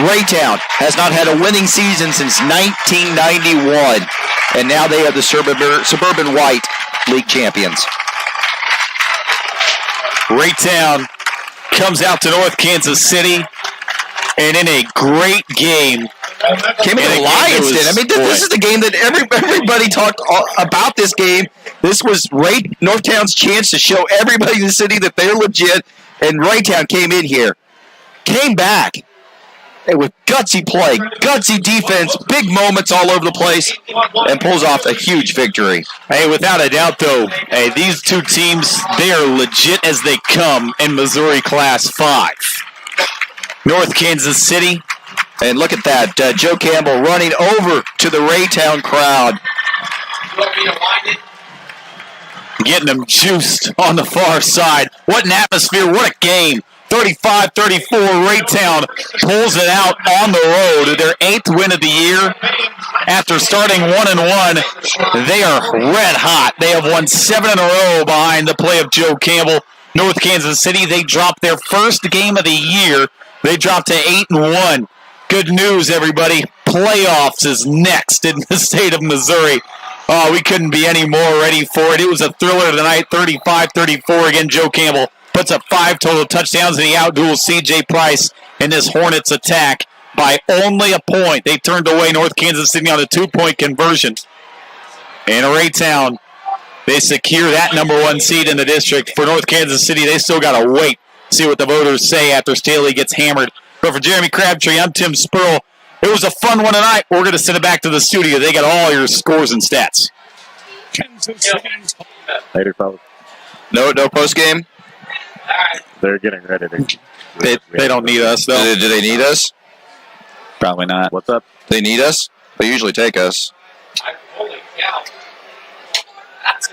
Raytown has not had a winning season since 1991, and now they are the Suburban White League champions. Raytown comes out to North Kansas City, and in a great game. Came in the Lions did. I mean, this is the game that everybody talked about this game. This was Northtown's chance to show everybody in the city that they're legit, and Raytown came in here, came back, and with gutsy play, gutsy defense, big moments all over the place, and pulls off a huge victory. Hey, without a doubt, though, these two teams, they are legit as they come in Missouri Class 5. North Kansas City. And look at that, Joe Campbell running over to the Raytown crowd. Getting them juiced on the far side. What an atmosphere, what a game. 35-34, Raytown pulls it out on the road. Their 8th win of the year. After starting 1-1, they are red hot. They have won 7 in a row behind the play of Joe Campbell. North Kansas City. They dropped their first game of the year. They dropped to 8-1. Good news, everybody. Playoffs is next in the state of Missouri. Oh, we couldn't be any more ready for it. It was a thriller tonight, 35-34. Again, Joe Campbell puts up 5 total touchdowns, and he outduels C.J. Price in this Hornets attack by only a point. They turned away North Kansas City on a 2-point conversion. And Raytown, they secure that number 1 seed in the district. For North Kansas City, they still got to wait, see what the voters say after Staley gets hammered. But for Jeremy Crabtree, I'm Tim Spurl. It was a fun one tonight. We're going to send it back to the studio. They got all your scores and stats. Later, fellas. No post game. They're getting ready. They don't need us, though. Do they need us? Probably not. What's up? They need us? They usually take us. Holy cow. That's